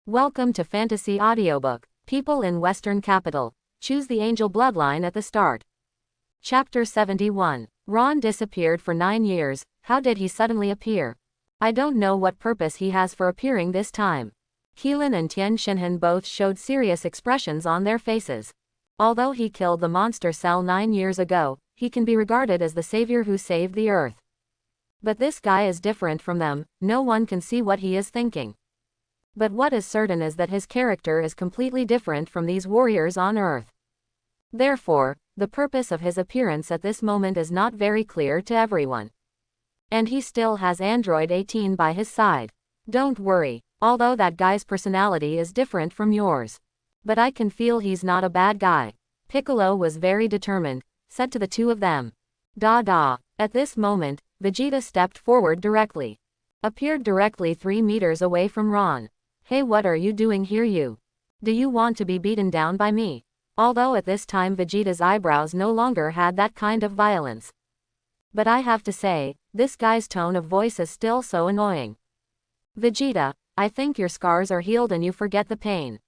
Welcome to Fantasy Audiobook. People in Western Capital. Choose the Angel Bloodline at the start. Chapter 71. Ron disappeared for 9 years. How did he suddenly appear? I don't know what purpose he has for appearing this time. Keelan and Tien Shinhan both showed serious expressions on their faces. Although he killed the monster cell 9 years ago, he can be regarded as the savior who saved the Earth. But this guy is different from them. No one can see what he is thinking. But what is certain is that his character is completely different from these warriors on Earth. Therefore, the purpose of his appearance at this moment is not very clear to everyone. And he still has Android 18 by his side. Don't worry, although that guy's personality is different from yours. But I can feel he's not a bad guy. Piccolo was very determined, said to the two of them. Da. At this moment, Vegeta stepped forward directly. Appeared directly 3 meters away from Ron. Hey, what are you doing here, you? Do you want to be beaten down by me? Although at this time Vegeta's eyebrows no longer had that kind of violence. But I have to say, this guy's tone of voice is still so annoying. Vegeta, I think your scars are healed and you forget the pain.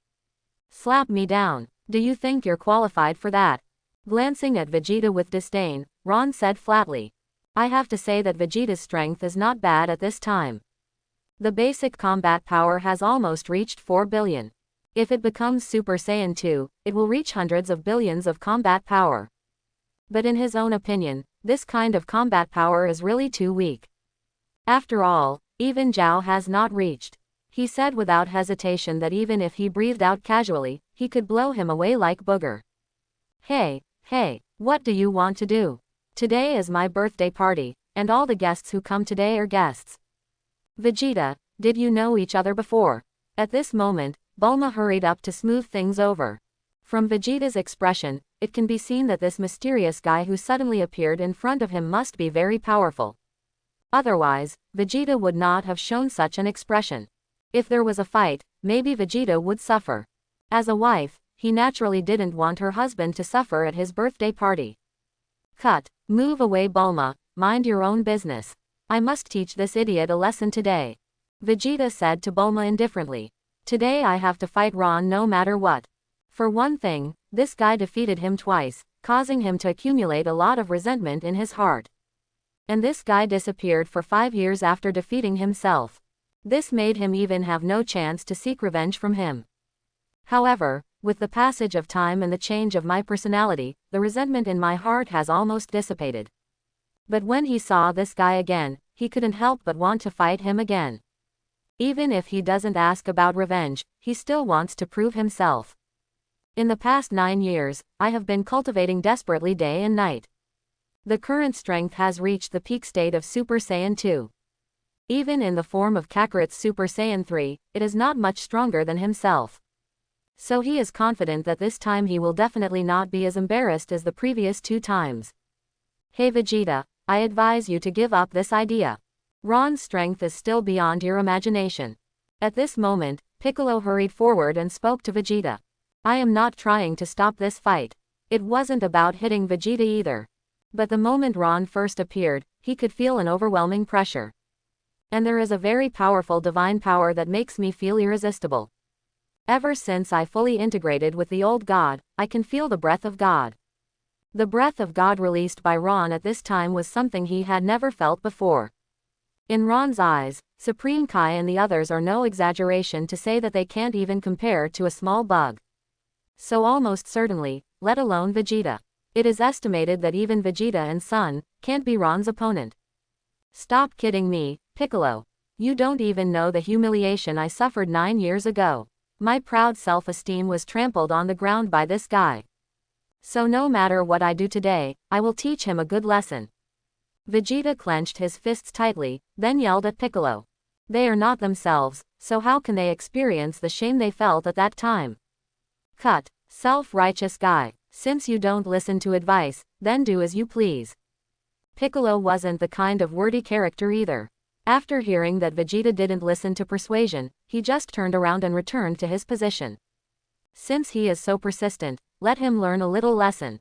Slap me down. Do you think you're qualified for that? Glancing at Vegeta with disdain, Ron said flatly. I have to say that Vegeta's strength is not bad at this time. The basic combat power has almost reached 4 billion. If it becomes Super Saiyan 2, it will reach hundreds of billions of combat power. But in his own opinion, this kind of combat power is really too weak. After all, even Zhao has not reached. He said without hesitation that even if he breathed out casually, he could blow him away like booger. Hey, what do you want to do? Today is my birthday party, and all the guests who come today are guests. Vegeta, did you know each other before? At this moment, Bulma hurried up to smooth things over. From Vegeta's expression, it can be seen that this mysterious guy who suddenly appeared in front of him must be very powerful. Otherwise, Vegeta would not have shown such an expression. If there was a fight, maybe Vegeta would suffer. As a wife, he naturally didn't want her husband to suffer at his birthday party. Cut. Move away, Bulma, mind your own business. I must teach this idiot a lesson today. Vegeta said to Bulma indifferently. Today I have to fight Ron no matter what. For one thing, this guy defeated him twice, causing him to accumulate a lot of resentment in his heart. And this guy disappeared for 5 years after defeating himself. This made him even have no chance to seek revenge from him. However, with the passage of time and the change of my personality, the resentment in my heart has almost dissipated. But when he saw this guy again, he couldn't help but want to fight him again. Even if he doesn't ask about revenge, he still wants to prove himself. In the past 9 years, I have been cultivating desperately day and night. The current strength has reached the peak state of Super Saiyan 2. Even in the form of Kakarot's Super Saiyan 3, it is not much stronger than himself. So he is confident that this time he will definitely not be as embarrassed as the previous 2 times. Hey Vegeta, I advise you to give up this idea. Ron's strength is still beyond your imagination. At this moment, Piccolo hurried forward and spoke to Vegeta. I am not trying to stop this fight. It wasn't about hitting Vegeta either. But the moment Ron first appeared, he could feel an overwhelming pressure. And there is a very powerful divine power that makes me feel irresistible. Ever since I fully integrated with the old God, I can feel the breath of God. The breath of God released by Ron at this time was something he had never felt before. In Ron's eyes, Supreme Kai and the others are no exaggeration to say that they can't even compare to a small bug. So almost certainly, let alone Vegeta. It is estimated that even Vegeta and Son can't be Ron's opponent. Stop kidding me, Piccolo. You don't even know the humiliation I suffered 9 years ago. My proud self-esteem was trampled on the ground by this guy. So no matter what I do today, I will teach him a good lesson. Vegeta clenched his fists tightly, then yelled at Piccolo. They are not themselves, so how can they experience the shame they felt at that time? Cut. Self-righteous guy. Since you don't listen to advice, then do as you please. Piccolo wasn't the kind of wordy character either. After hearing that Vegeta didn't listen to persuasion, he just turned around and returned to his position. Since he is so persistent, let him learn a little lesson.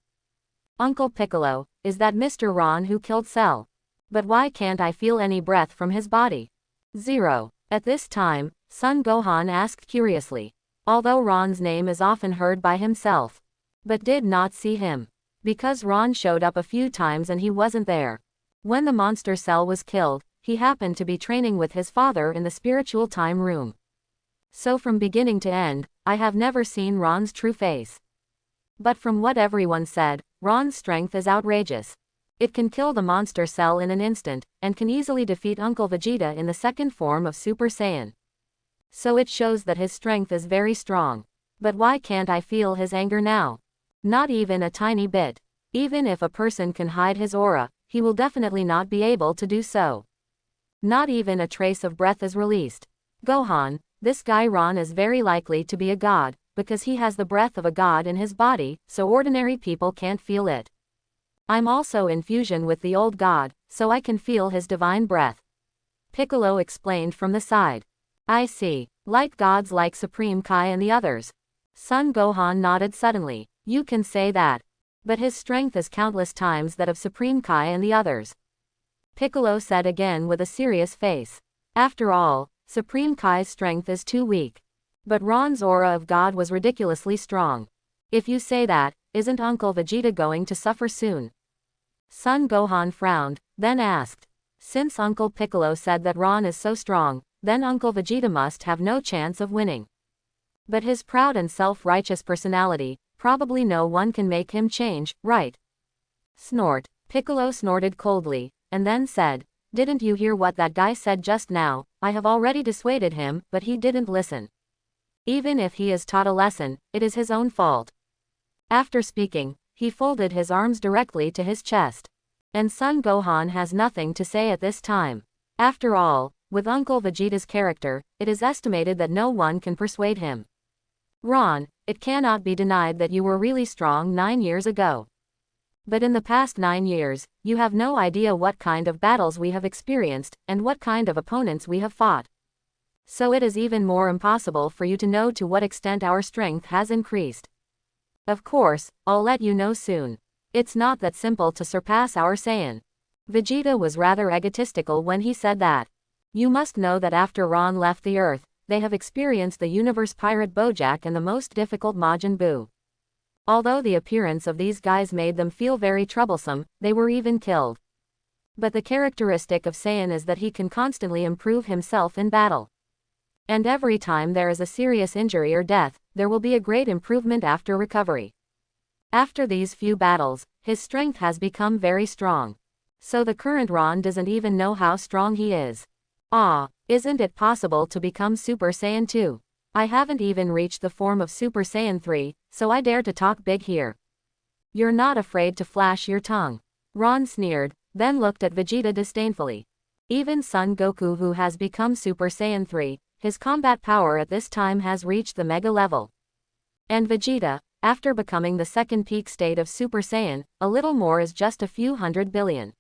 Uncle Piccolo, is that Mr. Ron who killed Cell? But why can't I feel any breath from his body? 0. At this time, Son Gohan asked curiously. Although Ron's name is often heard by himself. But did not see him. Because Ron showed up a few times and he wasn't there. When the monster cell was killed, he happened to be training with his father in the spiritual time room. So from beginning to end, I have never seen Ron's true face. But from what everyone said, Ron's strength is outrageous. It can kill the monster cell in an instant, and can easily defeat Uncle Vegeta in the second form of Super Saiyan. So it shows that his strength is very strong. But why can't I feel his anger now? Not even a tiny bit. Even if a person can hide his aura, he will definitely not be able to do so. Not even a trace of breath is released. Gohan, this guy Ron is very likely to be a god, because he has the breath of a god in his body, so ordinary people can't feel it. I'm also in fusion with the old god, so I can feel his divine breath. Piccolo explained from the side. I see. Like gods like Supreme Kai and the others. Son Gohan nodded suddenly. You can say that. But his strength is countless times that of Supreme Kai and the others. Piccolo said again with a serious face. After all, Supreme Kai's strength is too weak. But Ron's aura of God was ridiculously strong. If you say that, isn't Uncle Vegeta going to suffer soon? Son Gohan frowned, then asked. Since Uncle Piccolo said that Ron is so strong, then Uncle Vegeta must have no chance of winning. But his proud and self-righteous personality, probably no one can make him change, right? Snort. Piccolo snorted coldly, and then said, Didn't you hear what that guy said just now? I have already dissuaded him, but he didn't listen. Even if he is taught a lesson, it is his own fault. After speaking, he folded his arms directly to his chest. And Son Gohan has nothing to say at this time. After all, with Uncle Vegeta's character, it is estimated that no one can persuade him. Ron, it cannot be denied that you were really strong 9 years ago. But in the past 9 years, you have no idea what kind of battles we have experienced, and what kind of opponents we have fought. So it is even more impossible for you to know to what extent our strength has increased. Of course, I'll let you know soon. It's not that simple to surpass our Saiyan. Vegeta was rather egotistical when he said that. You must know that after Ron left the Earth, they have experienced the Universe Pirate Bojack and the most difficult Majin Buu. Although the appearance of these guys made them feel very troublesome, they were even killed. But the characteristic of Saiyan is that he can constantly improve himself in battle. And every time there is a serious injury or death, there will be a great improvement after recovery. After these few battles, his strength has become very strong. So the current Ron doesn't even know how strong he is. Ah, isn't it possible to become Super Saiyan 2? I haven't even reached the form of Super Saiyan 3, so I dare to talk big here. You're not afraid to flash your tongue. Ron sneered, then looked at Vegeta disdainfully. Even Son Goku, who has become Super Saiyan 3, his combat power at this time has reached the Mega level. And Vegeta, after becoming the second peak state of Super Saiyan, a little more is just a few 100 billion.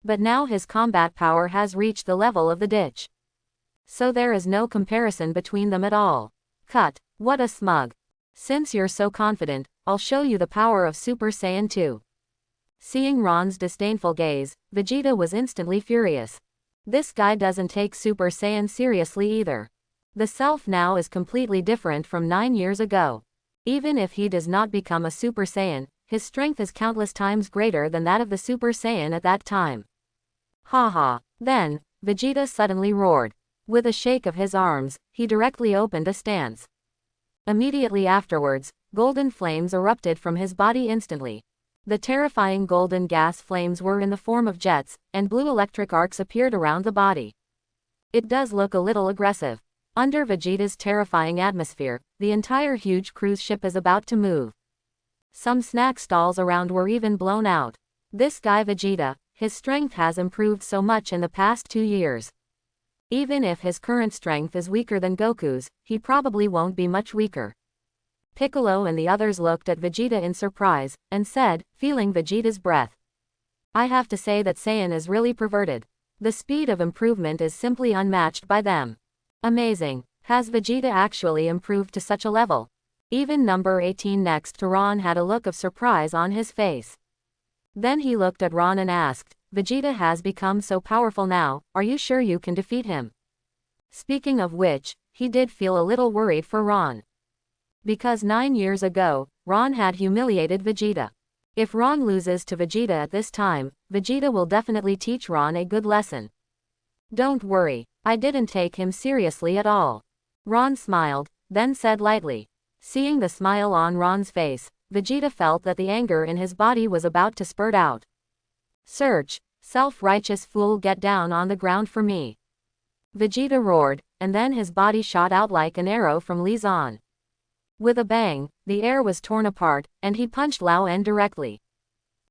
But now his combat power has reached the level of the ditch. So there is no comparison between them at all. Cut, what a smug. Since you're so confident, I'll show you the power of Super Saiyan 2. Seeing Ron's disdainful gaze, Vegeta was instantly furious. This guy doesn't take Super Saiyan seriously either. The self now is completely different from 9 years ago. Even if he does not become a Super Saiyan, his strength is countless times greater than that of the Super Saiyan at that time. Ha ha. Then, Vegeta suddenly roared. With a shake of his arms, he directly opened a stance. Immediately afterwards, golden flames erupted from his body instantly. The terrifying golden gas flames were in the form of jets, and blue electric arcs appeared around the body. It does look a little aggressive. Under Vegeta's terrifying atmosphere, the entire huge cruise ship is about to move. Some snack stalls around were even blown out. This guy Vegeta, his strength has improved so much in the past 2 years. Even if his current strength is weaker than Goku's, he probably won't be much weaker. Piccolo and the others looked at Vegeta in surprise, and said, feeling Vegeta's breath. I have to say that Saiyan is really perverted. The speed of improvement is simply unmatched by them. Amazing. Has Vegeta actually improved to such a level? Even number 18 next to Ron had a look of surprise on his face. Then he looked at Ron and asked, Vegeta has become so powerful now, are you sure you can defeat him? Speaking of which, he did feel a little worried for Ron. Because 9 years ago, Ron had humiliated Vegeta. If Ron loses to Vegeta at this time, Vegeta will definitely teach Ron a good lesson. Don't worry, I didn't take him seriously at all. Ron smiled, then said lightly. Seeing the smile on Ron's face, Vegeta felt that the anger in his body was about to spurt out. Search, self-righteous fool, get down on the ground for me. Vegeta roared, and then his body shot out like an arrow from Li Zan. With a bang, the air was torn apart, and he punched Lao En directly.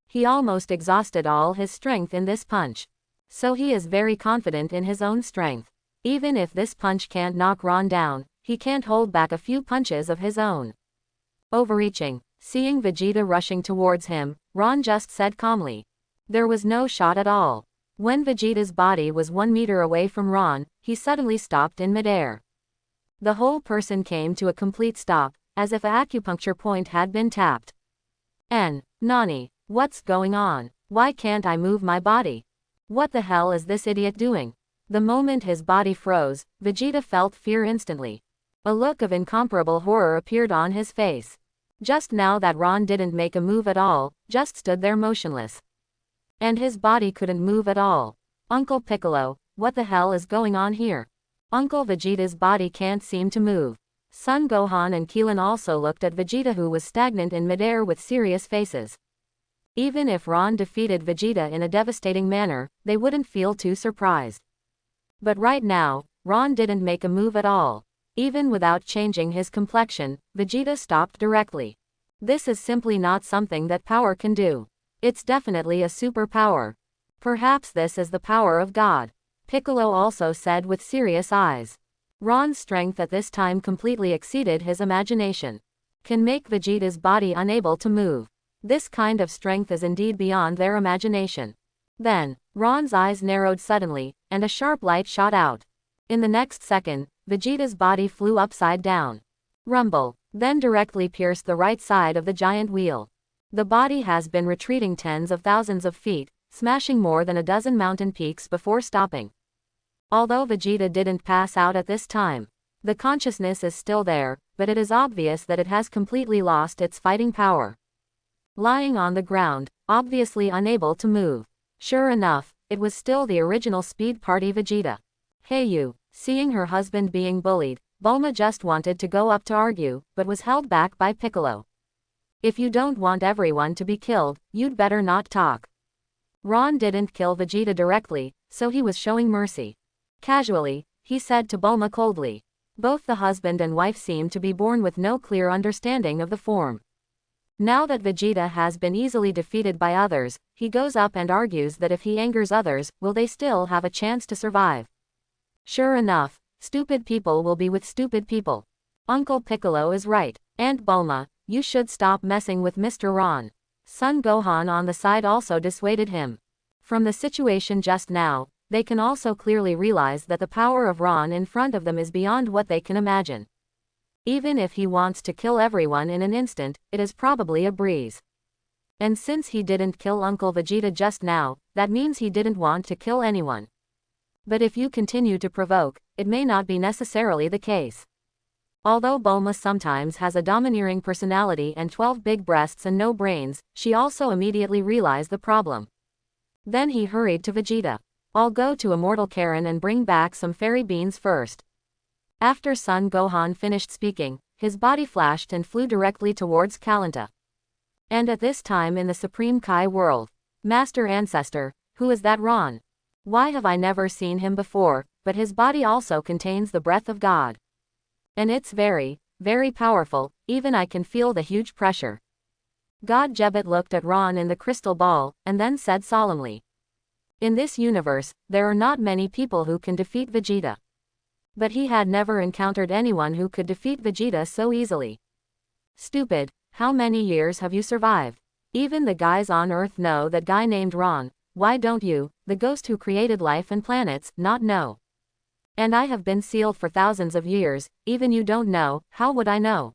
He almost exhausted all his strength in this punch. So he is very confident in his own strength. Even if this punch can't knock Ron down, he can't hold back a few punches of his own. Overreaching, seeing Vegeta rushing towards him, Ron just said calmly. There was no shot at all. When Vegeta's body was 1 meter away from Ron, he suddenly stopped in midair. The whole person came to a complete stop, as if an acupuncture point had been tapped. Nani, what's going on? Why can't I move my body? What the hell is this idiot doing? The moment his body froze, Vegeta felt fear instantly. A look of incomparable horror appeared on his face. Just now that Ron didn't make a move at all, just stood there motionless. And his body couldn't move at all. Uncle Piccolo, what the hell is going on here? Uncle Vegeta's body can't seem to move. Son Gohan and Keelan also looked at Vegeta, who was stagnant in midair with serious faces. Even if Ron defeated Vegeta in a devastating manner, they wouldn't feel too surprised. But right now, Ron didn't make a move at all. Even without changing his complexion, Vegeta stopped directly. This is simply not something that power can do. It's definitely a superpower. Perhaps this is the power of God. Piccolo also said with serious eyes. Ron's strength at this time completely exceeded his imagination. Can make Vegeta's body unable to move. This kind of strength is indeed beyond their imagination. Then, Ron's eyes narrowed suddenly, and a sharp light shot out. In the next second, Vegeta's body flew upside down. Rumble, then directly pierced the right side of the giant wheel. The body has been retreating tens of thousands of feet, smashing more than a dozen mountain peaks before stopping. Although Vegeta didn't pass out at this time, the consciousness is still there, but it is obvious that it has completely lost its fighting power. Lying on the ground, obviously unable to move. Sure enough, it was still the original Speed Party Vegeta. Hey you, seeing her husband being bullied, Bulma just wanted to go up to argue, but was held back by Piccolo. If you don't want everyone to be killed, you'd better not talk. Ron didn't kill Vegeta directly, so he was showing mercy. Casually, he said to Bulma coldly. Both the husband and wife seemed to be born with no clear understanding of the form. Now that Vegeta has been easily defeated by others, he goes up and argues that if he angers others, will they still have a chance to survive? Sure enough, stupid people will be with stupid people. Uncle Piccolo is right. Aunt Bulma, you should stop messing with Mr. Ron. Son Gohan on the side also dissuaded him. From the situation just now, they can also clearly realize that the power of Ron in front of them is beyond what they can imagine. Even if he wants to kill everyone in an instant, it is probably a breeze. And since he didn't kill Uncle Vegeta just now, that means he didn't want to kill anyone. But if you continue to provoke, it may not be necessarily the case. Although Bulma sometimes has a domineering personality and 12 big breasts and no brains, she also immediately realized the problem. Then he hurried to Vegeta. I'll go to Immortal Karen and bring back some fairy beans first. After Son Gohan finished speaking, his body flashed and flew directly towards Kalanta. And at this time in the Supreme Kai world, Master Ancestor, who is that Ron? Why have I never seen him before? But his body also contains the breath of God. And it's very, very powerful, even I can feel the huge pressure. God Jebet looked at Ron in the crystal ball, and then said solemnly. In this universe, there are not many people who can defeat Vegeta. But he had never encountered anyone who could defeat Vegeta so easily. Stupid, how many years have you survived? Even the guys on Earth know that guy named Ron. Why don't you, the ghost who created life and planets, not know? And I have been sealed for thousands of years, even you don't know, how would I know?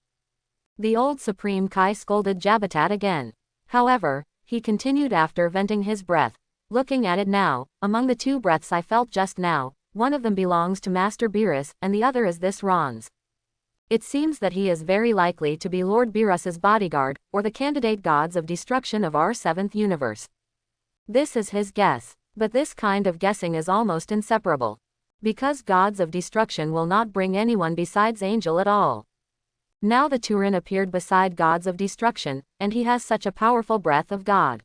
The old Supreme Kai scolded Jabatat again. However, he continued after venting his breath. Looking at it now, among the two breaths I felt just now, one of them belongs to Master Beerus, and the other is this Ron's. It seems that he is very likely to be Lord Beerus's bodyguard, or the candidate gods of destruction of our 7th universe. This is his guess, but this kind of guessing is almost inseparable. Because gods of destruction will not bring anyone besides Angel at all. Now the Turin appeared beside gods of destruction, and he has such a powerful breath of God.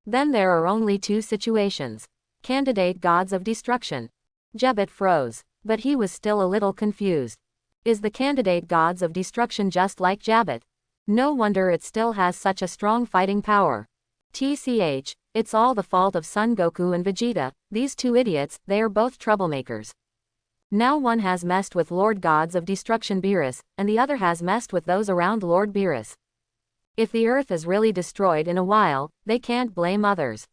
Then there are only 2 situations. Candidate gods of destruction. Jebbet froze, but he was still a little confused. Is the candidate gods of destruction just like Jebbet? No wonder it still has such a strong fighting power. TCH, it's all the fault of Son Goku and Vegeta, these 2 idiots, they are both troublemakers. Now one has messed with Lord Gods of Destruction Beerus, and the other has messed with those around Lord Beerus. If the Earth is really destroyed in a while, they can't blame others.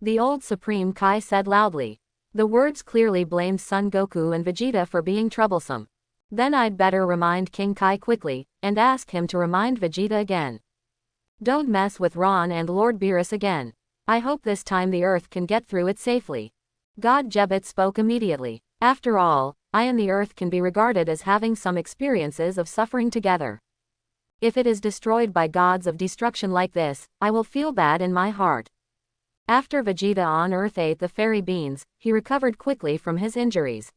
The old Supreme Kai said loudly. The words clearly blamed Son Goku and Vegeta for being troublesome. Then I'd better remind King Kai quickly, and ask him to remind Vegeta again. Don't mess with Ron and Lord Beerus again. I hope this time the Earth can get through it safely. God Jebbet spoke immediately. After all, I and the Earth can be regarded as having some experiences of suffering together. If it is destroyed by gods of destruction like this, I will feel bad in my heart. After Vegeta on Earth ate the fairy beans, he recovered quickly from his injuries.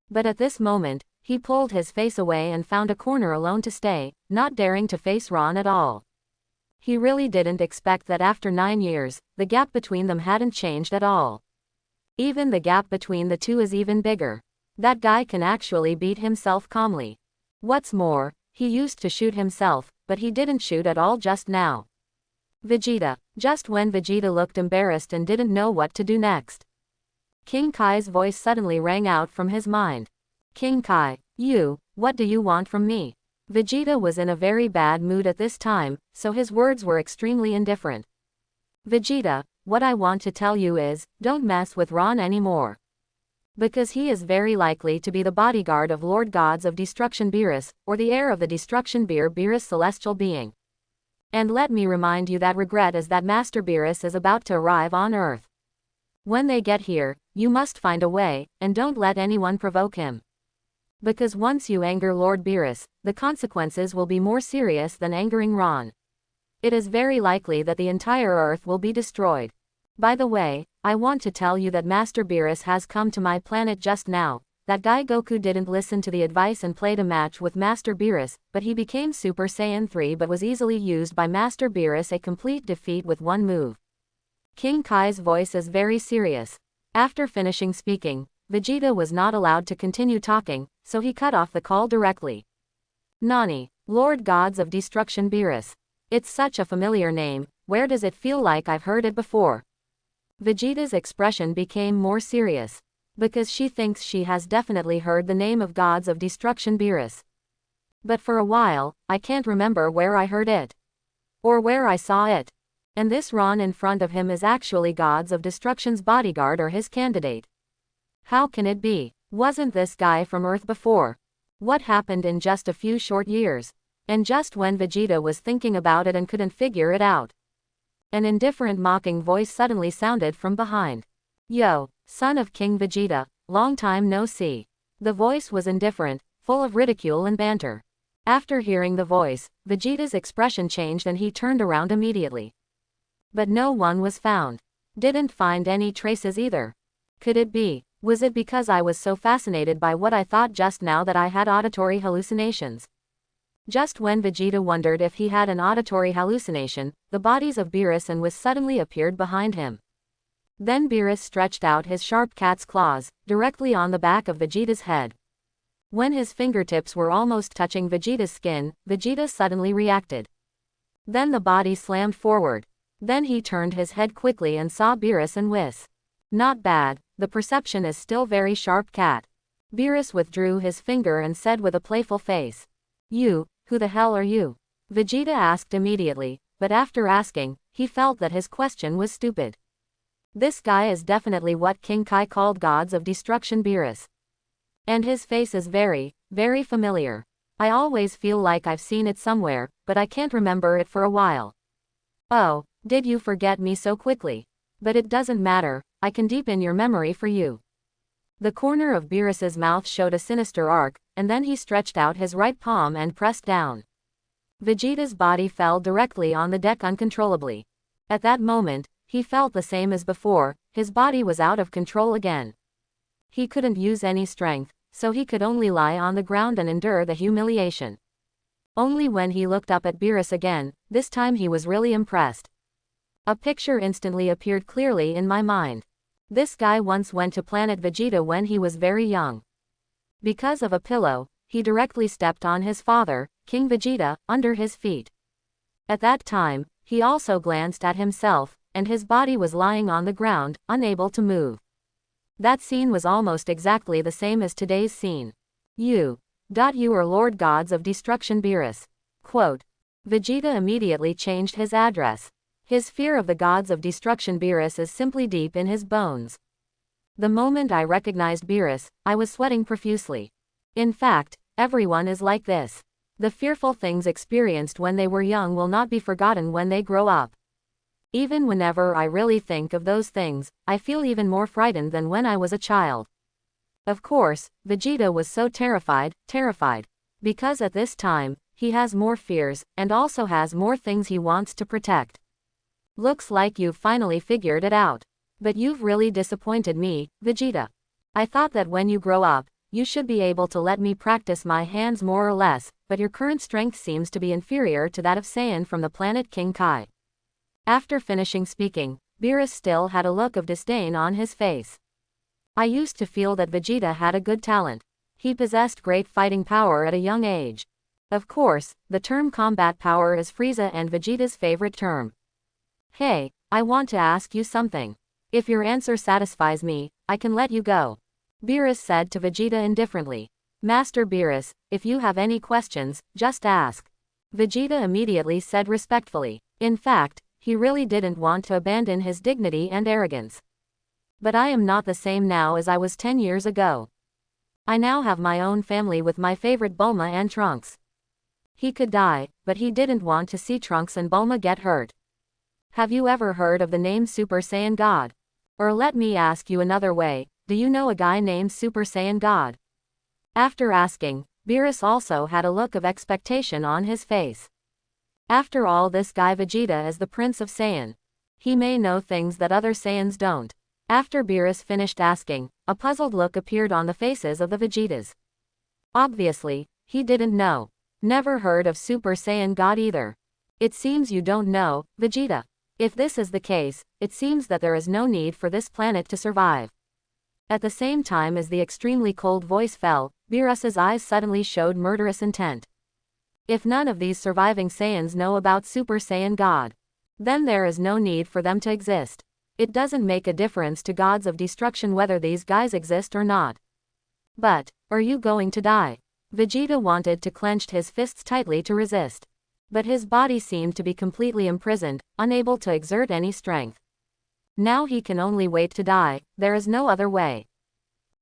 But at this moment, he pulled his face away and found a corner alone to stay, not daring to face Ron at all. He really didn't expect that after 9 years, the gap between them hadn't changed at all. Even the gap between the 2 is even bigger. That guy can actually beat himself calmly. What's more, he used to shoot himself, but he didn't shoot at all just now. Vegeta, just when Vegeta looked embarrassed and didn't know what to do next. King Kai's voice suddenly rang out from his mind. King Kai, what do you want from me? Vegeta was in a very bad mood at this time, so his words were extremely indifferent. Vegeta, what I want to tell you is, don't mess with Ron anymore. Because he is very likely to be the bodyguard of Lord Gods of Destruction Beerus, or the heir of the Destruction Beerus celestial being. And let me remind you that regret is that Master Beerus is about to arrive on Earth. When they get here, you must find a way, and don't let anyone provoke him. Because once you anger Lord Beerus, the consequences will be more serious than angering Ron. It is very likely that the entire Earth will be destroyed. By the way, I want to tell you that Master Beerus has come to my planet just now. That guy Goku didn't listen to the advice and played a match with Master Beerus, but he became Super Saiyan 3 but was easily used by Master Beerus, a complete defeat with one move. King Kai's voice is very serious. After finishing speaking, Vegeta was not allowed to continue talking, so he cut off the call directly. Nani, Lord Gods of Destruction Beerus. It's such a familiar name, where does it feel like I've heard it before? Vegeta's expression became more serious. Because she thinks she has definitely heard the name of Gods of Destruction Beerus. But for a while, I can't remember where I heard it. Or where I saw it. And this Ron in front of him is actually Gods of Destruction's bodyguard or his candidate. How can it be? Wasn't this guy from Earth before? What happened in just a few short years? And just when Vegeta was thinking about it and couldn't figure it out, an indifferent mocking voice suddenly sounded from behind. Yo, son of King Vegeta, long time no see. The voice was indifferent, full of ridicule and banter. After hearing the voice, Vegeta's expression changed and he turned around immediately. But no one was found. Didn't find any traces either. Could it be? Was it because I was so fascinated by what I thought just now that I had auditory hallucinations? Just when Vegeta wondered if he had an auditory hallucination, the bodies of Beerus and Whis suddenly appeared behind him. Then Beerus stretched out his sharp cat's claws, directly on the back of Vegeta's head. When his fingertips were almost touching Vegeta's skin, Vegeta suddenly reacted. Then the body slammed forward. Then he turned his head quickly and saw Beerus and Whis. Not bad, the perception is still very sharp, cat. Beerus withdrew his finger and said with a playful face. You, who the hell are you? Vegeta asked immediately, but after asking, he felt that his question was stupid. This guy is definitely what King Kai called Gods of Destruction Beerus. And his face is very, very familiar. I always feel like I've seen it somewhere, but I can't remember it for a while. Oh, did you forget me so quickly? But it doesn't matter, I can deepen your memory for you. The corner of Beerus's mouth showed a sinister arc, and then he stretched out his right palm and pressed down. Vegeta's body fell directly on the deck uncontrollably. At that moment, he felt the same as before, his body was out of control again. He couldn't use any strength, so he could only lie on the ground and endure the humiliation. Only when he looked up at Beerus again, this time he was really impressed. A picture instantly appeared clearly in my mind. This guy once went to planet Vegeta when he was very young. Because of a pillow, he directly stepped on his father, King Vegeta, under his feet. At that time, he also glanced at himself, and his body was lying on the ground, unable to move. That scene was almost exactly the same as today's scene. You are Lord Gods of Destruction Beerus. Quote. Vegeta immediately changed his address. His fear of the gods of destruction Beerus is simply deep in his bones. The moment I recognized Beerus, I was sweating profusely. In fact, everyone is like this. The fearful things experienced when they were young will not be forgotten when they grow up. Even whenever I really think of those things, I feel even more frightened than when I was a child. Of course, Vegeta was so terrified, because at this time, he has more fears, and also has more things he wants to protect. Looks like you've finally figured it out. But you've really disappointed me, Vegeta. I thought that when you grow up, you should be able to let me practice my hands more or less, but your current strength seems to be inferior to that of Saiyan from the planet King Kai. After finishing speaking, Beerus still had a look of disdain on his face. I used to feel that Vegeta had a good talent. He possessed great fighting power at a young age. Of course, the term combat power is Frieza and Vegeta's favorite term. Hey, I want to ask you something. If your answer satisfies me, I can let you go. Beerus said to Vegeta indifferently. Master Beerus, if you have any questions, just ask. Vegeta immediately said respectfully. In fact, he really didn't want to abandon his dignity and arrogance. But I am not the same now as I was 10 years ago. I now have my own family with my favorite Bulma and Trunks. He could die, but he didn't want to see Trunks and Bulma get hurt. Have you ever heard of the name Super Saiyan God? Or let me ask you another way, do you know a guy named Super Saiyan God? After asking, Beerus also had a look of expectation on his face. After all, this guy Vegeta is the Prince of Saiyan. He may know things that other Saiyans don't. After Beerus finished asking, a puzzled look appeared on the faces of the Vegetas. Obviously, he didn't know. Never heard of Super Saiyan God either. It seems you don't know, Vegeta. If this is the case, it seems that there is no need for this planet to survive. At the same time as the extremely cold voice fell, Beerus's eyes suddenly showed murderous intent. If none of these surviving Saiyans know about Super Saiyan God, then there is no need for them to exist. It doesn't make a difference to gods of destruction whether these guys exist or not. But, are you going to die? Vegeta wanted to clench his fists tightly to resist. But his body seemed to be completely imprisoned, unable to exert any strength. Now he can only wait to die, there is no other way.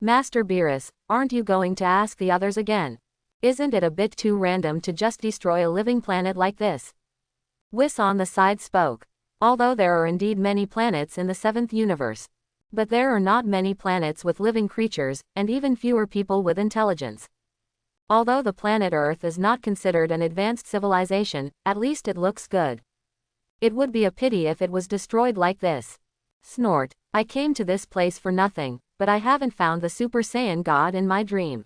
Master Beerus, aren't you going to ask the others again? Isn't it a bit too random to just destroy a living planet like this? Whis on the side spoke. Although there are indeed many planets in the 7th universe. But there are not many planets with living creatures, and even fewer people with intelligence. Although the planet Earth is not considered an advanced civilization, at least it looks good. It would be a pity if it was destroyed like this. Snort. I came to this place for nothing, but I haven't found the Super Saiyan God in my dream.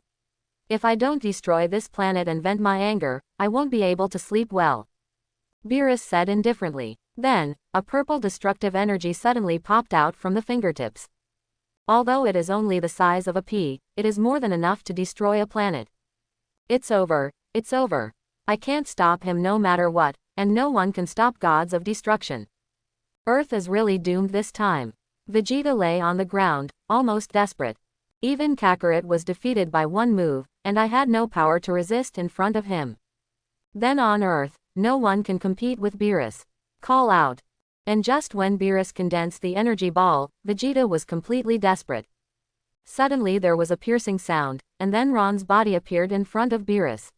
If I don't destroy this planet and vent my anger, I won't be able to sleep well. Beerus said indifferently. Then, a purple destructive energy suddenly popped out from the fingertips. Although it is only the size of a pea, it is more than enough to destroy a planet. It's over, it's over. I can't stop him no matter what, and no one can stop gods of destruction. Earth is really doomed this time. Vegeta lay on the ground, almost desperate. Even Kakarot was defeated by one move, and I had no power to resist in front of him. Then on Earth, no one can compete with Beerus. Call out. And just when Beerus condensed the energy ball, Vegeta was completely desperate. Suddenly there was a piercing sound, and then Ron's body appeared in front of Beerus.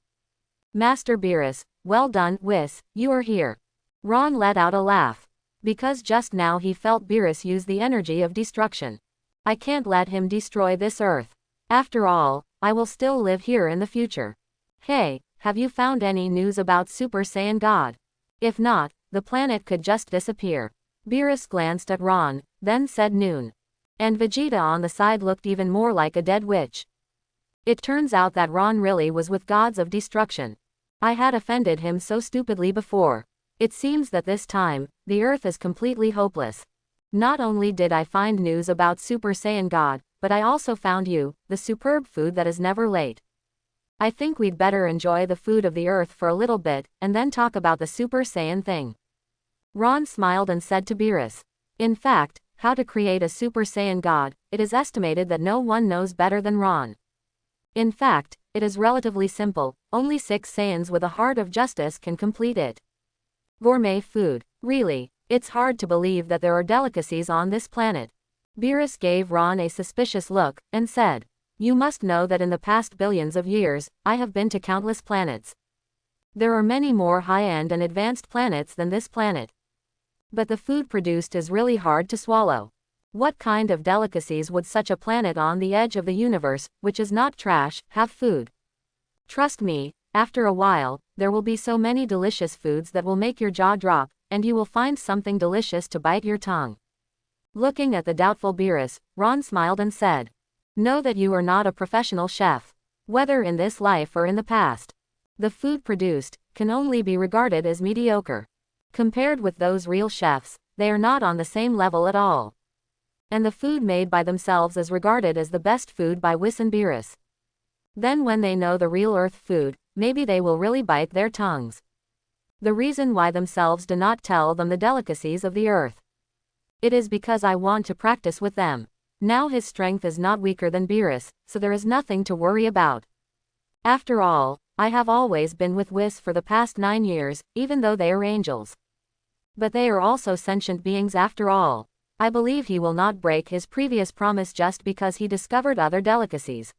Master Beerus, well done, Whis, you are here. Ron let out a laugh. Because just now he felt Beerus use the energy of destruction. I can't let him destroy this Earth. After all, I will still live here in the future. Hey, have you found any news about Super Saiyan God? If not, the planet could just disappear. Beerus glanced at Ron, then said noon. And Vegeta on the side looked even more like a dead witch. It turns out that Ron really was with gods of destruction. I had offended him so stupidly before. It seems that this time, the Earth is completely hopeless. Not only did I find news about Super Saiyan God, but I also found you, the superb food that is never late. I think we'd better enjoy the food of the Earth for a little bit, and then talk about the Super Saiyan thing. Ron smiled and said to Beerus. In fact, how to create a Super Saiyan God, it is estimated that no one knows better than Ron. In fact, it is relatively simple, only 6 Saiyans with a heart of justice can complete it. Gourmet food. Really, it's hard to believe that there are delicacies on this planet. Beerus gave Ron a suspicious look, and said, you must know that in the past billions of years, I have been to countless planets. There are many more high-end and advanced planets than this planet. But the food produced is really hard to swallow. What kind of delicacies would such a planet on the edge of the universe, which is not trash, have food? Trust me, after a while, there will be so many delicious foods that will make your jaw drop, and you will find something delicious to bite your tongue. Looking at the doubtful Beerus, Ron smiled and said, know that you are not a professional chef. Whether in this life or in the past, the food produced can only be regarded as mediocre. Compared with those real chefs, they are not on the same level at all. And the food made by themselves is regarded as the best food by Whis and Beerus. Then when they know the real Earth food, maybe they will really bite their tongues. The reason why themselves do not tell them the delicacies of the Earth. It is because I want to practice with them. Now his strength is not weaker than Beerus, so there is nothing to worry about. After all, I have always been with Whis for the past 9 years, even though they are angels. But they are also sentient beings after all. I believe he will not break his previous promise just because he discovered other delicacies.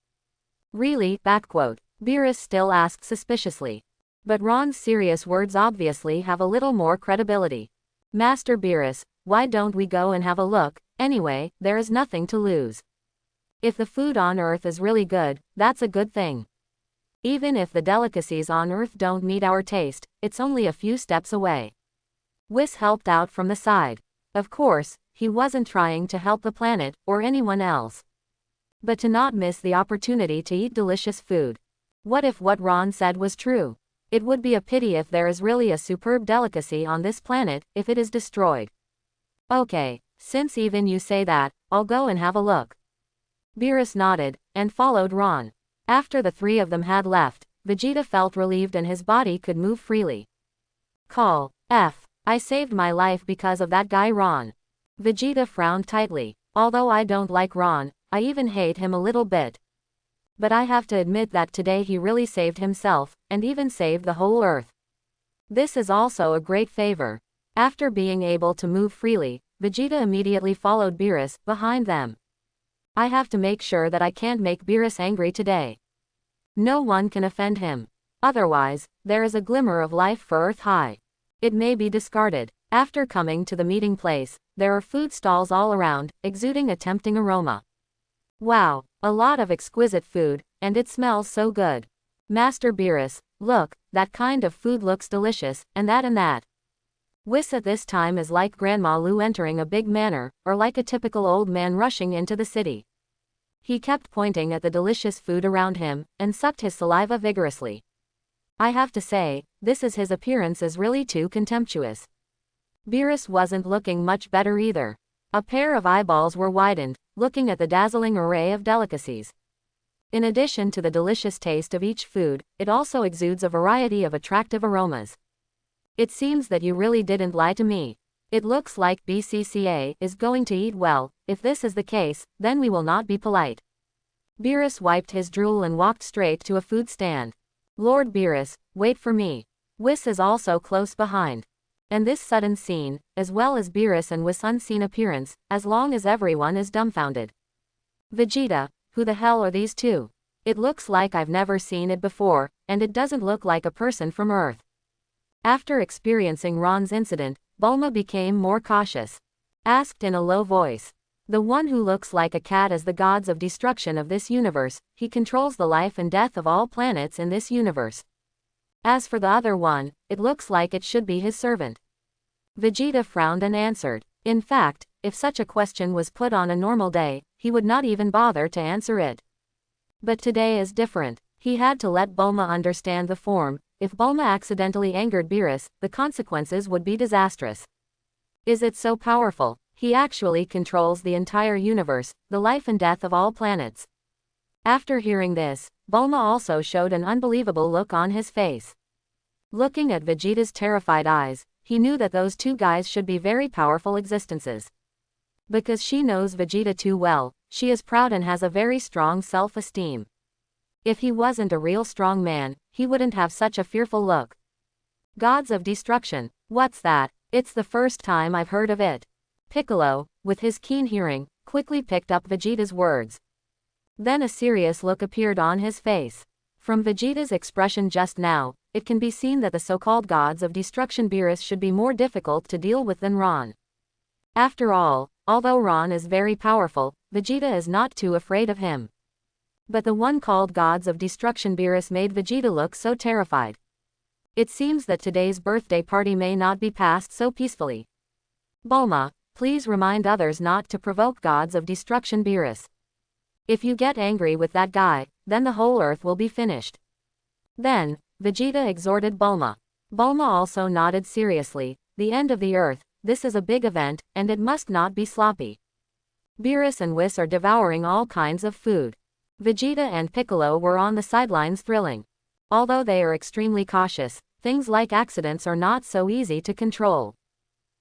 Really? Beerus still asked suspiciously. But Ron's serious words obviously have a little more credibility. Master Beerus, why don't we go and have a look? Anyway, there is nothing to lose. If the food on Earth is really good, that's a good thing. Even if the delicacies on Earth don't meet our taste, it's only a few steps away. Whis helped out from the side. Of course, he wasn't trying to help the planet, or anyone else. But to not miss the opportunity to eat delicious food. What if what Ron said was true? It would be a pity if there is really a superb delicacy on this planet, if it is destroyed. Okay, since even you say that, I'll go and have a look. Beerus nodded, and followed Ron. After the 3 of them had left, Vegeta felt relieved and his body could move freely. Call F. I saved my life because of that guy Ron. Vegeta frowned tightly. Although I don't like Ron, I even hate him a little bit. But I have to admit that today he really saved himself, and even saved the whole Earth. This is also a great favor. After being able to move freely, Vegeta immediately followed Beerus behind them. I have to make sure that I can't make Beerus angry today. No one can offend him. Otherwise, there is a glimmer of life for Earth High. It may be discarded. After coming to the meeting place, there are food stalls all around, exuding a tempting aroma. Wow, a lot of exquisite food, and it smells so good. Master Beerus, look, that kind of food looks delicious, and that and that. Whis at this time is like Grandma Lu entering a big manor, or like a typical old man rushing into the city. He kept pointing at the delicious food around him, and sucked his saliva vigorously. I have to say, his appearance is really too contemptuous. Beerus wasn't looking much better either. A pair of eyeballs were widened, looking at the dazzling array of delicacies. In addition to the delicious taste of each food, it also exudes a variety of attractive aromas. It seems that you really didn't lie to me. It looks like BCCA is going to eat well. If this is the case, then we will not be polite. Beerus wiped his drool and walked straight to a food stand. Lord Beerus, wait for me. Whis is also close behind. And this sudden scene, as well as Beerus and Whis' unseen appearance, as long as everyone is dumbfounded. Vegeta, who the hell are these two? It looks like I've never seen it before, and it doesn't look like a person from Earth. After experiencing Ron's incident, Bulma became more cautious. Asked in a low voice. The one who looks like a cat is the gods of destruction of this universe, he controls the life and death of all planets in this universe. As for the other one, it looks like it should be his servant. Vegeta frowned and answered. In fact, if such a question was put on a normal day, he would not even bother to answer it. But today is different. He had to let Bulma understand the form. If Bulma accidentally angered Beerus, the consequences would be disastrous. Is it so powerful? He actually controls the entire universe, the life and death of all planets. After hearing this, Bulma also showed an unbelievable look on his face. Looking at Vegeta's terrified eyes, he knew that those two guys should be very powerful existences. Because she knows Vegeta too well, she is proud and has a very strong self-esteem. If he wasn't a real strong man, he wouldn't have such a fearful look. Gods of destruction, what's that? It's the first time I've heard of it. Piccolo, with his keen hearing, quickly picked up Vegeta's words. Then a serious look appeared on his face. From Vegeta's expression just now, it can be seen that the so-called gods of destruction Beerus should be more difficult to deal with than Ron. After all, although Ron is very powerful, Vegeta is not too afraid of him. But the one called gods of destruction Beerus made Vegeta look so terrified. It seems that today's birthday party may not be passed so peacefully. Bulma, please remind others not to provoke gods of destruction Beerus. If you get angry with that guy, then the whole earth will be finished. Then, Vegeta exhorted Bulma. Bulma also nodded seriously. The end of the earth, this is a big event, and it must not be sloppy. Beerus and Whis are devouring all kinds of food. Vegeta and Piccolo were on the sidelines thrilling. Although they are extremely cautious, things like accidents are not so easy to control.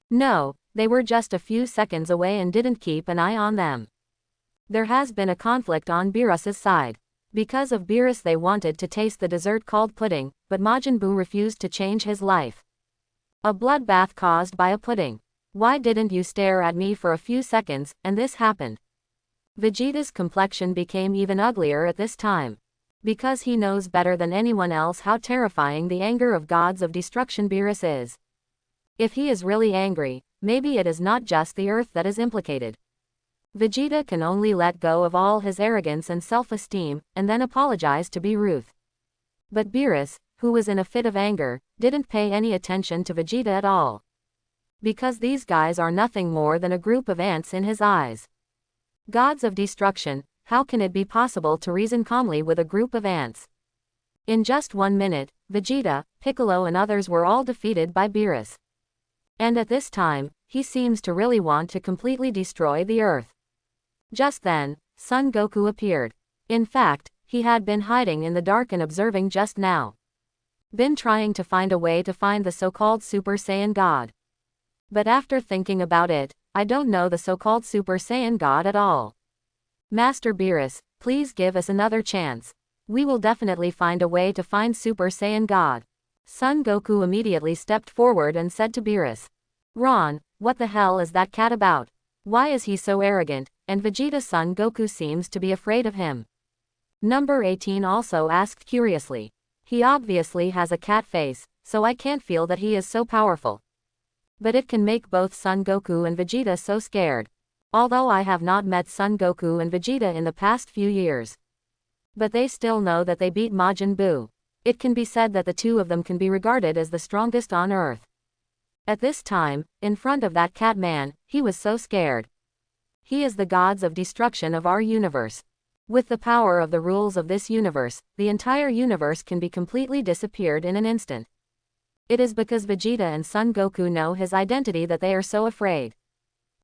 No, they were just a few seconds away and didn't keep an eye on them. There has been a conflict on Beerus's side. Because of Beerus they wanted to taste the dessert called pudding, but Majin Buu refused to change his life. A bloodbath caused by a pudding. Why didn't you stare at me for a few seconds, and this happened? Vegeta's complexion became even uglier at this time. Because he knows better than anyone else how terrifying the anger of gods of destruction Beerus is. If he is really angry, maybe it is not just the earth that is implicated. Vegeta can only let go of all his arrogance and self-esteem, and then apologize to Beerus. But Beerus, who was in a fit of anger, didn't pay any attention to Vegeta at all. Because these guys are nothing more than a group of ants in his eyes. Gods of destruction, how can it be possible to reason calmly with a group of ants? In just 1 minute, Vegeta, Piccolo and others were all defeated by Beerus. And at this time, he seems to really want to completely destroy the earth. Just then, Son Goku appeared. In fact, he had been hiding in the dark and observing just now. Been trying to find a way to find the so-called Super Saiyan God. But after thinking about it, I don't know the so-called Super Saiyan God at all. Master Beerus, please give us another chance. We will definitely find a way to find Super Saiyan God. Son Goku immediately stepped forward and said to Beerus. Ron, what the hell is that cat about? Why is he so arrogant, and Vegeta's son Goku seems to be afraid of him? Number 18 also asked curiously. He obviously has a cat face, so I can't feel that he is so powerful. But it can make both Son Goku and Vegeta so scared. Although I have not met Son Goku and Vegeta in the past few years. But they still know that they beat Majin Buu. It can be said that the two of them can be regarded as the strongest on Earth. At this time, in front of that cat man, he was so scared. He is the gods of destruction of our universe. With the power of the rules of this universe, the entire universe can be completely disappeared in an instant. It is because Vegeta and Son Goku know his identity that they are so afraid.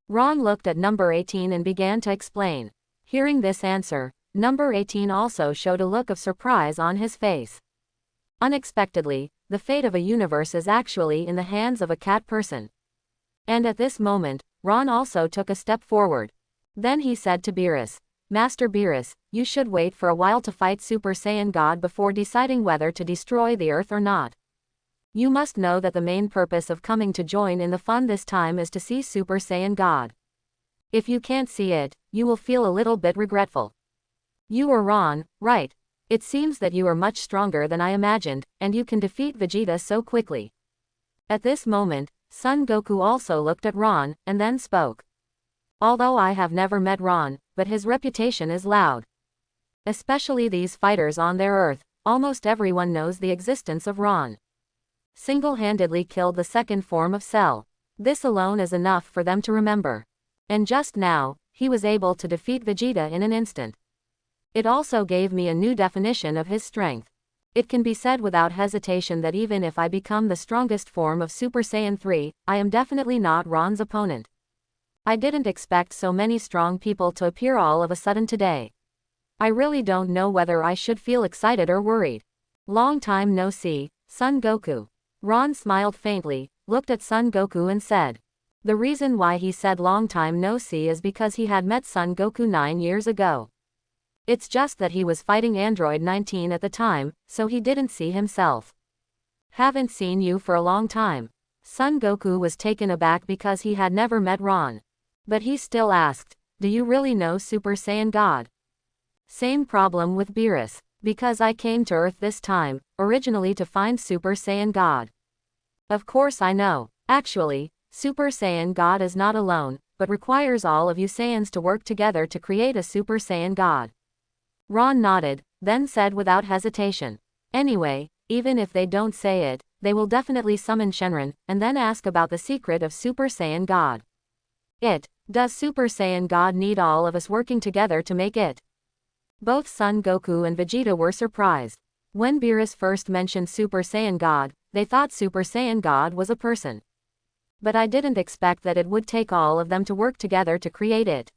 Ron looked at number 18 and began to explain. Hearing this answer, number 18 also showed a look of surprise on his face. Unexpectedly, the fate of a universe is actually in the hands of a cat person. And at this moment, Ron also took a step forward. Then he said to Beerus, Master Beerus, you should wait for a while to fight Super Saiyan God before deciding whether to destroy the earth or not. You must know that the main purpose of coming to join in the fun this time is to see Super Saiyan God. If you can't see it, you will feel a little bit regretful. You are Ron, right? It seems that you are much stronger than I imagined, and you can defeat Vegeta so quickly. At this moment, Son Goku also looked at Ron, and then spoke. Although I have never met Ron, but his reputation is loud. Especially these fighters on their Earth, almost everyone knows the existence of Ron. Single-handedly killed the second form of Cell. This alone is enough for them to remember. And just now, he was able to defeat Vegeta in an instant. It also gave me a new definition of his strength. It can be said without hesitation that even if I become the strongest form of Super Saiyan 3, I am definitely not Ron's opponent. I didn't expect so many strong people to appear all of a sudden today. I really don't know whether I should feel excited or worried. Long time no see, Son Goku. Ron smiled faintly, looked at Son Goku and said. The reason why he said long time no see is because he had met Son Goku 9 years ago. It's just that he was fighting Android 19 at the time, so he didn't see himself. Haven't seen you for a long time. Son Goku was taken aback because he had never met Ron. But he still asked, do you really know Super Saiyan God? Same problem with Beerus, because I came to Earth this time, originally to find Super Saiyan God. Of course I know. Actually, Super Saiyan God is not alone, but requires all of you Saiyans to work together to create a Super Saiyan God. Ron nodded, then said without hesitation. Anyway, even if they don't say it, they will definitely summon Shenron, and then ask about the secret of Super Saiyan God. Does Super Saiyan God need all of us working together to make it? Both Son Goku and Vegeta were surprised. When Beerus first mentioned Super Saiyan God, they thought Super Saiyan God was a person. But I didn't expect that it would take all of them to work together to create it.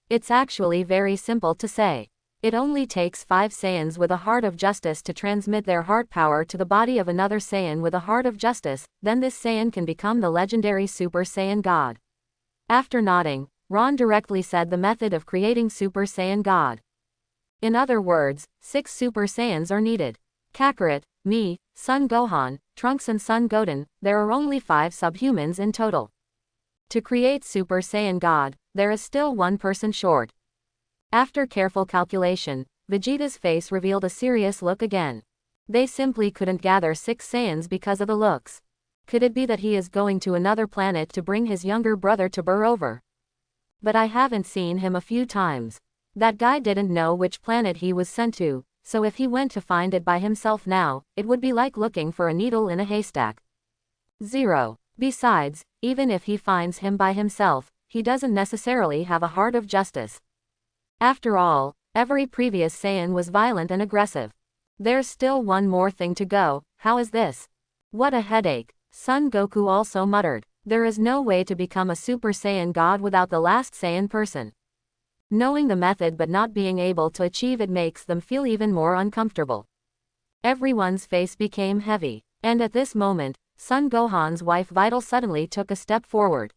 It's actually very simple to say. It only takes 5 Saiyans with a heart of justice to transmit their heart power to the body of another Saiyan with a heart of justice, then this Saiyan can become the legendary Super Saiyan God. After nodding, Ron directly said the method of creating Super Saiyan God. In other words, 6 Super Saiyans are needed. Kakarot, me, Son Gohan, Trunks and Son Goten, there are only 5 subhumans in total. To create Super Saiyan God, there is still one person short. After careful calculation, Vegeta's face revealed a serious look again. They simply couldn't gather 6 Saiyans because of the looks. Could it be that he is going to another planet to bring his younger brother to Burr over? But I haven't seen him a few times. That guy didn't know which planet he was sent to, so if he went to find it by himself now, it would be like looking for a needle in a haystack. 0. Besides, even if he finds him by himself, he doesn't necessarily have a heart of justice. After all, every previous Saiyan was violent and aggressive. There's still one more thing to go. How is this? What a headache. Son Goku also muttered. There is no way to become a Super Saiyan God without the last Saiyan person. Knowing the method but not being able to achieve it makes them feel even more uncomfortable. Everyone's face became heavy, and at this moment, Son Gohan's wife Vital suddenly took a step forward.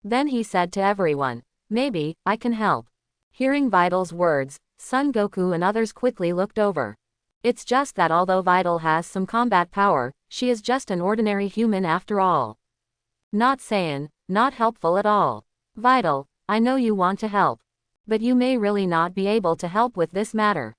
Then he said to everyone, maybe I can help. Hearing Vital's words, Son Goku and others quickly looked over. It's just that although Vital has some combat power, she is just an ordinary human after all. Not Saiyan, not helpful at all. Vital, I know you want to help. But you may really not be able to help with this matter.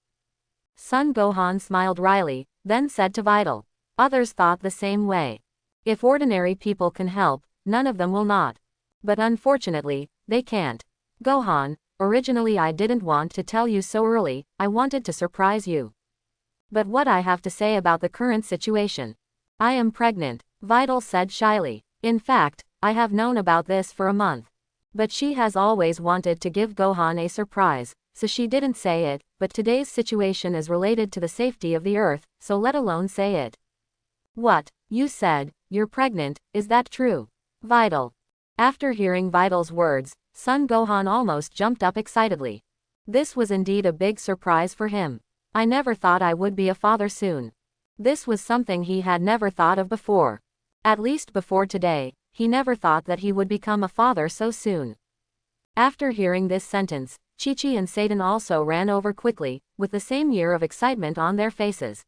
Son Gohan smiled wryly, then said to Vital. Others thought the same way. If ordinary people can help, none of them will not. But unfortunately, they can't. Gohan, originally I didn't want to tell you so early, I wanted to surprise you. But what I have to say about the current situation. I am pregnant, Vital said shyly. In fact, I have known about this for a month. But she has always wanted to give Gohan a surprise, so she didn't say it, but today's situation is related to the safety of the Earth, so let alone say it. What? You said, you're pregnant, is that true? Vital. After hearing Vital's words, Son Gohan almost jumped up excitedly. This was indeed a big surprise for him. I never thought I would be a father soon. This was something he had never thought of before. At least before today, he never thought that he would become a father so soon. After hearing this sentence, Chi-Chi and Satan also ran over quickly, with the same year of excitement on their faces.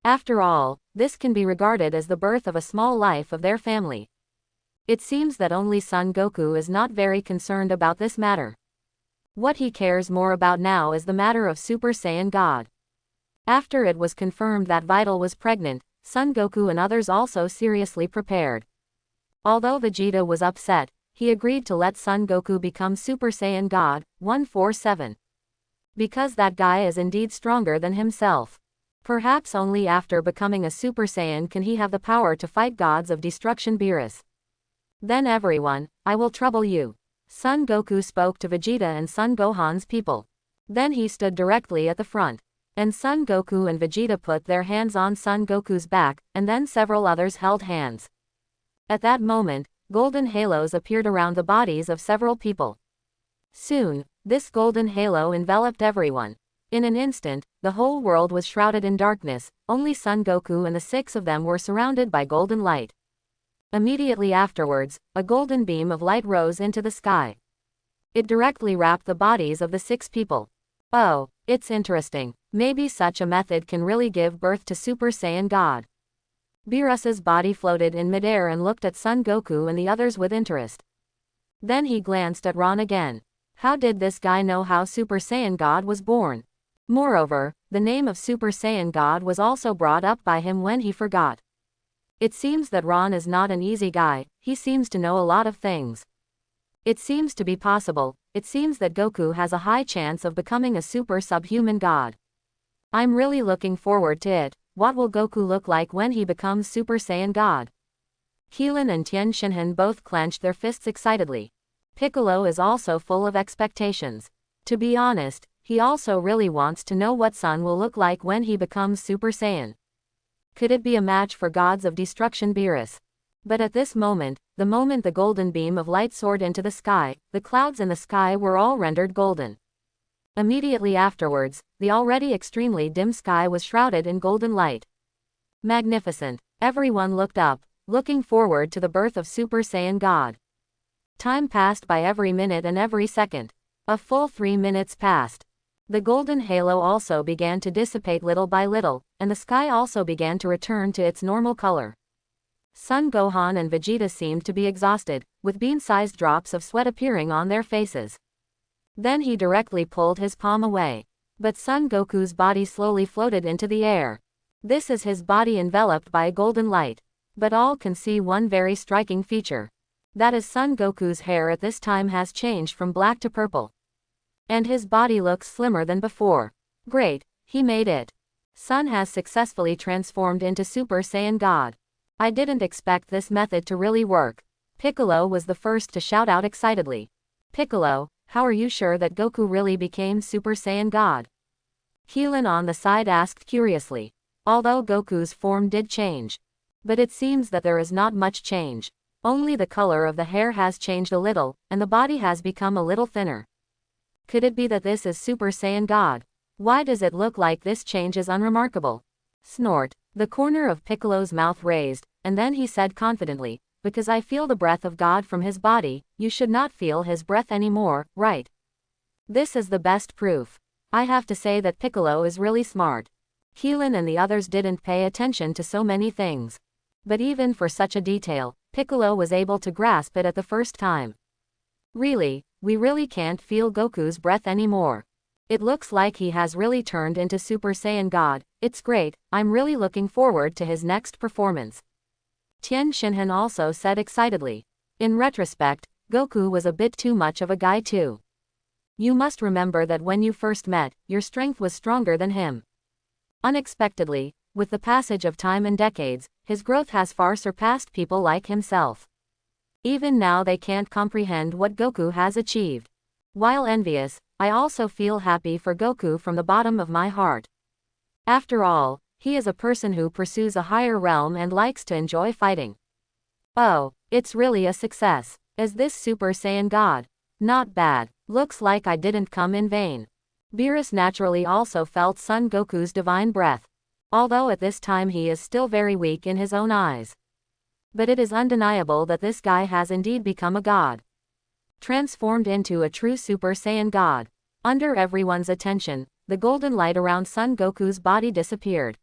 After all, this can be regarded as the birth of a small life of their family. It seems that only Son Goku is not very concerned about this matter. What he cares more about now is the matter of Super Saiyan God. After it was confirmed that Vital was pregnant, Son Goku and others also seriously prepared. Although Vegeta was upset, he agreed to let Son Goku become Super Saiyan God 147. Because that guy is indeed stronger than himself. Perhaps only after becoming a Super Saiyan can he have the power to fight gods of destruction Beerus. Then everyone, I will trouble you. Son Goku spoke to Vegeta and Son Gohan's people. Then he stood directly at the front. And Son Goku and Vegeta put their hands on Son Goku's back, and then several others held hands. At that moment, golden halos appeared around the bodies of several people. Soon, this golden halo enveloped everyone. In an instant, the whole world was shrouded in darkness, only Son Goku and the 6 of them were surrounded by golden light. Immediately afterwards, a golden beam of light rose into the sky. It directly wrapped the bodies of the 6 people. Oh, it's interesting. Maybe such a method can really give birth to Super Saiyan God. Beerus's body floated in midair and looked at Son Goku and the others with interest. Then he glanced at Ron again. How did this guy know how Super Saiyan God was born? Moreover, the name of Super Saiyan God was also brought up by him when he forgot. It seems that Ron is not an easy guy, he seems to know a lot of things. It seems to be possible, it seems that Goku has a high chance of becoming a super subhuman god. I'm really looking forward to it. What will Goku look like when he becomes Super Saiyan God? Keelan and Tien Shinhan both clenched their fists excitedly. Piccolo is also full of expectations. To be honest, he also really wants to know what Son will look like when he becomes Super Saiyan. Could it be a match for gods of destruction Beerus? But at this moment, the moment the golden beam of light soared into the sky, the clouds in the sky were all rendered golden. Immediately afterwards, the already extremely dim sky was shrouded in golden light. Magnificent. Everyone looked up, looking forward to the birth of Super Saiyan God. Time passed by every minute and every second. A full 3 minutes passed. The golden halo also began to dissipate little by little, and the sky also began to return to its normal color. Son Gohan and Vegeta seemed to be exhausted, with bean-sized drops of sweat appearing on their faces. Then he directly pulled his palm away. But Son Goku's body slowly floated into the air. This is his body enveloped by a golden light. But all can see one very striking feature. That is Son Goku's hair at this time has changed from black to purple. And his body looks slimmer than before. Great, he made it. Son has successfully transformed into Super Saiyan God. I didn't expect this method to really work. Piccolo was the first to shout out excitedly. Piccolo, how are you sure that Goku really became Super Saiyan God? Keelan on the side asked curiously. Although Goku's form did change. But it seems that there is not much change. Only the color of the hair has changed a little, and the body has become a little thinner. Could it be that this is Super Saiyan God? Why does it look like this change is unremarkable? Snort. The corner of Piccolo's mouth raised, and then he said confidently, because I feel the breath of God from his body, you should not feel his breath anymore, right? This is the best proof. I have to say that Piccolo is really smart. Keelan and the others didn't pay attention to so many things. But even for such a detail, Piccolo was able to grasp it at the first time. Really, we really can't feel Goku's breath anymore. It looks like he has really turned into Super Saiyan God. It's great, I'm really looking forward to his next performance. Tien Shinhan also said excitedly. In retrospect, Goku was a bit too much of a guy too. You must remember that when you first met, your strength was stronger than him. Unexpectedly, with the passage of time and decades, his growth has far surpassed people like himself. Even now they can't comprehend what Goku has achieved. While envious, I also feel happy for Goku from the bottom of my heart. After all, he is a person who pursues a higher realm and likes to enjoy fighting. Oh, it's really a success. Is this Super Saiyan God? Not bad. Looks like I didn't come in vain. Beerus naturally also felt Son Goku's divine breath. Although at this time he is still very weak in his own eyes. But it is undeniable that this guy has indeed become a god. Transformed into a true Super Saiyan God. Under everyone's attention, the golden light around Son Goku's body disappeared.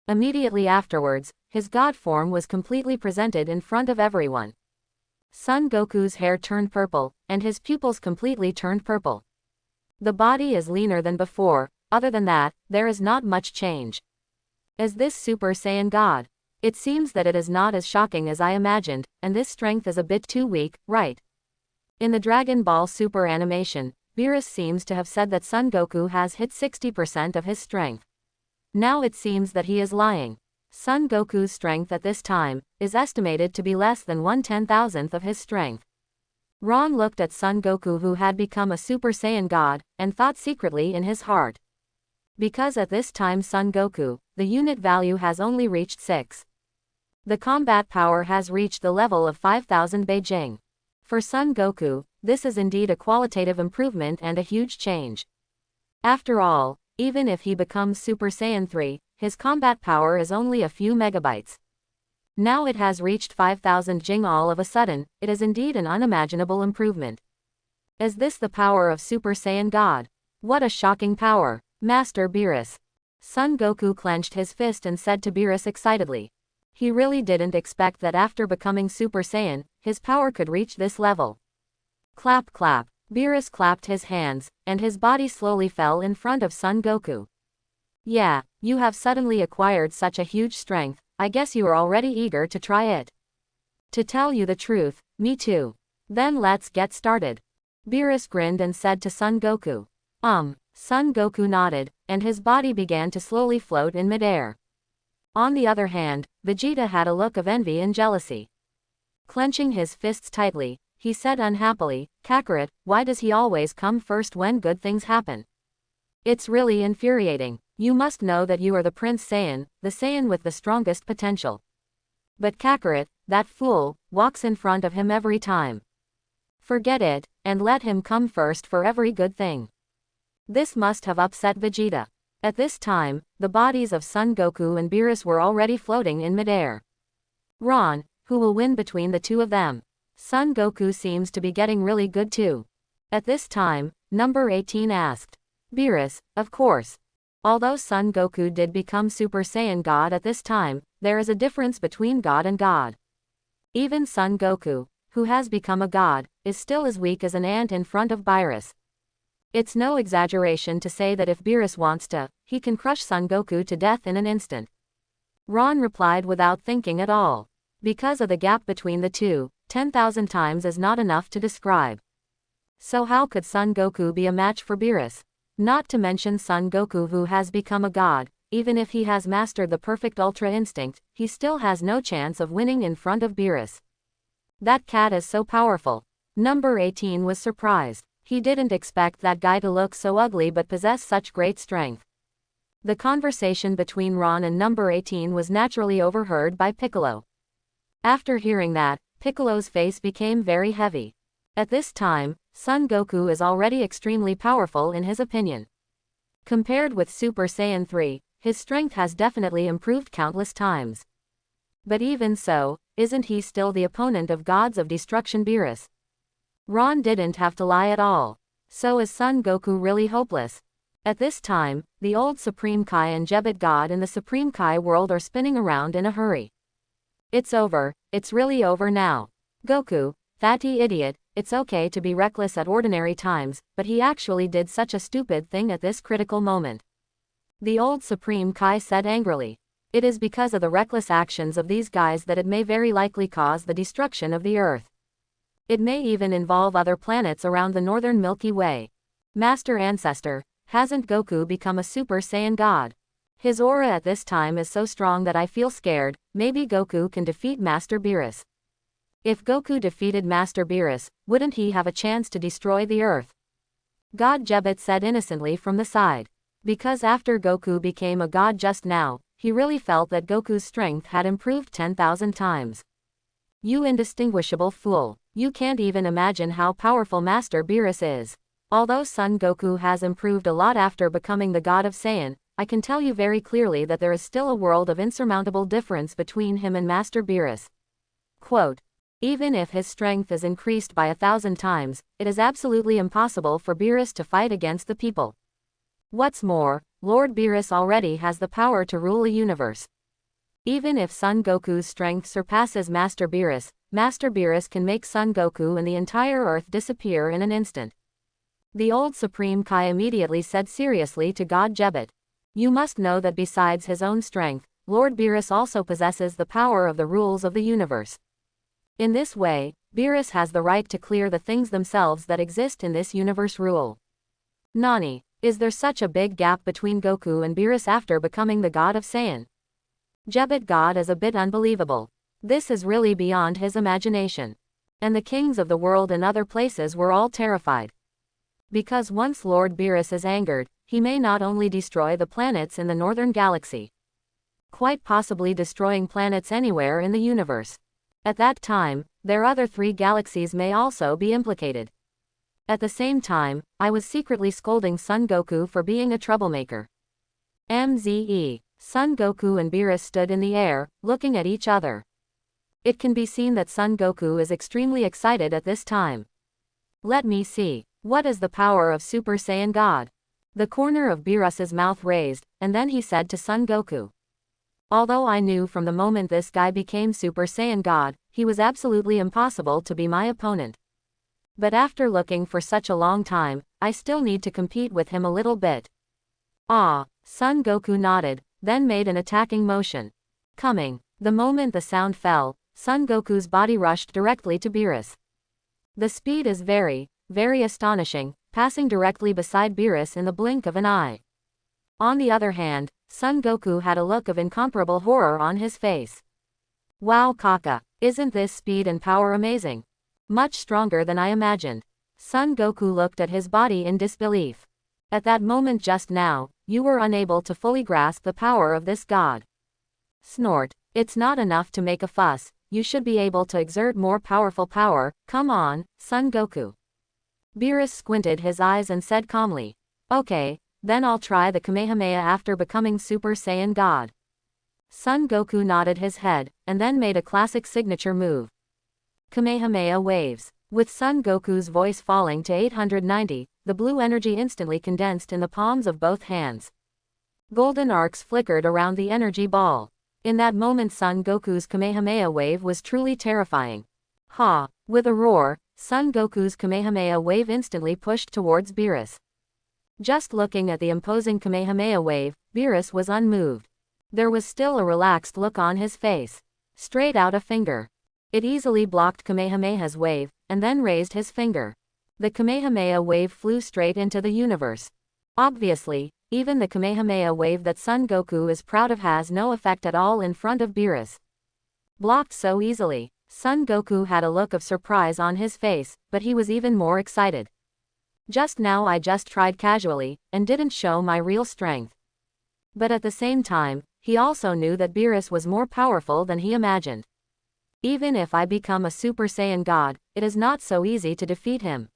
Immediately afterwards, his god form was completely presented in front of everyone. Son Goku's hair turned purple, and his pupils completely turned purple. The body is leaner than before, other than that, there is not much change. Is this Super Saiyan God? It seems that it is not as shocking as I imagined, and this strength is a bit too weak, right? In the Dragon Ball Super animation, Beerus seems to have said that Son Goku has hit 60% of his strength. Now it seems that he is lying. Son Goku's strength at this time is estimated to be less than 1/10,000th of his strength. Ron looked at Son Goku, who had become a Super Saiyan God, and thought secretly in his heart. Because at this time Son Goku, the unit value has only reached 6. The combat power has reached the level of 5,000 Beijing. For Son Goku, this is indeed a qualitative improvement and a huge change. After all, even if he becomes Super Saiyan 3, his combat power is only a few megabytes. Now it has reached 5,000 Jing all of a sudden. It is indeed an unimaginable improvement. Is this the power of Super Saiyan God? What a shocking power! Master Beerus. Son Goku clenched his fist and said to Beerus excitedly. He really didn't expect that after becoming Super Saiyan, his power could reach this level. Clap clap. Beerus clapped his hands, and his body slowly fell in front of Son Goku. Yeah, you have suddenly acquired such a huge strength, I guess you are already eager to try it. To tell you the truth, me too. Then let's get started. Beerus grinned and said to Son Goku. Son Goku nodded, and his body began to slowly float in midair. On the other hand, Vegeta had a look of envy and jealousy. Clenching his fists tightly, he said unhappily, Kakarot, why does he always come first when good things happen? It's really infuriating. You must know that you are the Prince Saiyan, the Saiyan with the strongest potential. But Kakarot, that fool, walks in front of him every time. Forget it, and let him come first for every good thing. This must have upset Vegeta. At this time, the bodies of Son Goku and Beerus were already floating in midair. Ron, who will win between the two of them? Son Goku seems to be getting really good too. At this time, number 18 asked. Beerus, of course. Although Son Goku did become Super Saiyan God at this time, there is a difference between God and God. Even Son Goku, who has become a god, is still as weak as an ant in front of Beerus. It's no exaggeration to say that if Beerus wants to, he can crush Son Goku to death in an instant. Ron replied without thinking at all. Because of the gap between the two, 10,000 times is not enough to describe. So how could Son Goku be a match for Beerus? Not to mention Son Goku, who has become a god, even if he has mastered the perfect Ultra Instinct, he still has no chance of winning in front of Beerus. That cat is so powerful. Number 18 was surprised. He didn't expect that guy to look so ugly but possess such great strength. The conversation between Ron and number 18 was naturally overheard by Piccolo. After hearing that, Piccolo's face became very heavy. At this time, Son Goku is already extremely powerful in his opinion. Compared with Super Saiyan 3, his strength has definitely improved countless times. But even so, isn't he still the opponent of Gods of Destruction Beerus? Ron didn't have to lie at all. So is Son Goku really hopeless? At this time, the old Supreme Kai and Jebet God in the Supreme Kai world are spinning around in a hurry. It's over, it's really over now. Goku, fatty idiot, it's okay to be reckless at ordinary times, but he actually did such a stupid thing at this critical moment. The old Supreme Kai said angrily. It is because of the reckless actions of these guys that it may very likely cause the destruction of the Earth. It may even involve other planets around the northern Milky Way. Master Ancestor, hasn't Goku become a Super Saiyan God? His aura at this time is so strong that I feel scared. Maybe Goku can defeat Master Beerus. If Goku defeated Master Beerus, wouldn't he have a chance to destroy the Earth? God Jebet said innocently from the side. Because after Goku became a god just now, he really felt that Goku's strength had improved 10,000 times. You indistinguishable fool. You can't even imagine how powerful Master Beerus is. Although Son Goku has improved a lot after becoming the God of Saiyan, I can tell you very clearly that there is still a world of insurmountable difference between him and Master Beerus. Quote, even if his strength is increased by 1,000 times, it is absolutely impossible for Beerus to fight against the people. What's more, Lord Beerus already has the power to rule a universe. Even if Son Goku's strength surpasses Master Beerus can make Son Goku and the entire Earth disappear in an instant. The old Supreme Kai immediately said seriously to God Jebet. You must know that besides his own strength, Lord Beerus also possesses the power of the rules of the universe. In this way, Beerus has the right to clear the things themselves that exist in this universe rule. Nani, is there such a big gap between Goku and Beerus after becoming the god of Saiyan? Jebet God is a bit unbelievable. This is really beyond his imagination. And the kings of the world and other places were all terrified. Because once Lord Beerus is angered, he may not only destroy the planets in the northern galaxy, quite possibly destroying planets anywhere in the universe. At that time, their other 3 galaxies may also be implicated. At the same time, I was secretly scolding Son Goku for being a troublemaker. MZE. Son Goku and Beerus stood in the air, looking at each other. It can be seen that Son Goku is extremely excited at this time. Let me see. What is the power of Super Saiyan God? The corner of Beerus's mouth raised, and then he said to Son Goku. Although I knew from the moment this guy became Super Saiyan God, he was absolutely impossible to be my opponent. But after looking for such a long time, I still need to compete with him a little bit. Ah, Son Goku nodded, then made an attacking motion. Coming. The moment the sound fell, Son Goku's body rushed directly to Beerus. The speed is very, very astonishing, passing directly beside Beerus in the blink of an eye. On the other hand, Son Goku had a look of incomparable horror on his face. Wow Kaka, isn't this speed and power amazing? Much stronger than I imagined. Son Goku looked at his body in disbelief. At that moment just now, you were unable to fully grasp the power of this god. Snort, it's not enough to make a fuss, you should be able to exert more powerful power, come on, Son Goku. Beerus squinted his eyes and said calmly. Okay, then I'll try the Kamehameha after becoming Super Saiyan God. Son Goku nodded his head, and then made a classic signature move. Kamehameha waves. With Son Goku's voice falling to 890, the blue energy instantly condensed in the palms of both hands. Golden arcs flickered around the energy ball. In that moment Son Goku's Kamehameha wave was truly terrifying. Ha! With a roar, Son Goku's Kamehameha wave instantly pushed towards Beerus. Just looking at the imposing Kamehameha wave, Beerus was unmoved. There was still a relaxed look on his face. Straight out a finger. It easily blocked Kamehameha's wave, and then raised his finger. The Kamehameha wave flew straight into the universe. Obviously, even the Kamehameha wave that Son Goku is proud of has no effect at all in front of Beerus. Blocked so easily, Son Goku had a look of surprise on his face, but he was even more excited. Just now I just tried casually, and didn't show my real strength. But at the same time, he also knew that Beerus was more powerful than he imagined. Even if I become a Super Saiyan God, it is not so easy to defeat him.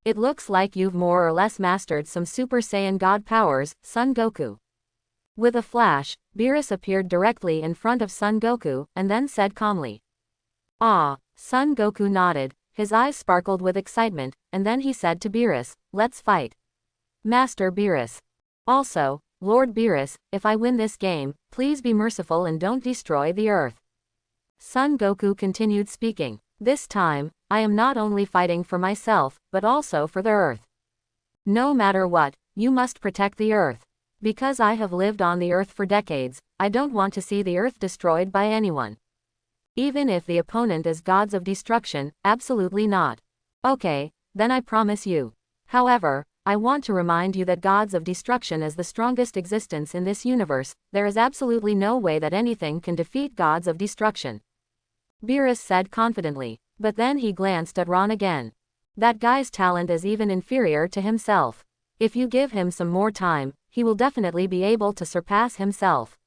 It looks like you've more or less mastered some Super Saiyan God powers, Son Goku. With a flash, Beerus appeared directly in front of Son Goku, and then said calmly. Ah, Son Goku nodded, his eyes sparkled with excitement, and then he said to Beerus, let's fight. Master Beerus. Also, Lord Beerus, if I win this game, please be merciful and don't destroy the earth. Son Goku continued speaking. This time, I am not only fighting for myself, but also for the earth. No matter what, you must protect the earth. Because I have lived on the earth for decades, I don't want to see the earth destroyed by anyone. Even if the opponent is gods of destruction, absolutely not. Okay, then I promise you. However, I want to remind you that gods of destruction is the strongest existence in this universe. There is absolutely no way that anything can defeat gods of destruction. Beerus said confidently, but then he glanced at Ron again. That guy's talent is even inferior to himself. If you give him some more time, he will definitely be able to surpass himself.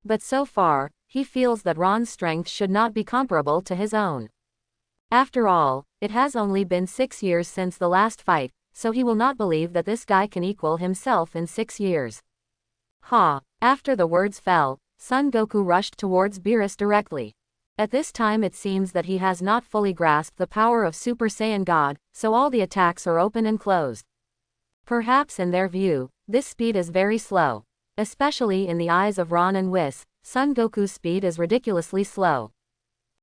But so far, he feels that Ron's strength should not be comparable to his own. After all, it has only been 6 years since the last fight, so he will not believe that this guy can equal himself in 6 years. Ha! After the words fell, Son Goku rushed towards Beerus directly. At this time it seems that he has not fully grasped the power of Super Saiyan God, so all the attacks are open and closed. Perhaps in their view, this speed is very slow. Especially in the eyes of Ron and Whis, Son Goku's speed is ridiculously slow.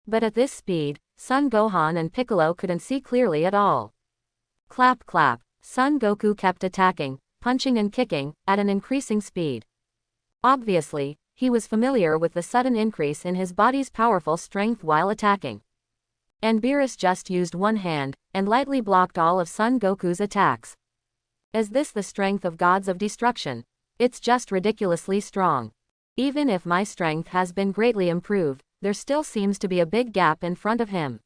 But at this speed, Son Gohan and Piccolo couldn't see clearly at all. Clap clap, Son Goku kept attacking, punching and kicking, at an increasing speed. Obviously, he was familiar with the sudden increase in his body's powerful strength while attacking. And Beerus just used one hand, and lightly blocked all of Son Goku's attacks. Is this the strength of gods of destruction? It's just ridiculously strong. Even if my strength has been greatly improved, there still seems to be a big gap in front of him.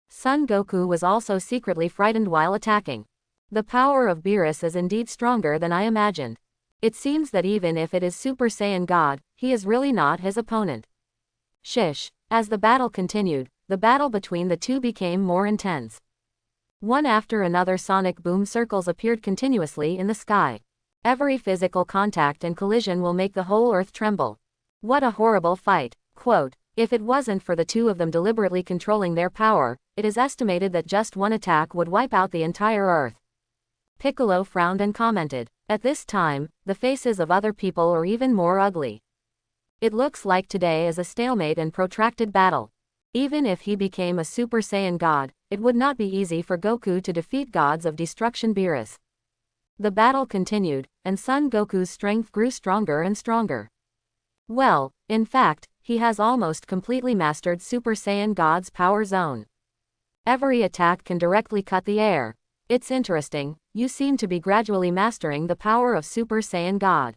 Son Goku was also secretly frightened while attacking. The power of Beerus is indeed stronger than I imagined. It seems that even if it is Super Saiyan God, he is really not his opponent. Shish. As the battle continued, the battle between the two became more intense. One after another sonic boom circles appeared continuously in the sky. Every physical contact and collision will make the whole earth tremble. What a horrible fight. Quote, if it wasn't for the two of them deliberately controlling their power, it is estimated that just one attack would wipe out the entire earth. Piccolo frowned and commented, at this time, the faces of other people are even more ugly. It looks like today is a stalemate and protracted battle. Even if he became a Super Saiyan God, it would not be easy for Goku to defeat gods of destruction Beerus. The battle continued, and Son Goku's strength grew stronger and stronger. Well, in fact, he has almost completely mastered Super Saiyan God's power zone. Every attack can directly cut the air. It's interesting, you seem to be gradually mastering the power of Super Saiyan God.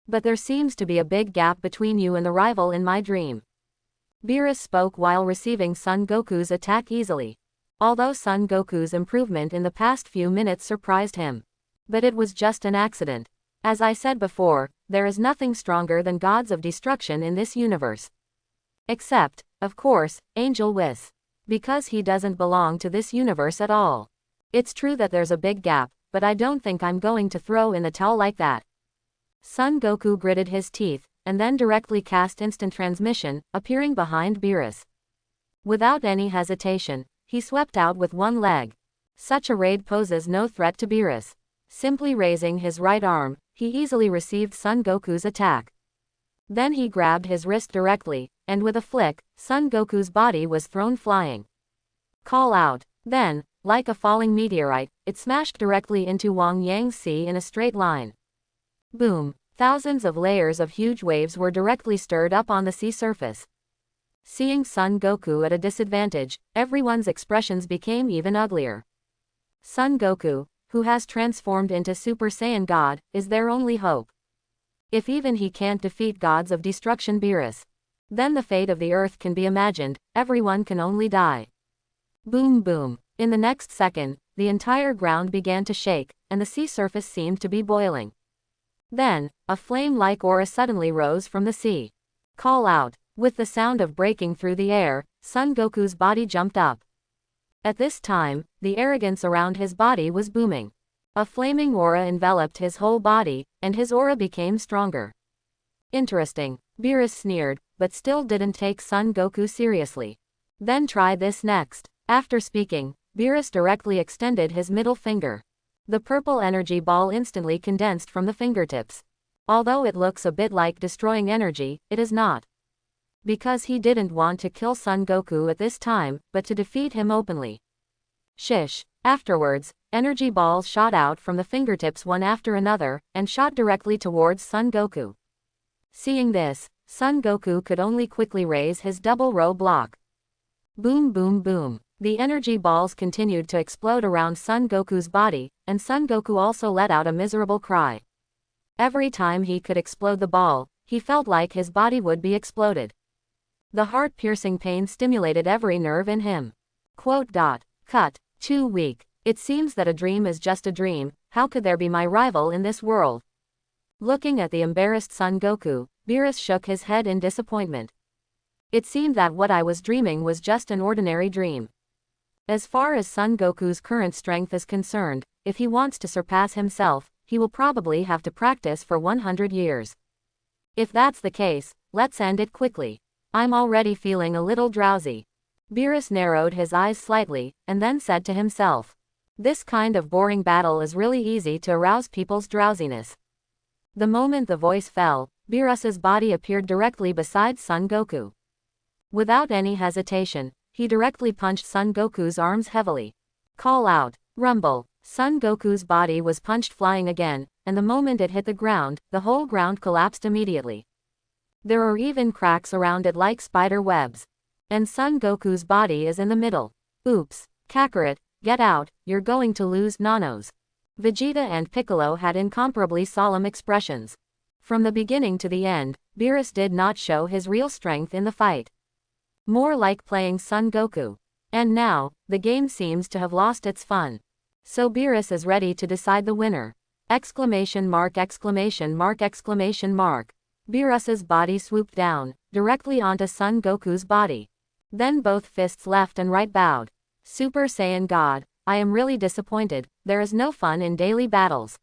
But there seems to be a big gap between you and the rival in my dream. Beerus spoke while receiving Son Goku's attack easily. Although Son Goku's improvement in the past few minutes surprised him. But it was just an accident. As I said before, there is nothing stronger than gods of destruction in this universe. Except, of course, Angel Whis. Because he doesn't belong to this universe at all. It's true that there's a big gap, but I don't think I'm going to throw in the towel like that. Son Goku gritted his teeth, and then directly cast instant transmission, appearing behind Beerus. Without any hesitation, he swept out with one leg. Such a raid poses no threat to Beerus. Simply raising his right arm, he easily received Son Goku's attack. Then he grabbed his wrist directly, and with a flick, Son Goku's body was thrown flying. Call out. Then, like a falling meteorite, it smashed directly into Wang Yang's sea in a straight line. Boom! Thousands of layers of huge waves were directly stirred up on the sea surface. Seeing Son Goku at a disadvantage, everyone's expressions became even uglier. Son Goku, who has transformed into Super Saiyan God, is their only hope. If even he can't defeat gods of destruction Beerus, then the fate of the earth can be imagined, everyone can only die. Boom boom. In the next second, the entire ground began to shake, and the sea surface seemed to be boiling. Then, a flame-like aura suddenly rose from the sea. Call out. With the sound of breaking through the air, Son Goku's body jumped up. At this time, the arrogance around his body was booming. A flaming aura enveloped his whole body, and his aura became stronger. Interesting, Beerus sneered, but still didn't take Son Goku seriously. Then try this next. After speaking, Beerus directly extended his middle finger. The purple energy ball instantly condensed from the fingertips. Although it looks a bit like destroying energy, it is not. Because he didn't want to kill Son Goku at this time, but to defeat him openly. Shish. Afterwards, energy balls shot out from the fingertips one after another, and shot directly towards Son Goku. Seeing this, Son Goku could only quickly raise his double row block. Boom boom boom. The energy balls continued to explode around Son Goku's body, and Son Goku also let out a miserable cry. Every time he could explode the ball, he felt like his body would be exploded. The heart-piercing pain stimulated every nerve in him. Quote. Cut. Too weak. It seems that a dream is just a dream, how could there be my rival in this world? Looking at the embarrassed Son Goku, Beerus shook his head in disappointment. It seemed that what I was dreaming was just an ordinary dream. As far as Son Goku's current strength is concerned, if he wants to surpass himself, he will probably have to practice for 100 years. If that's the case, let's end it quickly. I'm already feeling a little drowsy. Beerus narrowed his eyes slightly, and then said to himself. This kind of boring battle is really easy to arouse people's drowsiness. The moment the voice fell, Beerus's body appeared directly beside Son Goku. Without any hesitation, he directly punched Son Goku's arms heavily. Call out. Rumble. Son Goku's body was punched flying again, and the moment it hit the ground, the whole ground collapsed immediately. There are even cracks around it like spider webs. And Son Goku's body is in the middle. Oops. Kakarot, get out, you're going to lose nanos. Vegeta and Piccolo had incomparably solemn expressions. From the beginning to the end, Beerus did not show his real strength in the fight. More like playing Son Goku. And now, the game seems to have lost its fun. So Beerus is ready to decide the winner. Exclamation mark, exclamation mark, exclamation mark. Beerus's body swooped down, directly onto Son Goku's body. Then both fists left and right bowed. Super Saiyan God, I am really disappointed, there is no fun in daily battles.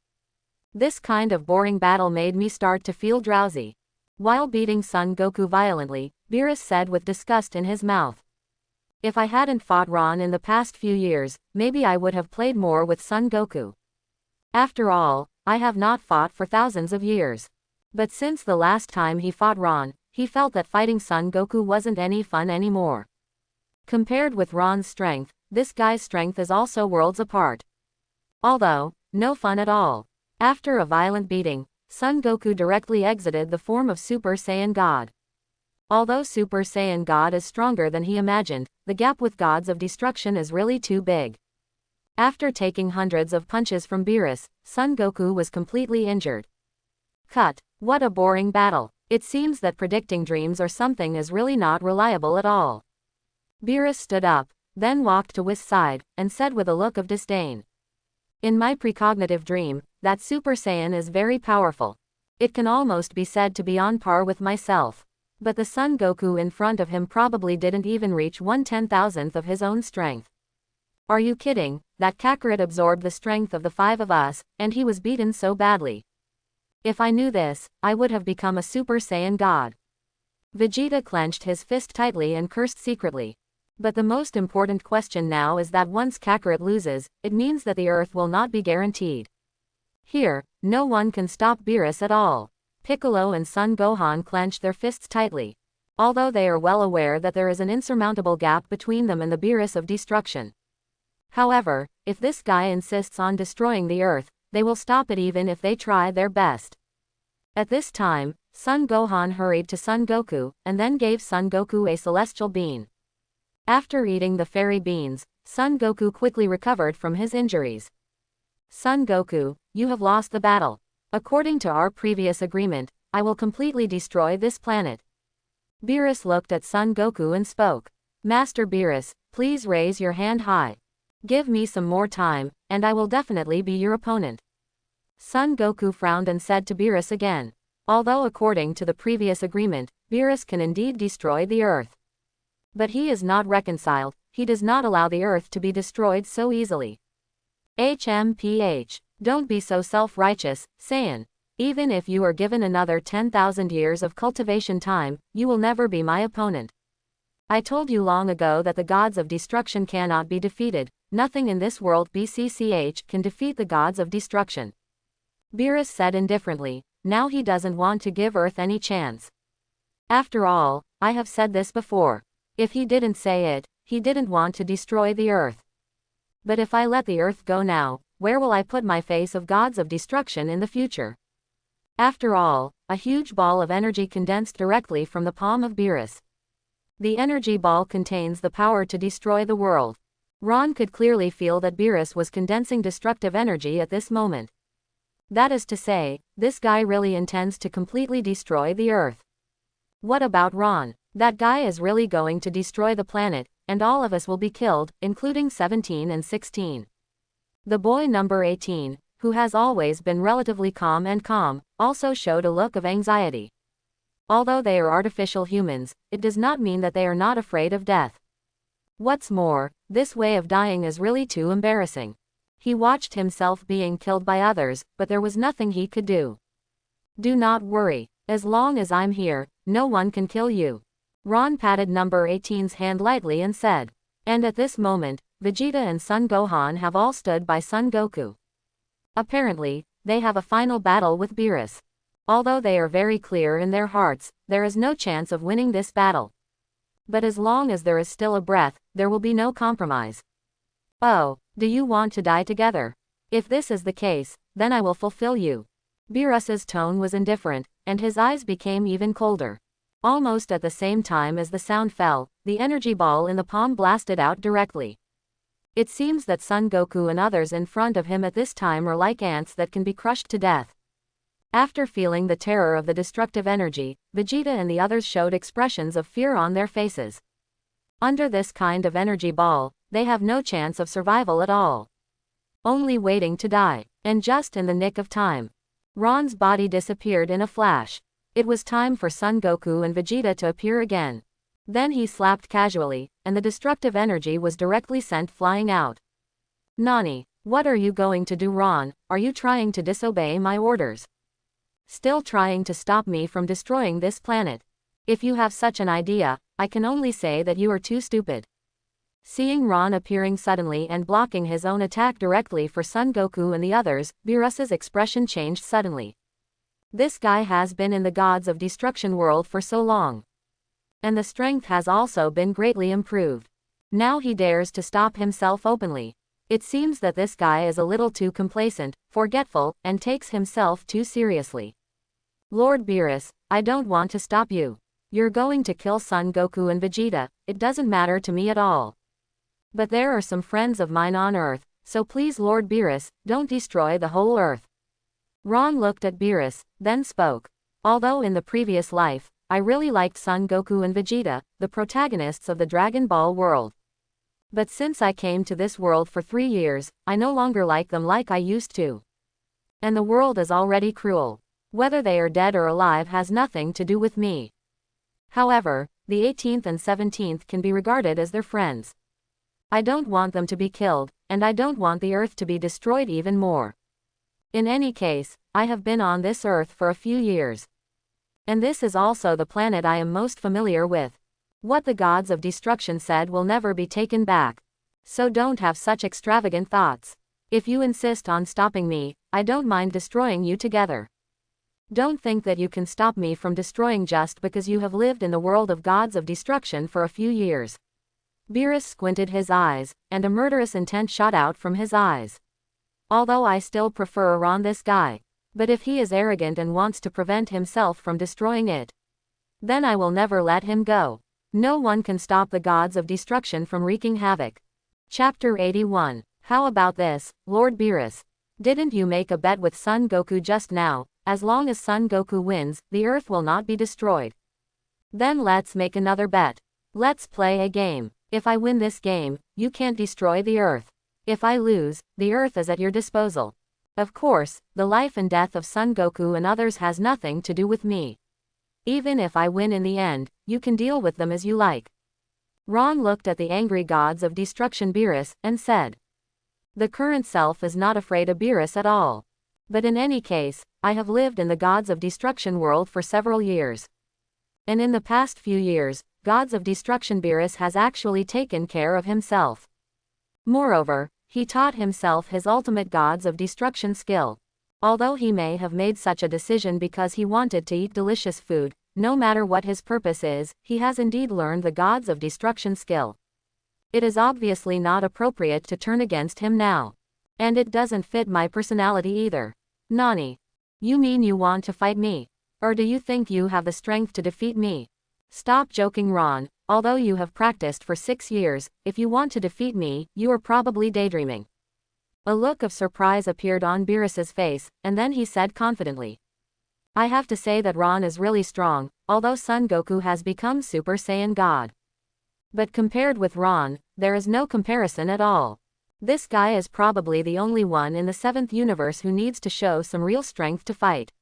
This kind of boring battle made me start to feel drowsy. While beating Son Goku violently, Beerus said with disgust in his mouth. If I hadn't fought Ron in the past few years, maybe I would have played more with Son Goku. After all, I have not fought for thousands of years. But since the last time he fought Ron, he felt that fighting Son Goku wasn't any fun anymore. Compared with Ron's strength, this guy's strength is also worlds apart. Although, no fun at all. After a violent beating, Son Goku directly exited the form of Super Saiyan God. Although Super Saiyan God is stronger than he imagined, the gap with gods of destruction is really too big. After taking hundreds of punches from Beerus, Son Goku was completely injured. Cut. What a boring battle. It seems that predicting dreams or something is really not reliable at all. Beerus stood up, then walked to Whis' side, and said with a look of disdain. In my precognitive dream, that Super Saiyan is very powerful. It can almost be said to be on par with myself. But the Son Goku in front of him probably didn't even reach 1/10,000th of his own strength. Are you kidding? That Kakarot absorbed the strength of the five of us, and he was beaten so badly. If I knew this, I would have become a Super Saiyan God. Vegeta clenched his fist tightly and cursed secretly. But the most important question now is that once Kakarot loses, it means that the Earth will not be guaranteed. Here, no one can stop Beerus at all. Piccolo and Son Gohan clenched their fists tightly. Although they are well aware that there is an insurmountable gap between them and the Beerus of destruction. However, if this guy insists on destroying the Earth, they will stop it even if they try their best. At this time, Son Gohan hurried to Son Goku, and then gave Son Goku a celestial bean. After eating the fairy beans, Son Goku quickly recovered from his injuries. Son Goku, you have lost the battle. According to our previous agreement, I will completely destroy this planet. Beerus looked at Son Goku and spoke. Master Beerus, please raise your hand high. Give me some more time, and I will definitely be your opponent. Son Goku frowned and said to Beerus again. Although according to the previous agreement, Beerus can indeed destroy the Earth. But he is not reconciled, he does not allow the Earth to be destroyed so easily. HMPH. Don't be so self-righteous, Saiyan. Even if you are given another 10,000 years of cultivation time, you will never be my opponent. I told you long ago that the gods of destruction cannot be defeated. Nothing in this world BCCH can defeat the gods of destruction. Beerus said indifferently, now he doesn't want to give Earth any chance. After all, I have said this before. If he didn't say it, he didn't want to destroy the Earth. But if I let the Earth go now, where will I put my face of gods of destruction in the future? After all, a huge ball of energy condensed directly from the palm of Beerus. The energy ball contains the power to destroy the world. Ron could clearly feel that Beerus was condensing destructive energy at this moment. That is to say, this guy really intends to completely destroy the Earth. What about Ron? That guy is really going to destroy the planet, and all of us will be killed, including 17 and 16. The boy number 18, who has always been relatively calm, also showed a look of anxiety. Although they are artificial humans, it does not mean that they are not afraid of death. What's more, this way of dying is really too embarrassing. He watched himself being killed by others, but there was nothing he could do. Do not worry. As long as I'm here, no one can kill you. Ron patted number 18's hand lightly and said. And at this moment, Vegeta and Son Gohan have all stood by Son Goku. Apparently, they have a final battle with Beerus. Although they are very clear in their hearts, there is no chance of winning this battle. But as long as there is still a breath, there will be no compromise. Oh, do you want to die together? If this is the case, then I will fulfill you. Beerus's tone was indifferent, and his eyes became even colder. Almost at the same time as the sound fell, the energy ball in the palm blasted out directly. It seems that Son Goku and others in front of him at this time are like ants that can be crushed to death. After feeling the terror of the destructive energy, Vegeta and the others showed expressions of fear on their faces. Under this kind of energy ball, they have no chance of survival at all. Only waiting to die. And just in the nick of time, Ron's body disappeared in a flash. It was time for Son Goku and Vegeta to appear again. Then he slapped casually, and the destructive energy was directly sent flying out. Nani, what are you going to do, Ron? Are you trying to disobey my orders? Still trying to stop me from destroying this planet? If you have such an idea, I can only say that you are too stupid. Seeing Ron appearing suddenly and blocking his own attack directly for Son Goku and the others, Beerus's expression changed suddenly. This guy has been in the Gods of Destruction world for so long. And the strength has also been greatly improved. Now he dares to stop himself openly. It seems that this guy is a little too complacent, forgetful, and takes himself too seriously. Lord Beerus, I don't want to stop you. You're going to kill Son Goku and Vegeta, it doesn't matter to me at all. But there are some friends of mine on Earth, so please Lord Beerus, don't destroy the whole Earth. Ron looked at Beerus, then spoke. Although in the previous life, I really liked Son Goku and Vegeta, the protagonists of the Dragon Ball world. But since I came to this world for 3 years, I no longer like them like I used to. And the world is already cruel. Whether they are dead or alive has nothing to do with me. However, the 18th and 17th can be regarded as their friends. I don't want them to be killed, and I don't want the Earth to be destroyed even more. In any case, I have been on this Earth for a few years. And this is also the planet I am most familiar with. What the Gods of Destruction said will never be taken back. So don't have such extravagant thoughts. If you insist on stopping me, I don't mind destroying you together. Don't think that you can stop me from destroying just because you have lived in the world of Gods of Destruction for a few years. Beerus squinted his eyes, and a murderous intent shot out from his eyes. Although I still prefer Ron this guy. But if he is arrogant and wants to prevent himself from destroying it, then I will never let him go. No one can stop the Gods of Destruction from wreaking havoc. Chapter 81. How about this, Lord Beerus? Didn't you make a bet with Son Goku just now? As long as Son Goku wins, the Earth will not be destroyed. Then let's make another bet. Let's play a game. If I win this game, you can't destroy the Earth. If I lose, the Earth is at your disposal. Of course, the life and death of Son Goku and others has nothing to do with me. Even if I win in the end, you can deal with them as you like. Ron looked at the angry Gods of Destruction Beerus, and said. The current self is not afraid of Beerus at all. But in any case, I have lived in the Gods of Destruction world for several years. And in the past few years, Gods of Destruction Beerus has actually taken care of himself. Moreover, he taught himself his ultimate Gods of Destruction skill. Although he may have made such a decision because he wanted to eat delicious food, no matter what his purpose is, he has indeed learned the Gods of Destruction skill. It is obviously not appropriate to turn against him now. And it doesn't fit my personality either. Nani? You mean you want to fight me? Or do you think you have the strength to defeat me? Stop joking, Ron. Although you have practiced for 6 years, if you want to defeat me, you are probably daydreaming. A look of surprise appeared on Beerus's face, and then he said confidently. I have to say that Ron is really strong, although Son Goku has become Super Saiyan God. But compared with Ron, there is no comparison at all. This guy is probably the only one in the 7th universe who needs to show some real strength to fight.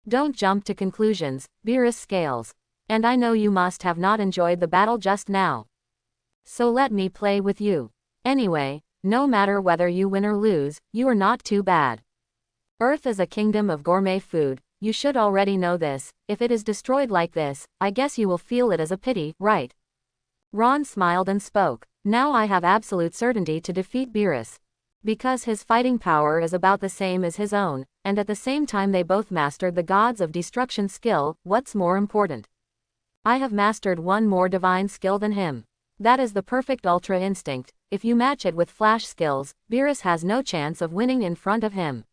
Don't jump to conclusions, Beerus Scales. And I know you must have not enjoyed the battle just now. So let me play with you. Anyway, no matter whether you win or lose, you are not too bad. Earth is a kingdom of gourmet food, you should already know this. If it is destroyed like this, I guess you will feel it as a pity, right? Ron smiled and spoke. Now I have absolute certainty to defeat Beerus. Because his fighting power is about the same as his own, and at the same time they both mastered the Gods of Destruction skill, what's more important? I have mastered one more divine skill than him. That is the perfect Ultra Instinct. If you match it with Flash skills, Beerus has no chance of winning in front of him.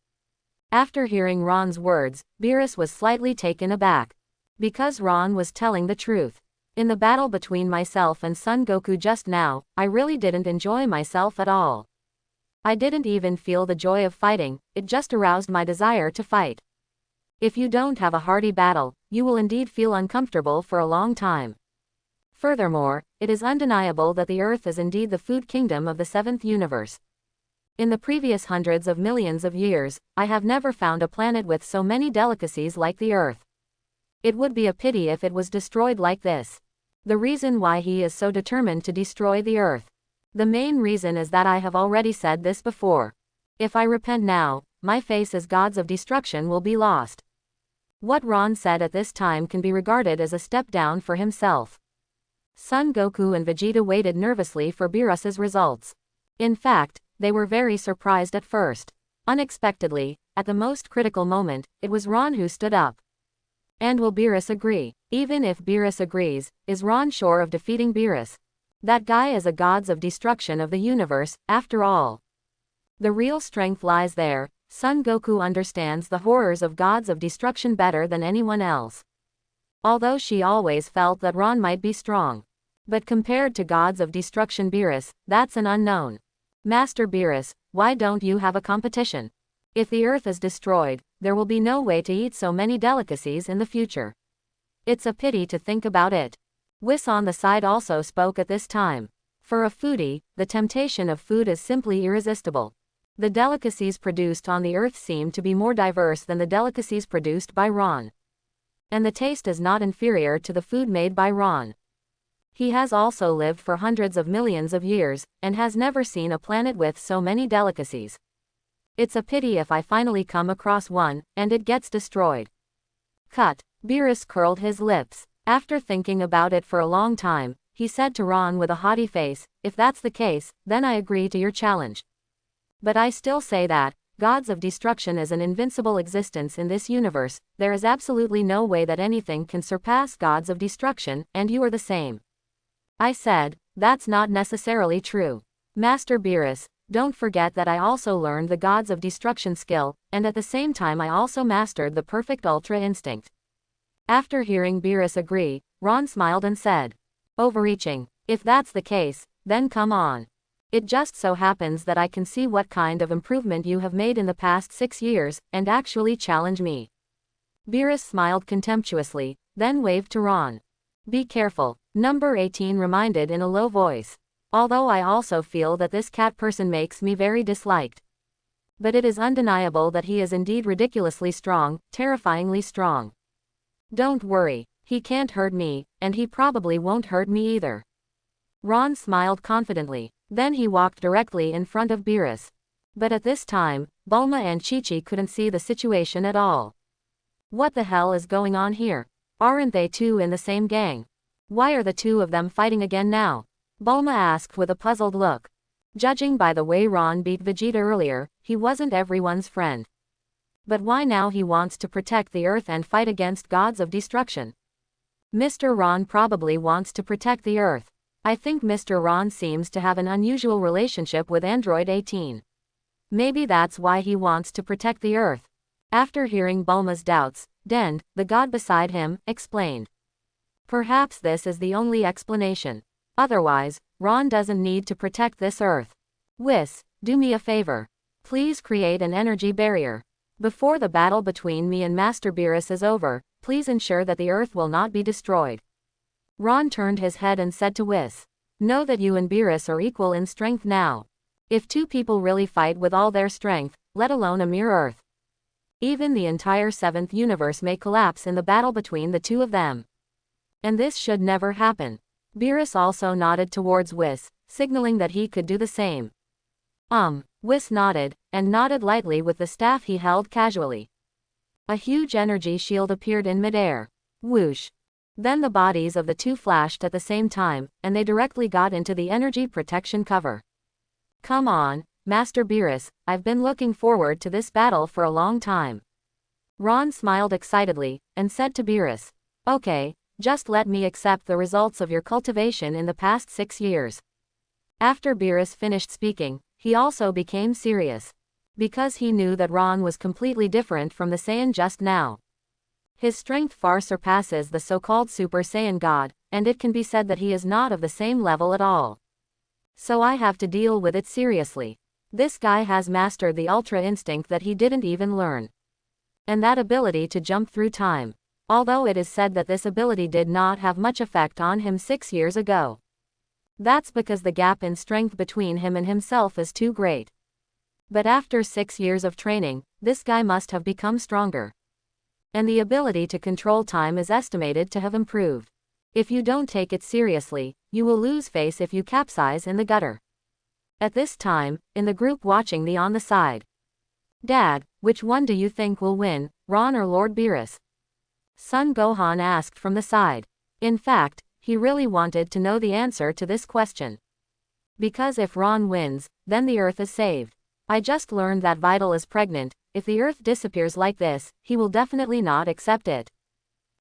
After hearing Ron's words, Beerus was slightly taken aback. Because Ron was telling the truth. In the battle between myself and Son Goku just now, I really didn't enjoy myself at all. I didn't even feel the joy of fighting, it just aroused my desire to fight. If you don't have a hearty battle, you will indeed feel uncomfortable for a long time. Furthermore, it is undeniable that the Earth is indeed the food kingdom of the seventh universe. In the previous hundreds of millions of years, I have never found a planet with so many delicacies like the Earth. It would be a pity if it was destroyed like this. The reason why he is so determined to destroy the Earth. The main reason is that I have already said this before. If I repent now, my face as gods of destruction will be lost. What Ron said at this time can be regarded as a step down for himself. Son Goku and Vegeta waited nervously for Beerus's results. In fact, they were very surprised at first. Unexpectedly, at the most critical moment, it was Ron who stood up. And will Beerus agree? Even if Beerus agrees, is Ron sure of defeating Beerus? That guy is a gods of destruction of the universe, after all. The real strength lies there. Son Goku understands the horrors of gods of destruction better than anyone else. Although she always felt that Ron might be strong. But compared to gods of destruction Beerus, that's an unknown. Master Beerus, why don't you have a competition? If the Earth is destroyed, there will be no way to eat so many delicacies in the future. It's a pity to think about it. Whis on the side also spoke at this time. For a foodie, the temptation of food is simply irresistible. The delicacies produced on the Earth seem to be more diverse than the delicacies produced by Ron. And the taste is not inferior to the food made by Ron. He has also lived for hundreds of millions of years, and has never seen a planet with so many delicacies. It's a pity if I finally come across one, and it gets destroyed. Cut. Beerus curled his lips. After thinking about it for a long time, he said to Ron with a haughty face, if that's the case, then I agree to your challenge. But I still say that, gods of destruction is an invincible existence in this universe, there is absolutely no way that anything can surpass gods of destruction, and you are the same. I said, that's not necessarily true. Master Beerus, don't forget that I also learned the gods of destruction skill, and at the same time I also mastered the perfect ultra instinct. After hearing Beerus agree, Ron smiled and said, overreaching. If that's the case, then come on. It just so happens that I can see what kind of improvement you have made in the past 6 years, and actually challenge me. Beerus smiled contemptuously, then waved to Ron. Be careful, number 18 reminded in a low voice. Although I also feel that this cat person makes me very disliked. But it is undeniable that he is indeed ridiculously strong, terrifyingly strong. Don't worry, he can't hurt me, and he probably won't hurt me either. Ron smiled confidently. Then he walked directly in front of Beerus. But at this time, Bulma and Chi-Chi couldn't see the situation at all. What the hell is going on here? Aren't they two in the same gang? Why are the two of them fighting again now? Bulma asked with a puzzled look. Judging by the way Ron beat Vegeta earlier, he wasn't everyone's friend. But why now he wants to protect the Earth and fight against gods of destruction? Mr. Ron probably wants to protect the Earth. I think Mr. Ron seems to have an unusual relationship with Android 18. Maybe that's why he wants to protect the Earth. After hearing Bulma's doubts, Dend, the god beside him, explained. Perhaps this is the only explanation. Otherwise, Ron doesn't need to protect this Earth. Whis, do me a favor. Please create an energy barrier. Before the battle between me and Master Beerus is over, please ensure that the Earth will not be destroyed. Ron turned his head and said to Whis, know that you and Beerus are equal in strength now. If two people really fight with all their strength, let alone a mere Earth, even the entire seventh universe may collapse in the battle between the two of them. And this should never happen. Beerus also nodded towards Whis, signaling that he could do the same. Whis nodded, and nodded lightly with the staff he held casually. A huge energy shield appeared in midair. Whoosh. Then the bodies of the two flashed at the same time, and they directly got into the energy protection cover. Come on, Master Beerus, I've been looking forward to this battle for a long time. Ron smiled excitedly, and said to Beerus, okay, just let me accept the results of your cultivation in the past 6 years. After Beerus finished speaking, he also became serious. Because he knew that Ron was completely different from the Saiyan just now. His strength far surpasses the so-called Super Saiyan God, and it can be said that he is not of the same level at all. So I have to deal with it seriously. This guy has mastered the Ultra Instinct that he didn't even learn. And that ability to jump through time. Although it is said that this ability did not have much effect on him 6 years ago. That's because the gap in strength between him and himself is too great. But after 6 years of training, this guy must have become stronger. And the ability to control time is estimated to have improved. If you don't take it seriously, you will lose face if you capsize in the gutter. At this time, in the group watching the on the side. Dad, which one do you think will win, Ron or Lord Beerus? Son Gohan asked from the side. In fact, he really wanted to know the answer to this question. Because if Ron wins, then the Earth is saved. I just learned that Vital is pregnant. If the Earth disappears like this, he will definitely not accept it.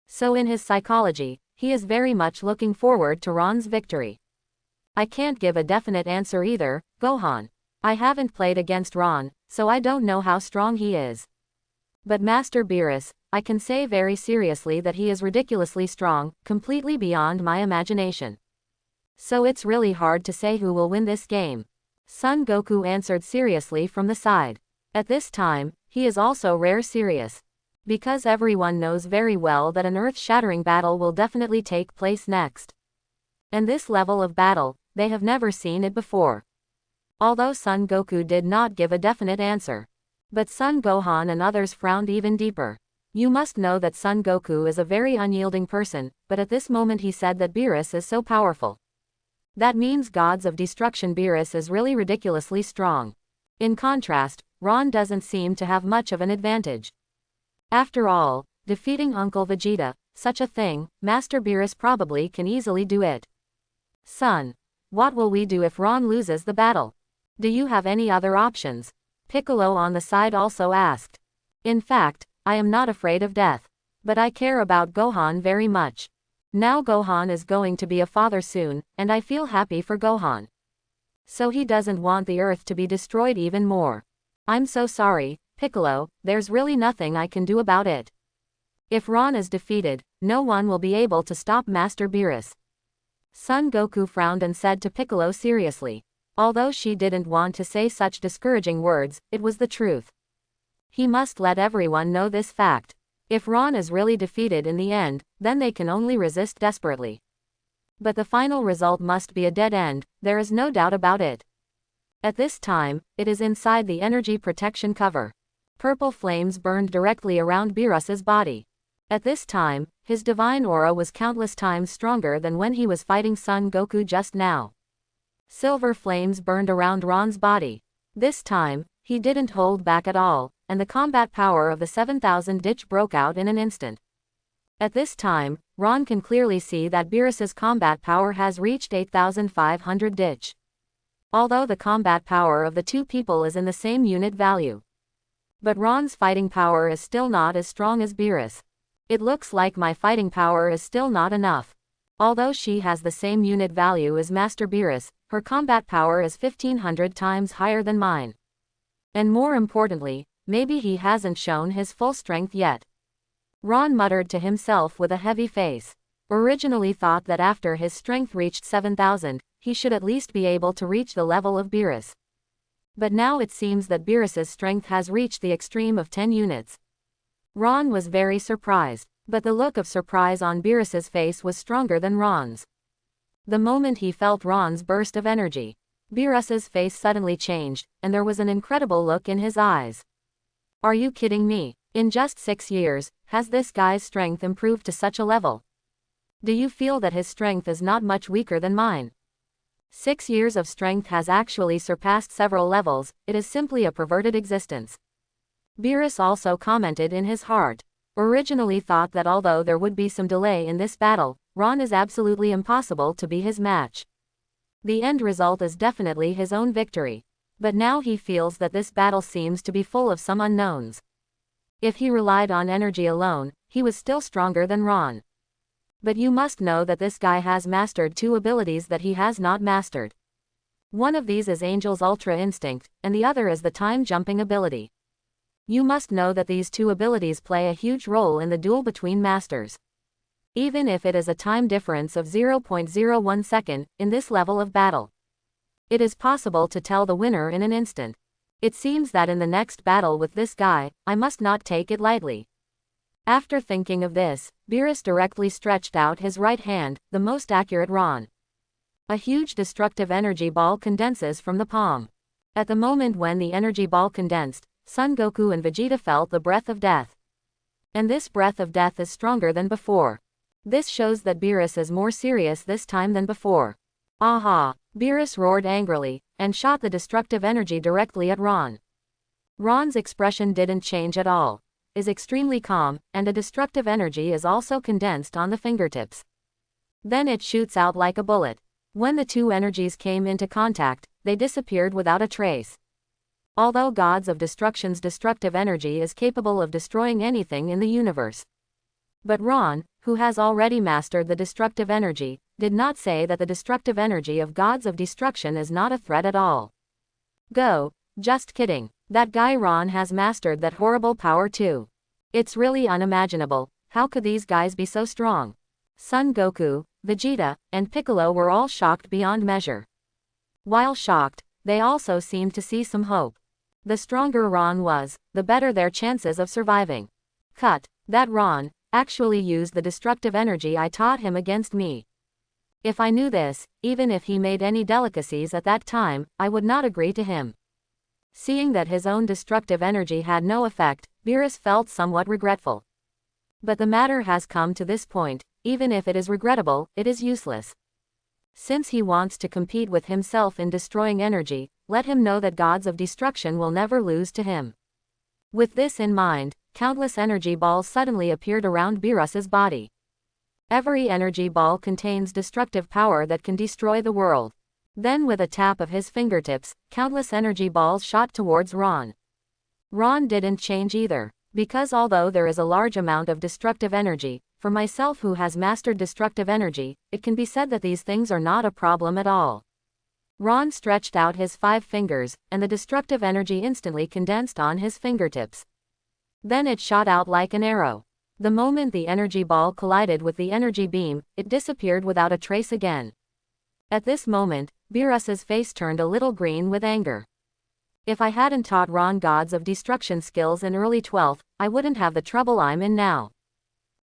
So in his psychology, he is very much looking forward to Ron's victory. I can't give a definite answer either, Gohan. I haven't played against Ron, so I don't know how strong he is. But Master Beerus, I can say very seriously that he is ridiculously strong, completely beyond my imagination. So it's really hard to say who will win this game. Son Goku answered seriously from the side. At this time, he is also rare serious. Because everyone knows very well that an earth-shattering battle will definitely take place next. And this level of battle, they have never seen it before. Although Son Goku did not give a definite answer. But Son Gohan and others frowned even deeper. You must know that Son Goku is a very unyielding person, but at this moment he said that Beerus is so powerful. That means Gods of Destruction Beerus is really ridiculously strong. In contrast, Ron doesn't seem to have much of an advantage. After all, defeating Uncle Vegeta, such a thing, Master Beerus probably can easily do it. Son, what will we do if Ron loses the battle? Do you have any other options? Piccolo on the side also asked. In fact, I am not afraid of death. But I care about Gohan very much. Now Gohan is going to be a father soon, and I feel happy for Gohan. So he doesn't want the Earth to be destroyed even more. I'm so sorry, Piccolo, there's really nothing I can do about it. If Ron is defeated, no one will be able to stop Master Beerus. Son Goku frowned and said to Piccolo seriously. Although she didn't want to say such discouraging words, it was the truth. He must let everyone know this fact. If Ron is really defeated in the end, then they can only resist desperately. But the final result must be a dead end, there is no doubt about it. At this time, it is inside the energy protection cover. Purple flames burned directly around Beerus's body. At this time, his divine aura was countless times stronger than when he was fighting Son Goku just now. Silver flames burned around Ron's body. This time, he didn't hold back at all, and the combat power of the 7,000 ditch broke out in an instant. At this time, Ron can clearly see that Beerus's combat power has reached 8,500 ditch. Although the combat power of the two people is in the same unit value. But Ron's fighting power is still not as strong as Beerus. It looks like my fighting power is still not enough. Although she has the same unit value as Master Beerus, her combat power is 1,500 times higher than mine. And more importantly, maybe he hasn't shown his full strength yet. Ron muttered to himself with a heavy face. Originally thought that after his strength reached 7,000, he should at least be able to reach the level of Beerus. But now it seems that Beerus's strength has reached the extreme of 10 units. Ron was very surprised, but the look of surprise on Beerus's face was stronger than Ron's. The moment he felt Ron's burst of energy, Beerus's face suddenly changed, and there was an incredible look in his eyes. Are you kidding me? In just 6 years, has this guy's strength improved to such a level? Do you feel that his strength is not much weaker than mine? 6 years of strength has actually surpassed several levels, it is simply a perverted existence. Beerus also commented in his heart. Originally thought that although there would be some delay in this battle, Ron is absolutely impossible to be his match. The end result is definitely his own victory. But now he feels that this battle seems to be full of some unknowns. If he relied on energy alone, he was still stronger than Ron. But you must know that this guy has mastered 2 abilities that he has not mastered. One of these is Angel's Ultra Instinct, and the other is the time jumping ability. You must know that these two abilities play a huge role in the duel between masters. Even if it is a time difference of 0.01 second, in this level of battle, it is possible to tell the winner in an instant. It seems that in the next battle with this guy, I must not take it lightly. After thinking of this, Beerus directly stretched out his right hand, the most accurate Ron. A huge destructive energy ball condenses from the palm. At the moment when the energy ball condensed, Son Goku and Vegeta felt the breath of death. And this breath of death is stronger than before. This shows that Beerus is more serious this time than before. Aha! Beerus roared angrily, and shot the destructive energy directly at Ron. Ron's expression didn't change at all. Is extremely calm, and a destructive energy is also condensed on the fingertips. Then it shoots out like a bullet. When the two energies came into contact, they disappeared without a trace. Although Gods of Destruction's destructive energy is capable of destroying anything in the universe. But Ron, who has already mastered the destructive energy, did not say that the destructive energy of Gods of Destruction is not a threat at all. Go, just kidding. That guy Ron has mastered that horrible power too. It's really unimaginable, how could these guys be so strong? Son Goku, Vegeta, and Piccolo were all shocked beyond measure. While shocked, they also seemed to see some hope. The stronger Ron was, the better their chances of surviving. Cut, that Ron actually used the destructive energy I taught him against me. If I knew this, even if he made any delicacies at that time, I would not agree to him. Seeing that his own destructive energy had no effect, Beerus felt somewhat regretful. But the matter has come to this point, even if it is regrettable, it is useless. Since he wants to compete with himself in destroying energy, let him know that Gods of Destruction will never lose to him. With this in mind, countless energy balls suddenly appeared around Beerus's body. Every energy ball contains destructive power that can destroy the world. Then with a tap of his fingertips, countless energy balls shot towards Ron. Ron didn't change either, because although there is a large amount of destructive energy, for myself who has mastered destructive energy, it can be said that these things are not a problem at all. Ron stretched out his 5 fingers, and the destructive energy instantly condensed on his fingertips. Then it shot out like an arrow. The moment the energy ball collided with the energy beam, it disappeared without a trace again. At this moment, Beerus's face turned a little green with anger. If I hadn't taught Ron Gods of Destruction skills in early 12th, I wouldn't have the trouble I'm in now.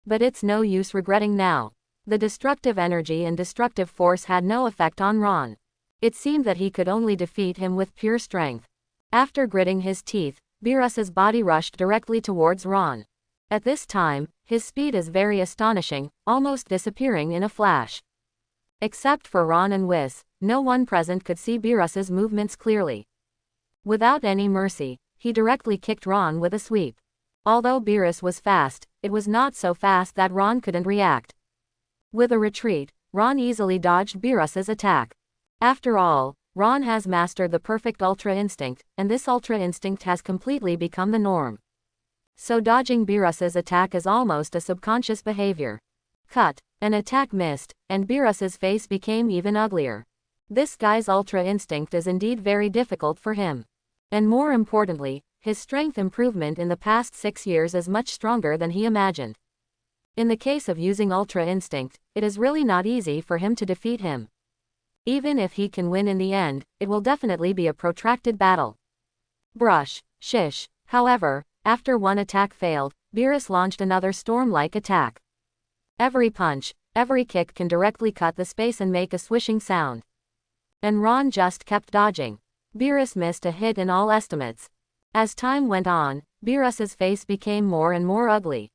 But it's no use regretting now. The destructive energy and destructive force had no effect on Ron. It seemed that he could only defeat him with pure strength. After gritting his teeth, Beerus's body rushed directly towards Ron. At this time, his speed is very astonishing, almost disappearing in a flash. Except for Ron and Whis, no one present could see Beerus's movements clearly. Without any mercy, he directly kicked Ron with a sweep. Although Beerus was fast, it was not so fast that Ron couldn't react. With a retreat, Ron easily dodged Beerus's attack. After all, Ron has mastered the perfect Ultra Instinct, and this Ultra Instinct has completely become the norm. So dodging Beerus's attack is almost a subconscious behavior. Cut. An attack missed, and Beerus's face became even uglier. This guy's Ultra Instinct is indeed very difficult for him. And more importantly, his strength improvement in the past 6 years is much stronger than he imagined. In the case of using Ultra Instinct, it is really not easy for him to defeat him. Even if he can win in the end, it will definitely be a protracted battle. Brush. Shish. However, after one attack failed, Beerus launched another storm-like attack. Every punch, every kick can directly cut the space and make a swishing sound. And Ron just kept dodging. Beerus missed a hit in all estimates. As time went on, Beerus's face became more and more ugly.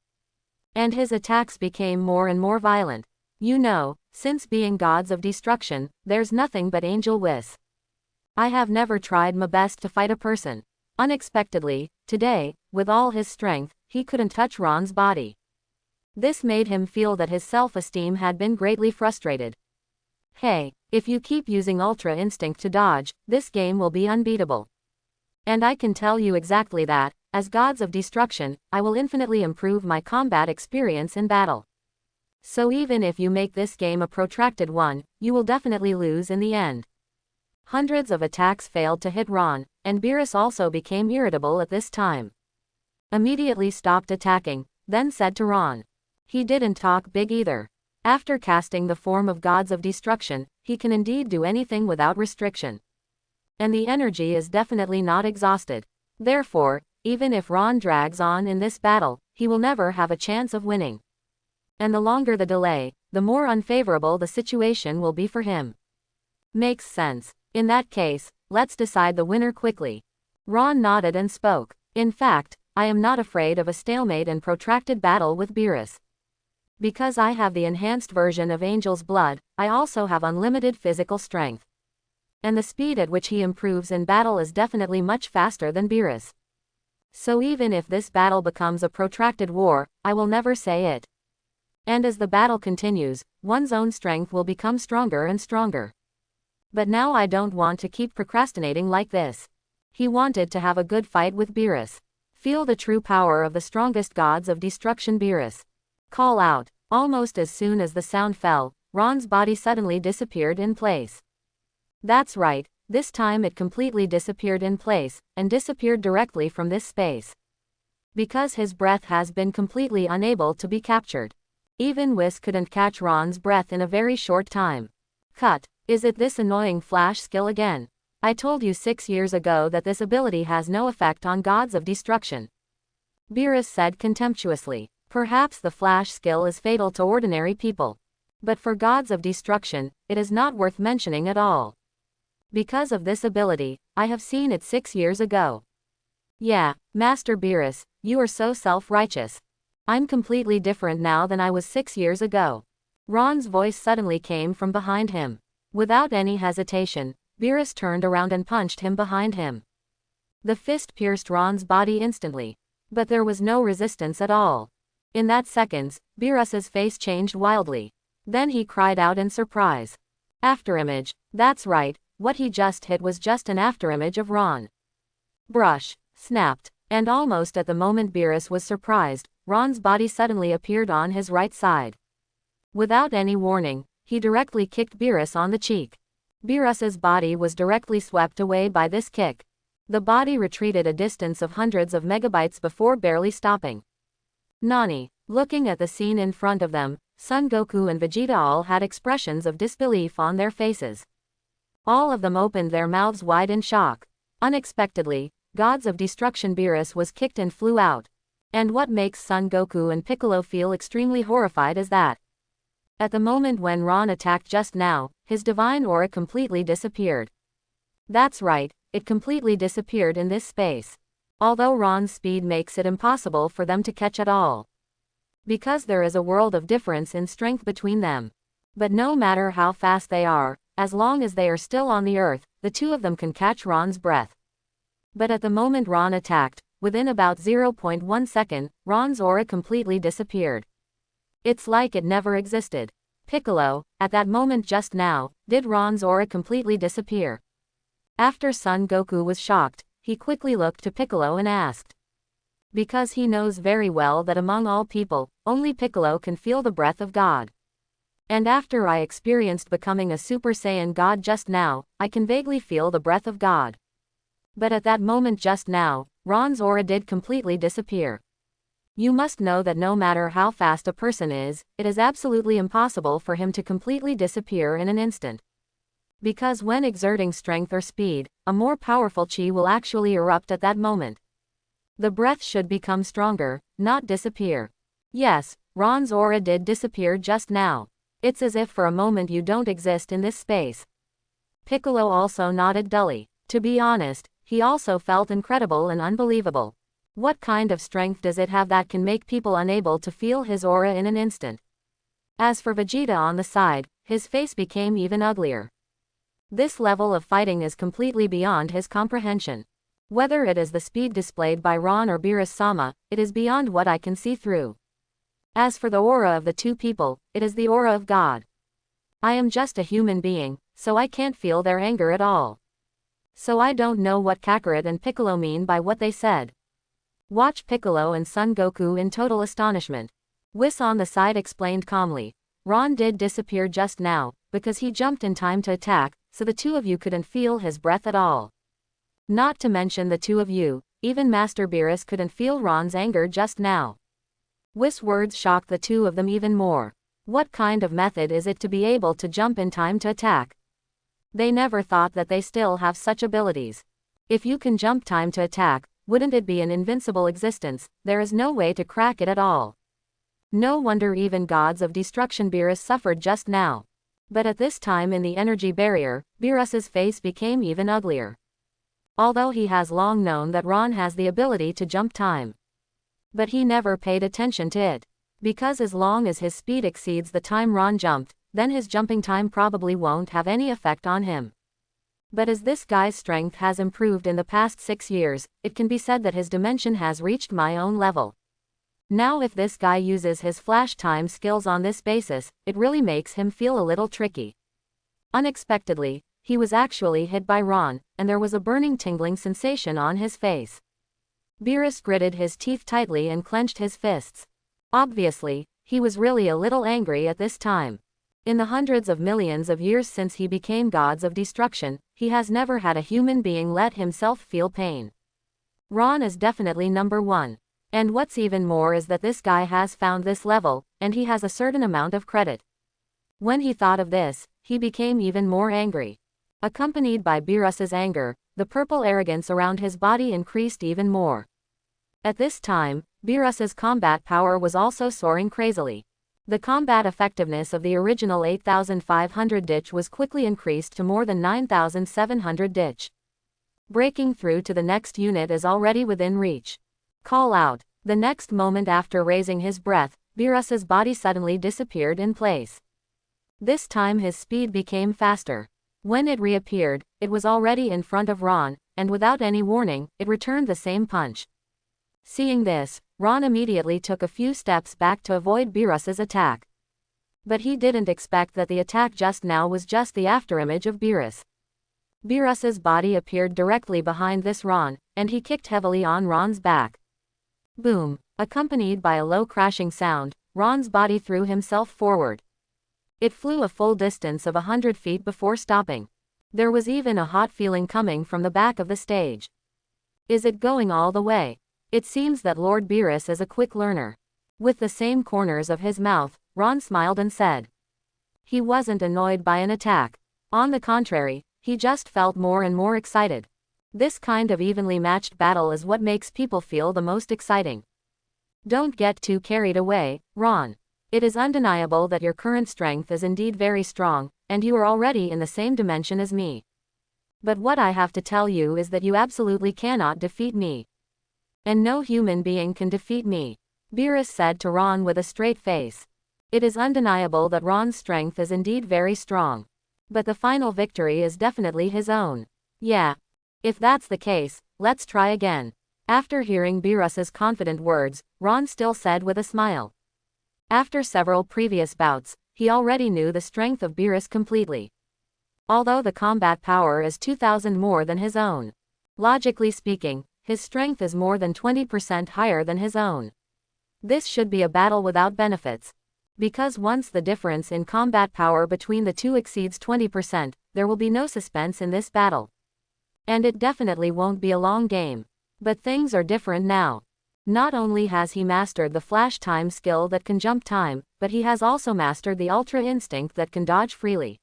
And his attacks became more and more violent. You know, since being Gods of Destruction, there's nothing but Angel Whis. I have never tried my best to fight a person. Unexpectedly, today, with all his strength, he couldn't touch Ron's body. This made him feel that his self-esteem had been greatly frustrated. Hey, if you keep using Ultra Instinct to dodge, this game will be unbeatable. And I can tell you exactly that, as Gods of Destruction, I will infinitely improve my combat experience in battle. So even if you make this game a protracted one, you will definitely lose in the end. Hundreds of attacks failed to hit Ron, and Beerus also became irritable at this time. immediately stopped attacking, then said to Ron. He didn't talk big either. After casting the form of gods of destruction, he can indeed do anything without restriction. And the energy is definitely not exhausted. Therefore, even if Ron drags on in this battle, he will never have a chance of winning. And the longer the delay, the more unfavorable the situation will be for him. Makes sense. In that case, let's decide the winner quickly. Ron nodded and spoke. In fact, I am not afraid of a stalemate and protracted battle with Beerus. Because I have the enhanced version of Angel's blood, I also have unlimited physical strength. And the speed at which he improves in battle is definitely much faster than Beerus. So even if this battle becomes a protracted war, I will never say it. And as the battle continues, one's own strength will become stronger and stronger. But now I don't want to keep procrastinating like this. He wanted to have a good fight with Beerus. Feel the true power of the strongest gods of destruction Beerus. Call out. Almost as soon as the sound fell, Ron's body suddenly disappeared in place. That's right, this time it completely disappeared in place, and disappeared directly from this space. Because his breath has been completely unable to be captured. Even Whis couldn't catch Ron's breath in a very short time. Cut. Is it this annoying flash skill again? I told you 6 years ago that this ability has no effect on gods of destruction. Beerus said contemptuously. Perhaps the flash skill is fatal to ordinary people. But for gods of destruction, it is not worth mentioning at all. Because of this ability, I have seen it 6 years ago. Yeah, Master Beerus, you are so self-righteous. I'm completely different now than I was 6 years ago. Ron's voice suddenly came from behind him. Without any hesitation, Beerus turned around and punched him behind him. The fist pierced Ron's body instantly. But there was no resistance at all. In that seconds, Beerus's face changed wildly. Then he cried out in surprise. Afterimage, that's right, what he just hit was just an afterimage of Ron. Brush, snapped, and almost at the moment Beerus was surprised, Ron's body suddenly appeared on his right side. Without any warning, he directly kicked Beerus on the cheek. Beerus's body was directly swept away by this kick. The body retreated a distance of hundreds of megabytes before barely stopping. Nani, looking at the scene in front of them, Son Goku and Vegeta all had expressions of disbelief on their faces. All of them opened their mouths wide in shock. Unexpectedly, gods of destruction Beerus was kicked and flew out. And what makes Son Goku and Piccolo feel extremely horrified is that at the moment when Ron attacked just now, his divine aura completely disappeared. That's right, it completely disappeared in this space. Although Ron's speed makes it impossible for them to catch at all. Because there is a world of difference in strength between them. But no matter how fast they are, as long as they are still on the earth, the two of them can catch Ron's breath. But at the moment Ron attacked, within about 0.1 second, Ron's aura completely disappeared. It's like it never existed. Piccolo, at that moment just now, did Ron's aura completely disappear? After Son Goku was shocked, he quickly looked to Piccolo and asked. Because he knows very well that among all people, only Piccolo can feel the breath of God. And after I experienced becoming a Super Saiyan God just now, I can vaguely feel the breath of God. But at that moment just now, Ron's aura did completely disappear. You must know that no matter how fast a person is, it is absolutely impossible for him to completely disappear in an instant. Because when exerting strength or speed, a more powerful chi will actually erupt at that moment. The breath should become stronger, not disappear. Yes, Ron's aura did disappear just now. It's as if for a moment you don't exist in this space. Piccolo also nodded dully. To be honest, he also felt incredible and unbelievable. What kind of strength does it have that can make people unable to feel his aura in an instant? As for Vegeta on the side, his face became even uglier. This level of fighting is completely beyond his comprehension. Whether it is the speed displayed by Ron or Beerus-sama, it is beyond what I can see through. As for the aura of the two people, it is the aura of God. I am just a human being, so I can't feel their anger at all. So I don't know what Kakarot and Piccolo mean by what they said. Watch Piccolo and Son Goku in total astonishment. Whis on the side explained calmly. Ron did disappear just now, because he jumped in time to attack, so the two of you couldn't feel his breath at all. Not to mention the two of you, Even Master Beerus couldn't feel Ron's anger just now. Whis' words shocked the two of them even more. What kind of method is it to be able to jump in time to attack? They never thought that they still have such abilities. If you can jump time to attack, wouldn't it be an invincible existence? There is no way to crack it at all. No wonder even gods of destruction Beerus suffered just now. But at this time in the energy barrier, Beerus's face became even uglier. Although he has long known that Ron has the ability to jump time. But he never paid attention to it. Because as long as his speed exceeds the time Ron jumped, then his jumping time probably won't have any effect on him. But as this guy's strength has improved in the past 6 years, it can be said that his dimension has reached my own level. Now if this guy uses his flash time skills on this basis, it really makes him feel a little tricky. Unexpectedly, he was actually hit by Ron, and there was a burning tingling sensation on his face. Beerus gritted his teeth tightly and clenched his fists. Obviously, he was really a little angry at this time. In the hundreds of millions of years since he became gods of destruction, he has never had a human being let himself feel pain. Ron is definitely number one. And what's even more is that this guy has found this level, and he has a certain amount of credit. When he thought of this, he became even more angry. Accompanied by Beerus's anger, the purple arrogance around his body increased even more. At this time, Beerus's combat power was also soaring crazily. The combat effectiveness of the original 8,500 ditch was quickly increased to more than 9,700 ditch. Breaking through to the next unit is already within reach. Call out. The next moment after raising his breath, Beerus's body suddenly disappeared in place. This time his speed became faster. When it reappeared, it was already in front of Ron, and without any warning, it returned the same punch. Seeing this, Ron immediately took a few steps back to avoid Beerus's attack. But he didn't expect that the attack just now was just the afterimage of Beerus. Beerus's body appeared directly behind this Ron, and he kicked heavily on Ron's back. Boom! Accompanied by a low crashing sound, Ron's body threw himself forward. It flew a full distance of 100 feet before stopping. There was even a hot feeling coming from the back of the stage. Is it going all the way? It seems that Lord Beerus is a quick learner. With the same corners of his mouth, Ron smiled and said. He wasn't annoyed by an attack. On the contrary, he just felt more and more excited. This kind of evenly matched battle is what makes people feel the most exciting. Don't get too carried away, Ron. It is undeniable that your current strength is indeed very strong, and you are already in the same dimension as me. But what I have to tell you is that you absolutely cannot defeat me. And no human being can defeat me, Beerus said to Ron with a straight face. It is undeniable that Ron's strength is indeed very strong. But the final victory is definitely his own. Yeah. If that's the case, let's try again. After hearing Beerus's confident words, Ron still said with a smile. After several previous bouts, he already knew the strength of Beerus completely. Although the combat power is 2,000 more than his own. Logically speaking, his strength is more than 20% higher than his own. This should be a battle without benefits. Because once the difference in combat power between the two exceeds 20%, there will be no suspense in this battle. And it definitely won't be a long game. But things are different now. Not only has he mastered the flash time skill that can jump time, but he has also mastered the ultra instinct that can dodge freely.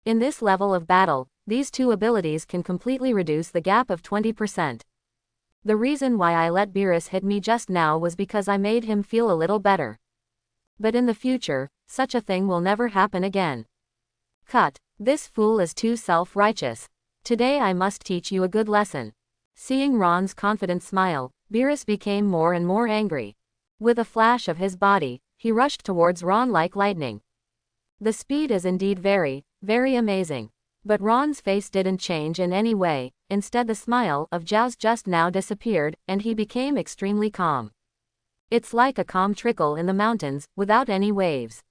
In this level of battle, these two abilities can completely reduce the gap of 20%. The reason why I let Beerus hit me just now was because I made him feel a little better. But in the future, such a thing will never happen again. Cut. This fool is too self-righteous. Today I must teach you a good lesson. Seeing Ron's confident smile, Beerus became more and more angry. With a flash of his body, he rushed towards Ron like lightning. The speed is indeed very, very amazing. But Ron's face didn't change in any way, instead the smile of Zhao's just now disappeared, and he became extremely calm. It's like a calm trickle in the mountains, without any waves.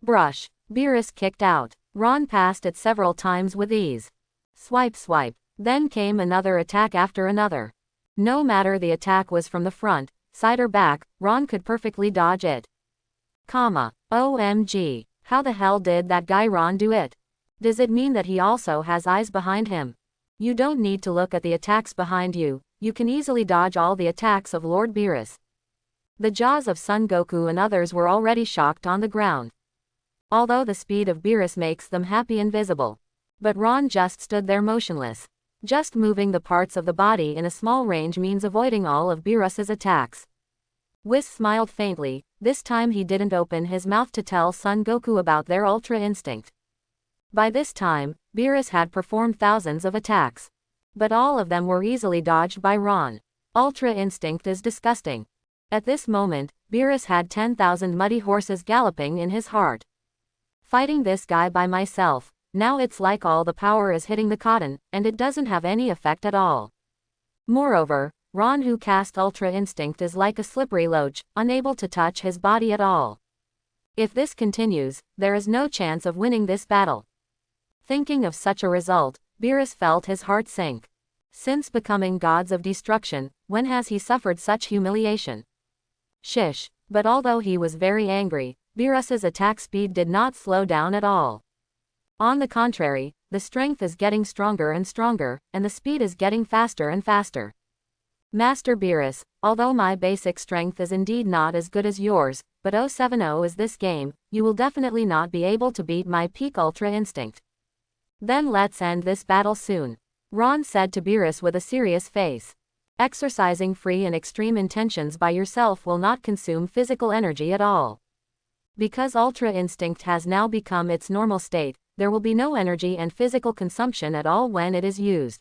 Brush. Beerus kicked out. Ron passed it several times with ease. Swipe swipe. Then came another attack after another. No matter the attack was from the front, side or back, Ron could perfectly dodge it. OMG. How the hell did that guy Ron do it? Does it mean that he also has eyes behind him? You don't need to look at the attacks behind you, you can easily dodge all the attacks of Lord Beerus. The jaws of Son Goku and others were already shocked on the ground. Although the speed of Beerus makes them happy invisible. But Ron just stood there motionless. Just moving the parts of the body in a small range means avoiding all of Beerus's attacks. Whis smiled faintly. This time he didn't open his mouth to tell Son Goku about their Ultra Instinct. By this time, Beerus had performed thousands of attacks. But all of them were easily dodged by Ron. Ultra Instinct is disgusting. At this moment, Beerus had 10,000 muddy horses galloping in his heart. Fighting this guy by myself, now it's like all the power is hitting the cotton, and it doesn't have any effect at all. Moreover, Ron who cast Ultra Instinct is like a slippery loach, unable to touch his body at all. If this continues, there is no chance of winning this battle. Thinking of such a result, Beerus felt his heart sink. Since becoming gods of destruction, when has he suffered such humiliation? Shish. But although he was very angry, Beerus's attack speed did not slow down at all. On the contrary, the strength is getting stronger and stronger, and the speed is getting faster and faster. Master Beerus, although my basic strength is indeed not as good as yours, but 070 is this game, you will definitely not be able to beat my peak Ultra Instinct. Then let's end this battle soon. Ron said to Beerus with a serious face. Exercising free and extreme intentions by yourself will not consume physical energy at all. Because Ultra Instinct has now become its normal state, there will be no energy and physical consumption at all when it is used.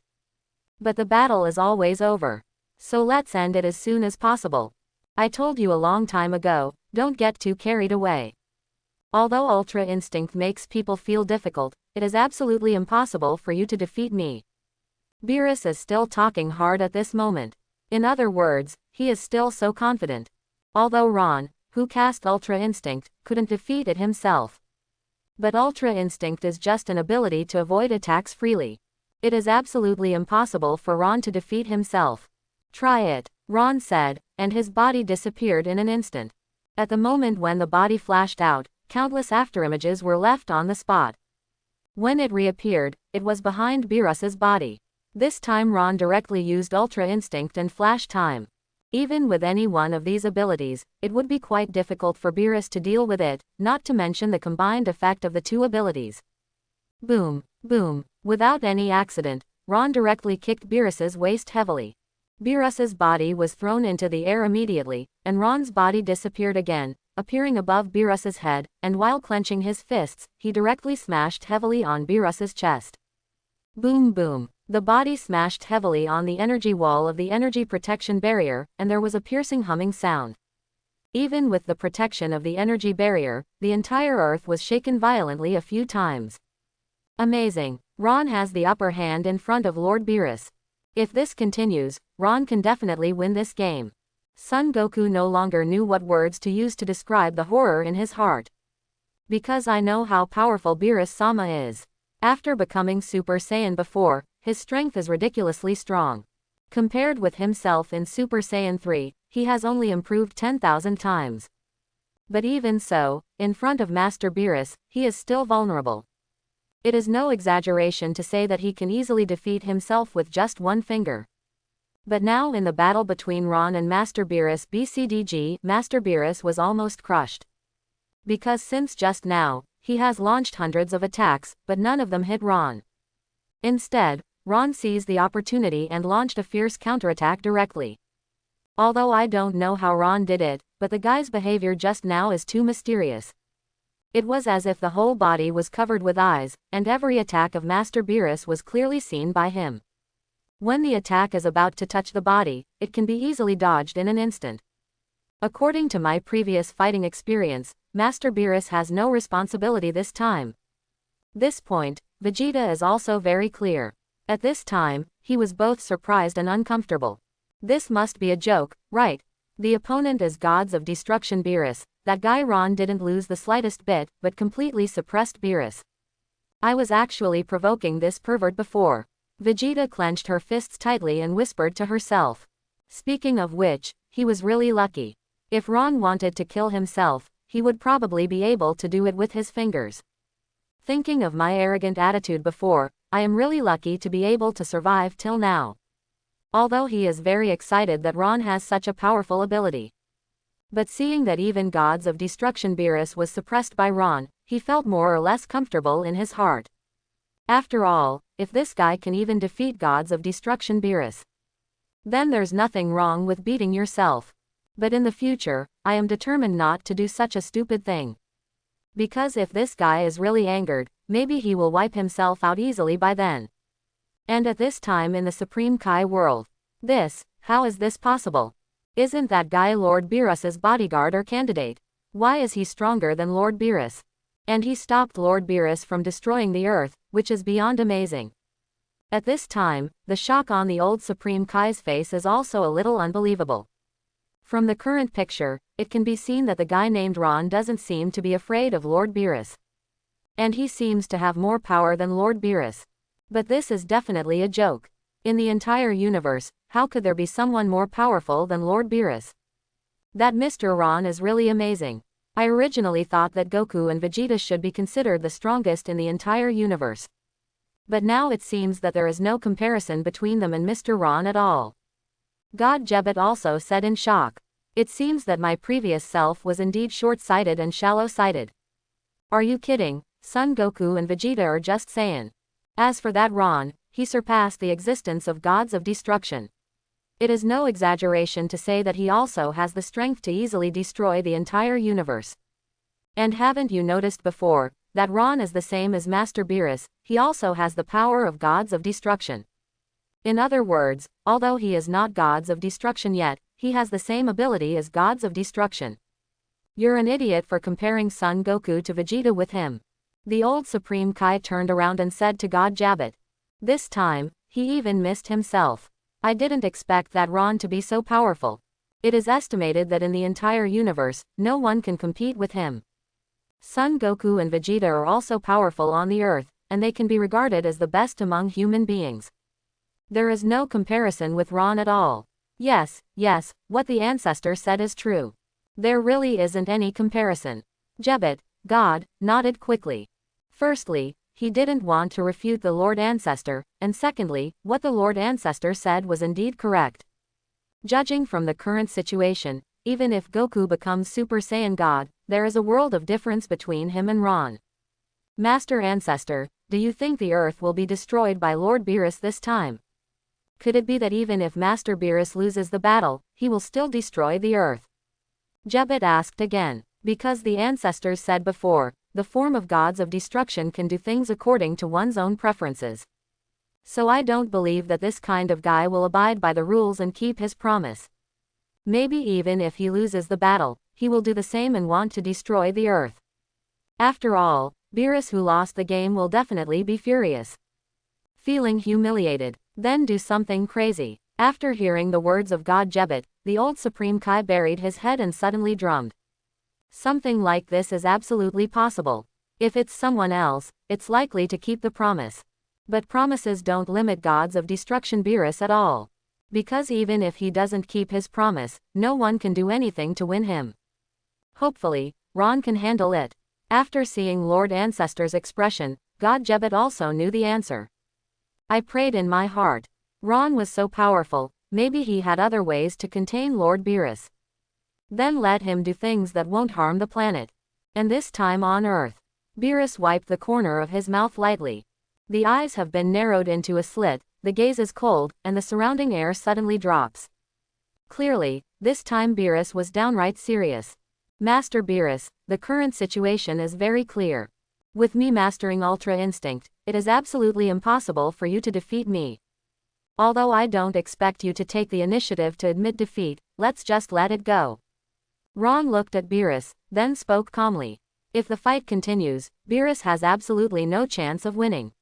But the battle is always over. So let's end it as soon as possible. I told you a long time ago, don't get too carried away. Although Ultra Instinct makes people feel difficult, it is absolutely impossible for you to defeat me. Beerus is still talking hard at this moment. In other words, he is still so confident. Although Ron, who cast Ultra Instinct, couldn't defeat it himself. But Ultra Instinct is just an ability to avoid attacks freely. It is absolutely impossible for Ron to defeat himself. Try it, Ron said, and his body disappeared in an instant. At the moment when the body flashed out, countless afterimages were left on the spot. When it reappeared, it was behind Beerus's body. This time Ron directly used Ultra Instinct and Flash Time. Even with any one of these abilities, it would be quite difficult for Beerus to deal with it, not to mention the combined effect of the two abilities. Boom, boom. Without any accident, Ron directly kicked Beerus's waist heavily. Beerus's body was thrown into the air immediately, and Ron's body disappeared again, appearing above Beerus's head, and while clenching his fists, he directly smashed heavily on Beerus's chest. Boom boom. The body smashed heavily on the energy wall of the energy protection barrier, and there was a piercing humming sound. Even with the protection of the energy barrier, the entire earth was shaken violently a few times. Amazing. Ron has the upper hand in front of Lord Beerus. If this continues, Ron can definitely win this game. Son Goku no longer knew what words to use to describe the horror in his heart. Because I know how powerful Beerus-sama is. After becoming Super Saiyan before, his strength is ridiculously strong. Compared with himself in Super Saiyan 3, he has only improved 10,000 times. But even so, in front of Master Beerus, he is still vulnerable. It is no exaggeration to say that he can easily defeat himself with just one finger. But now in the battle between Ron and Master Beerus BCDG, Master Beerus was almost crushed. Because since just now, he has launched hundreds of attacks, but none of them hit Ron. Instead, Ron seized the opportunity and launched a fierce counterattack directly. Although I don't know how Ron did it, but the guy's behavior just now is too mysterious. It was as if the whole body was covered with eyes, and every attack of Master Beerus was clearly seen by him. When the attack is about to touch the body, it can be easily dodged in an instant. According to my previous fighting experience, Master Beerus has no responsibility this time. This point, Vegeta is also very clear. At this time, he was both surprised and uncomfortable. This must be a joke, right? The opponent is Gods of Destruction Beerus. That guy Ron didn't lose the slightest bit, but completely suppressed Beerus. I was actually provoking this pervert before. Vegeta clenched her fists tightly and whispered to herself. Speaking of which, he was really lucky. If Ron wanted to kill himself, he would probably be able to do it with his fingers. Thinking of my arrogant attitude before, I am really lucky to be able to survive till now. although he is very excited that Ron has such a powerful ability. But seeing that even gods of destruction Beerus was suppressed by Ron, he felt more or less comfortable in his heart. After all, if this guy can even defeat gods of destruction Beerus, then there's nothing wrong with beating yourself. But in the future, I am determined not to do such a stupid thing. Because if this guy is really angered, maybe he will wipe himself out easily by then. And at this time in the Supreme Kai world. How is this possible? Isn't that guy Lord Beerus's bodyguard or candidate? Why is he stronger than Lord Beerus? And he stopped Lord Beerus from destroying the earth, which is beyond amazing. At this time, the shock on the old Supreme Kai's face is also a little unbelievable. From the current picture, it can be seen that the guy named Ron doesn't seem to be afraid of Lord Beerus. And he seems to have more power than Lord Beerus. But this is definitely a joke. In the entire universe, how could there be someone more powerful than Lord Beerus? That Mr. Ron is really amazing. I originally thought that Goku and Vegeta should be considered the strongest in the entire universe. But now it seems that there is no comparison between them and Mr. Ron at all. God Jebet also said in shock. It seems that my previous self was indeed short-sighted and shallow-sighted. Are you kidding? Son Goku and Vegeta are just Saiyan. As for that Ron, he surpassed the existence of gods of destruction. It is no exaggeration to say that he also has the strength to easily destroy the entire universe. And haven't you noticed before, that Ron is the same as Master Beerus, he also has the power of gods of destruction. In other words, although he is not gods of destruction yet, he has the same ability as gods of destruction. You're an idiot for comparing Son Goku to Vegeta with him. The old Supreme Kai turned around and said to God Jabet. This time, he even missed himself. I didn't expect that Ron to be so powerful. It is estimated that in the entire universe, no one can compete with him. Son Goku and Vegeta are also powerful on the earth, and they can be regarded as the best among human beings. There is no comparison with Ron at all. Yes, what the ancestor said is true. There really isn't any comparison. Jebet, God, nodded quickly. Firstly, he didn't want to refute the Lord Ancestor, and secondly, what the Lord Ancestor said was indeed correct. Judging from the current situation, even if Goku becomes Super Saiyan God, there is a world of difference between him and Ron. Master Ancestor, do you think the Earth will be destroyed by Lord Beerus this time? Could it be that even if Master Beerus loses the battle, he will still destroy the Earth? Jebet asked again. Because the ancestors said before, the form of gods of destruction can do things according to one's own preferences. So I don't believe that this kind of guy will abide by the rules and keep his promise. Maybe even if he loses the battle, he will do the same and want to destroy the Earth. After all, Beerus who lost the game will definitely be furious. Feeling humiliated, then do something crazy. After hearing the words of God Jebet, the old Supreme Kai buried his head and suddenly drummed. Something like this is absolutely possible. If it's someone else, it's likely to keep the promise. But promises don't limit gods of destruction Beerus at all. Because even if he doesn't keep his promise, no one can do anything to win him. Hopefully, Ron can handle it. After seeing Lord Ancestor's expression, God Jebet also knew the answer. I prayed in my heart. Ron was so powerful, maybe he had other ways to contain Lord Beerus. Then let him do things that won't harm the planet. And this time on Earth. Beerus wiped the corner of his mouth lightly. The eyes have been narrowed into a slit, the gaze is cold, and the surrounding air suddenly drops. Clearly, this time Beerus was downright serious. Master Beerus, the current situation is very clear. With me mastering Ultra Instinct, it is absolutely impossible for you to defeat me. Although I don't expect you to take the initiative to admit defeat, let's just let it go. Ron looked at Beerus, then spoke calmly. If the fight continues, Beerus has absolutely no chance of winning.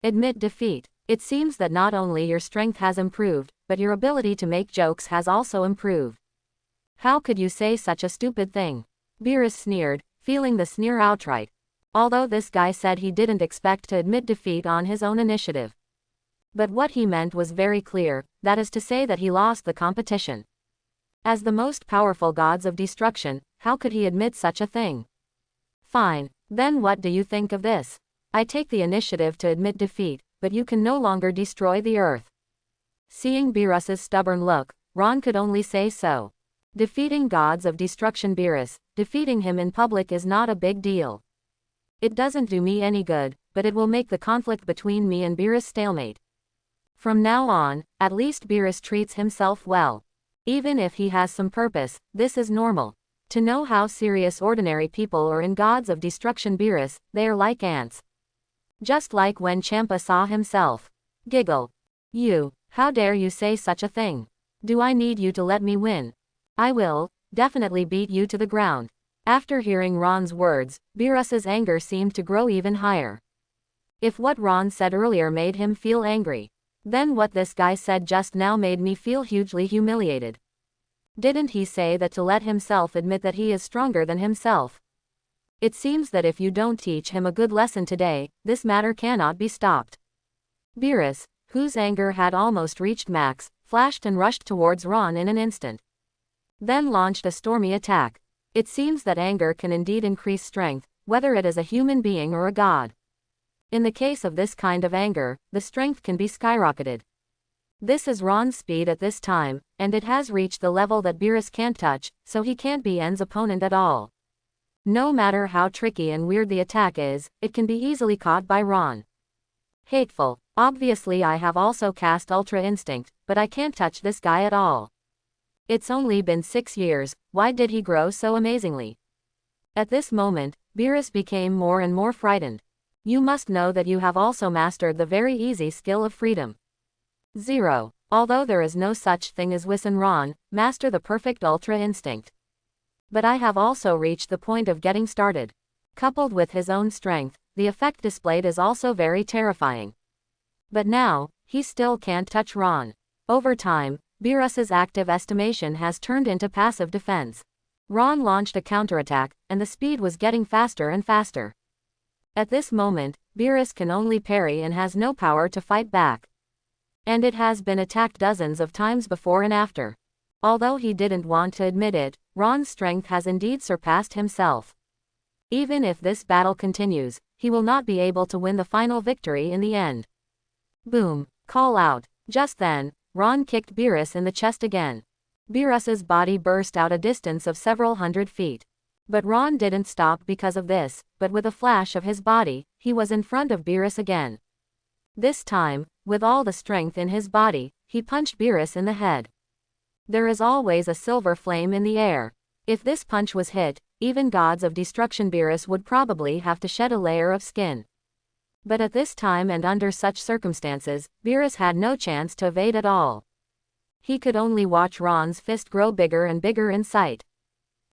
Admit defeat. It seems that not only your strength has improved, but your ability to make jokes has also improved. How could you say such a stupid thing? Beerus sneered, feeling the sneer outright. Although this guy said he didn't expect to admit defeat on his own initiative. But what he meant was very clear, that is to say that he lost the competition. As the most powerful gods of destruction, how could he admit such a thing? Fine, then what do you think of this? I take the initiative to admit defeat, but you can no longer destroy the Earth. Seeing Beerus's stubborn look, Ron could only say so. Defeating gods of destruction Beerus, defeating him in public is not a big deal. It doesn't do me any good, but it will make the conflict between me and Beerus stalemate. From now on, at least Beerus treats himself well. Even if he has some purpose, this is normal. To know how serious ordinary people are in gods of destruction Beerus, they are like ants. Just like when Champa saw himself. Giggle. You, how dare you say such a thing? Do I need you to let me win? I will, definitely beat you to the ground. After hearing Ron's words, Beerus's anger seemed to grow even higher. If what Ron said earlier made him feel angry, then what this guy said just now made me feel hugely humiliated. Didn't he say that to let himself admit that he is stronger than himself? It seems that if you don't teach him a good lesson today, this matter cannot be stopped. Beerus, whose anger had almost reached max, flashed and rushed towards Ron in an instant. Then launched a stormy attack. It seems that anger can indeed increase strength, whether it is a human being or a god. In the case of this kind of anger, the strength can be skyrocketed. This is Ron's speed at this time, and it has reached the level that Beerus can't touch, so he can't be N's opponent at all. No matter how tricky and weird the attack is, it can be easily caught by Ron. Hateful. Obviously I have also cast Ultra Instinct, but I can't touch this guy at all. It's only been 6 years, why did he grow so amazingly? At this moment, Beerus became more and more frightened. You must know that you have also mastered the very easy skill of freedom. 0. Although there is no such thing as Whis and Ron, master the perfect Ultra Instinct. But I have also reached the point of getting started. Coupled with his own strength, the effect displayed is also very terrifying. But now, he still can't touch Ron. Over time, Beerus's active estimation has turned into passive defense. Ron launched a counterattack, and the speed was getting faster and faster. At this moment, Beerus can only parry and has no power to fight back. And it has been attacked dozens of times before and after. Although he didn't want to admit it, Ron's strength has indeed surpassed himself. Even if this battle continues, he will not be able to win the final victory in the end. Boom. Call out. Just then, Ron kicked Beerus in the chest again. Beerus's body burst out a distance of several hundred feet. But Ron didn't stop because of this, but with a flash of his body, he was in front of Beerus again. This time, with all the strength in his body, he punched Beerus in the head. There is always a silver flame in the air. If this punch was hit, even gods of destruction Beerus would probably have to shed a layer of skin. But at this time and under such circumstances, Beerus had no chance to evade at all. He could only watch Ron's fist grow bigger and bigger in sight.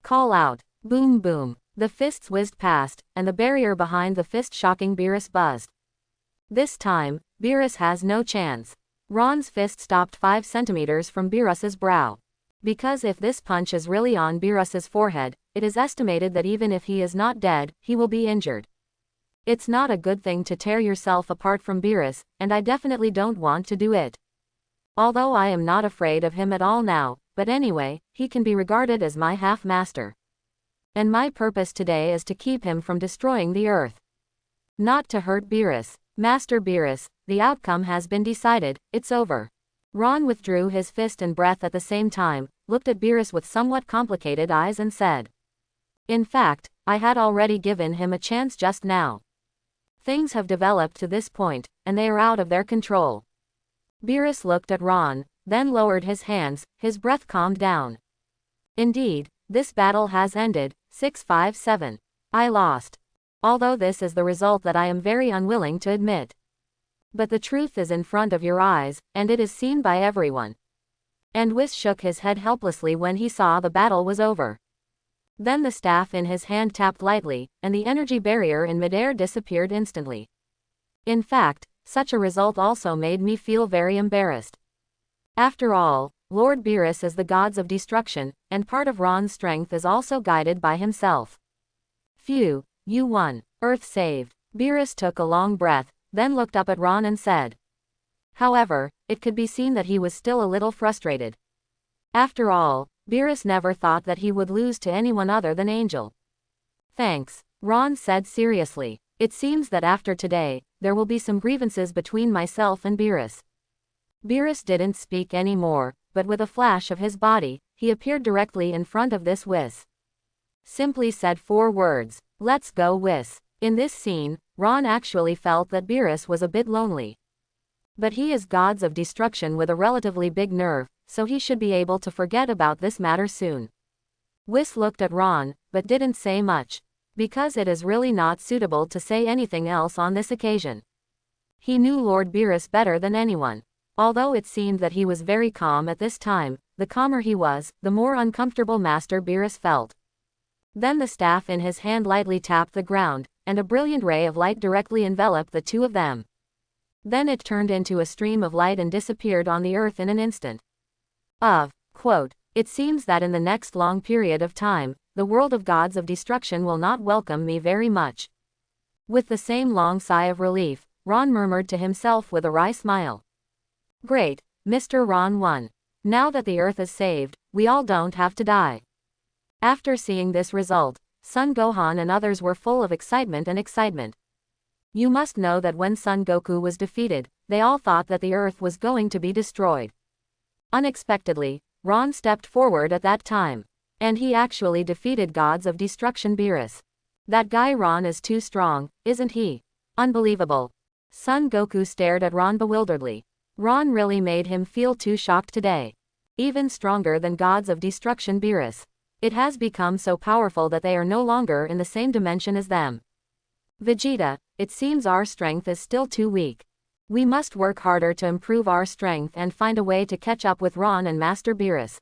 Call out. Boom boom. The fists whizzed past, and the barrier behind the fist shocking Beerus buzzed. This time, Beerus has no chance. Ron's fist stopped 5 centimeters from Beerus's brow. Because if this punch is really on Beerus's forehead, it is estimated that even if he is not dead, he will be injured. It's not a good thing to tear yourself apart from Beerus, and I definitely don't want to do it. Although I am not afraid of him at all now, but anyway, he can be regarded as my half-master. And my purpose today is to keep him from destroying the earth. Not to hurt Beerus. Master Beerus, the outcome has been decided, it's over. Ron withdrew his fist and breath at the same time, looked at Beerus with somewhat complicated eyes and said. In fact, I had already given him a chance just now. Things have developed to this point, and they are out of their control. Beerus looked at Ron, then lowered his hands, his breath calmed down. Indeed, this battle has ended, 6-5-7. I lost. Although this is the result that I am very unwilling to admit. But the truth is in front of your eyes, and it is seen by everyone. And Whis shook his head helplessly when he saw the battle was over. Then the staff in his hand tapped lightly, and the energy barrier in midair disappeared instantly. In fact, such a result also made me feel very embarrassed. After all, Lord Beerus is the gods of destruction, and part of Ron's strength is also guided by himself. Phew, you won. Earth saved. Beerus took a long breath, then looked up at Ron and said. However, it could be seen that he was still a little frustrated. After all, Beerus never thought that he would lose to anyone other than Angel. Thanks, Ron said seriously. It seems that after today, there will be some grievances between myself and Beerus. Beerus didn't speak anymore, but with a flash of his body, he appeared directly in front of this Whis. Simply said 4 words, "Let's go Whis." In this scene, Ron actually felt that Beerus was a bit lonely. But he is gods of destruction with a relatively big nerve, so he should be able to forget about this matter soon. Whis looked at Ron, but didn't say much, because it is really not suitable to say anything else on this occasion. He knew Lord Beerus better than anyone. Although it seemed that he was very calm at this time, the calmer he was, the more uncomfortable Master Beerus felt. Then the staff in his hand lightly tapped the ground, and a brilliant ray of light directly enveloped the two of them. Then it turned into a stream of light and disappeared on the earth in an instant. It seems that in the next long period of time, the world of gods of destruction will not welcome me very much. With the same long sigh of relief, Ron murmured to himself with a wry smile. Great, Mr. Ron won. Now that the earth is saved, we all don't have to die. After seeing this result, Son Gohan and others were full of excitement and excitement. You must know that when Son Goku was defeated, they all thought that the earth was going to be destroyed. Unexpectedly, Ron stepped forward at that time. And he actually defeated gods of destruction Beerus. That guy Ron is too strong, isn't he? Unbelievable. Son Goku stared at Ron bewilderedly. Ron really made him feel too shocked today. Even stronger than gods of destruction Beerus. It has become so powerful that they are no longer in the same dimension as them. Vegeta, it seems our strength is still too weak. We must work harder to improve our strength and find a way to catch up with Ron and Master Beerus.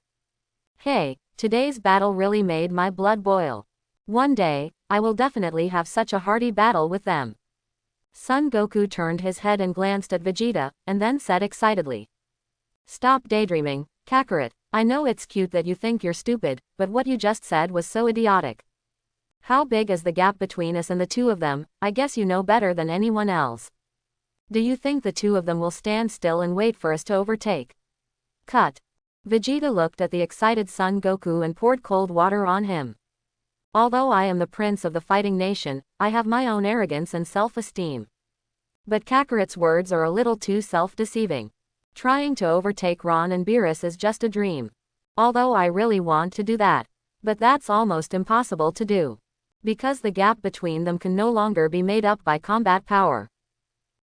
Hey, today's battle really made my blood boil. One day, I will definitely have such a hearty battle with them. Son Goku turned his head and glanced at Vegeta, and then said excitedly. Stop daydreaming, Kakarot. I know it's cute that you think you're stupid, but what you just said was so idiotic. How big is the gap between us and the two of them? I guess you know better than anyone else. Do you think the two of them will stand still and wait for us to overtake? Cut. Vegeta looked at the excited Son Goku and poured cold water on him. Although I am the prince of the fighting nation, I have my own arrogance and self-esteem. But Kakarot's words are a little too self-deceiving. Trying to overtake Ron and Beerus is just a dream. Although I really want to do that. But that's almost impossible to do. Because the gap between them can no longer be made up by combat power.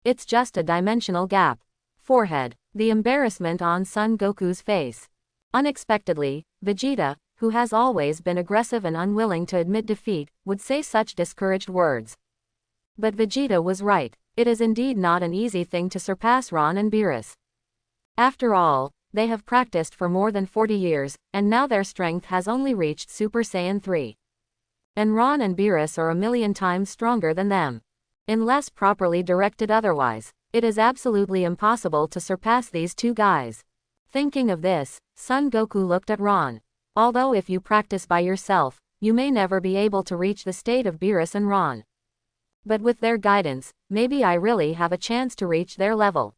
It's just a dimensional gap. Forehead. The embarrassment on Son Goku's face. Unexpectedly, Vegeta, who has always been aggressive and unwilling to admit defeat, would say such discouraged words. But Vegeta was right. It is indeed not an easy thing to surpass Ron and Beerus. After all, they have practiced for more than 40 years, and now their strength has only reached Super Saiyan 3. And Ron and Beerus are a million times stronger than them. Unless properly directed otherwise, it is absolutely impossible to surpass these two guys. Thinking of this, Son Goku looked at Ron. Although if you practice by yourself, you may never be able to reach the state of Beerus and Ron. But with their guidance, maybe I really have a chance to reach their level.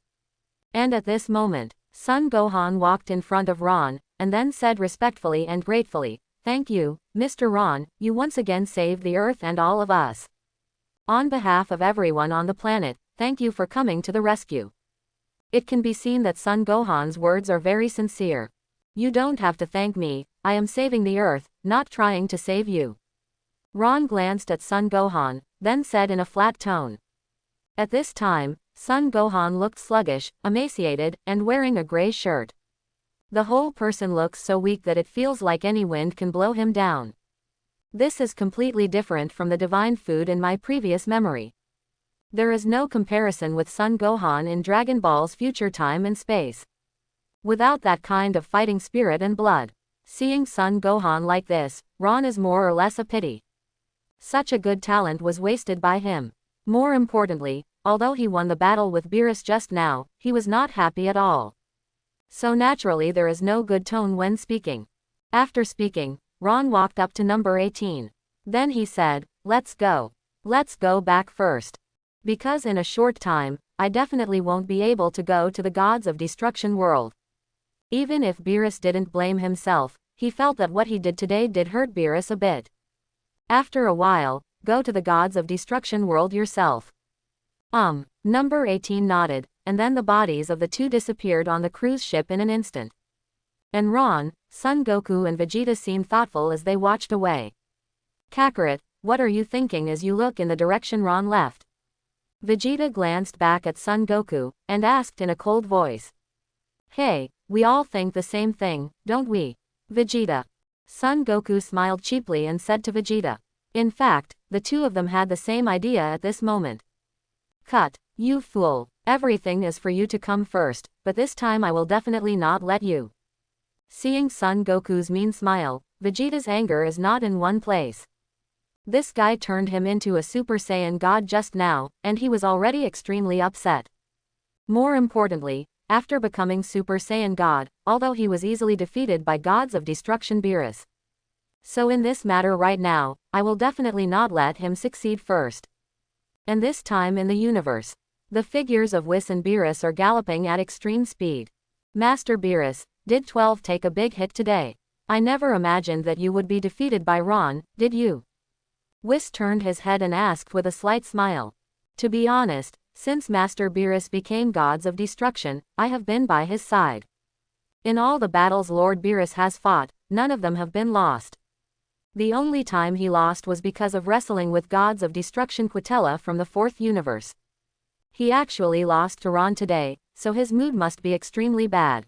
And at this moment, Son Gohan walked in front of Ron, and then said respectfully and gratefully, Thank you, Mr. Ron, you once again saved the Earth and all of us. On behalf of everyone on the planet, thank you for coming to the rescue. It can be seen that Son Gohan's words are very sincere. You don't have to thank me, I am saving the Earth, not trying to save you. Ron glanced at Son Gohan, then said in a flat tone. At this time, Son Gohan looked sluggish, emaciated, and wearing a gray shirt. The whole person looks so weak that it feels like any wind can blow him down. This is completely different from the divine food in my previous memory. There is no comparison with Son Gohan in Dragon Ball's future time and space. Without that kind of fighting spirit and blood. Seeing Son Gohan like this, Ron is more or less a pity. Such a good talent was wasted by him. More importantly, although he won the battle with Beerus just now, he was not happy at all. So naturally there is no good tone when speaking. After speaking, Ron walked up to number 18. Then he said, Let's go. Let's go back first. Because in a short time, I definitely won't be able to go to the gods of destruction world. Even if Beerus didn't blame himself, he felt that what he did today did hurt Beerus a bit. After a while, go to the gods of destruction world yourself. Number 18 nodded, and then the bodies of the two disappeared on the cruise ship in an instant. And Ron, Son Goku and Vegeta seemed thoughtful as they watched away. Kakarot, what are you thinking as you look in the direction Ron left? Vegeta glanced back at Son Goku, and asked in a cold voice. Hey, we all think the same thing, don't we? Vegeta. Son Goku smiled cheaply and said to Vegeta. In fact, the two of them had the same idea at this moment. Cut, you fool, everything is for you to come first, but this time I will definitely not let you. Seeing Son Goku's mean smile, Vegeta's anger is not in one place. This guy turned him into a Super Saiyan God just now, and he was already extremely upset. More importantly, after becoming Super Saiyan God, although he was easily defeated by gods of destruction Beerus. So in this matter right now, I will definitely not let him succeed first. And this time in the universe, the figures of Whis and Beerus are galloping at extreme speed. Master Beerus, did 12 take a big hit today? I never imagined that you would be defeated by Ron, did you? Whis turned his head and asked with a slight smile. To be honest, since Master Beerus became gods of destruction, I have been by his side. In all the battles Lord Beerus has fought, none of them have been lost. The only time he lost was because of wrestling with gods of destruction Quitella from the 4th universe. He actually lost to Ron today, so his mood must be extremely bad.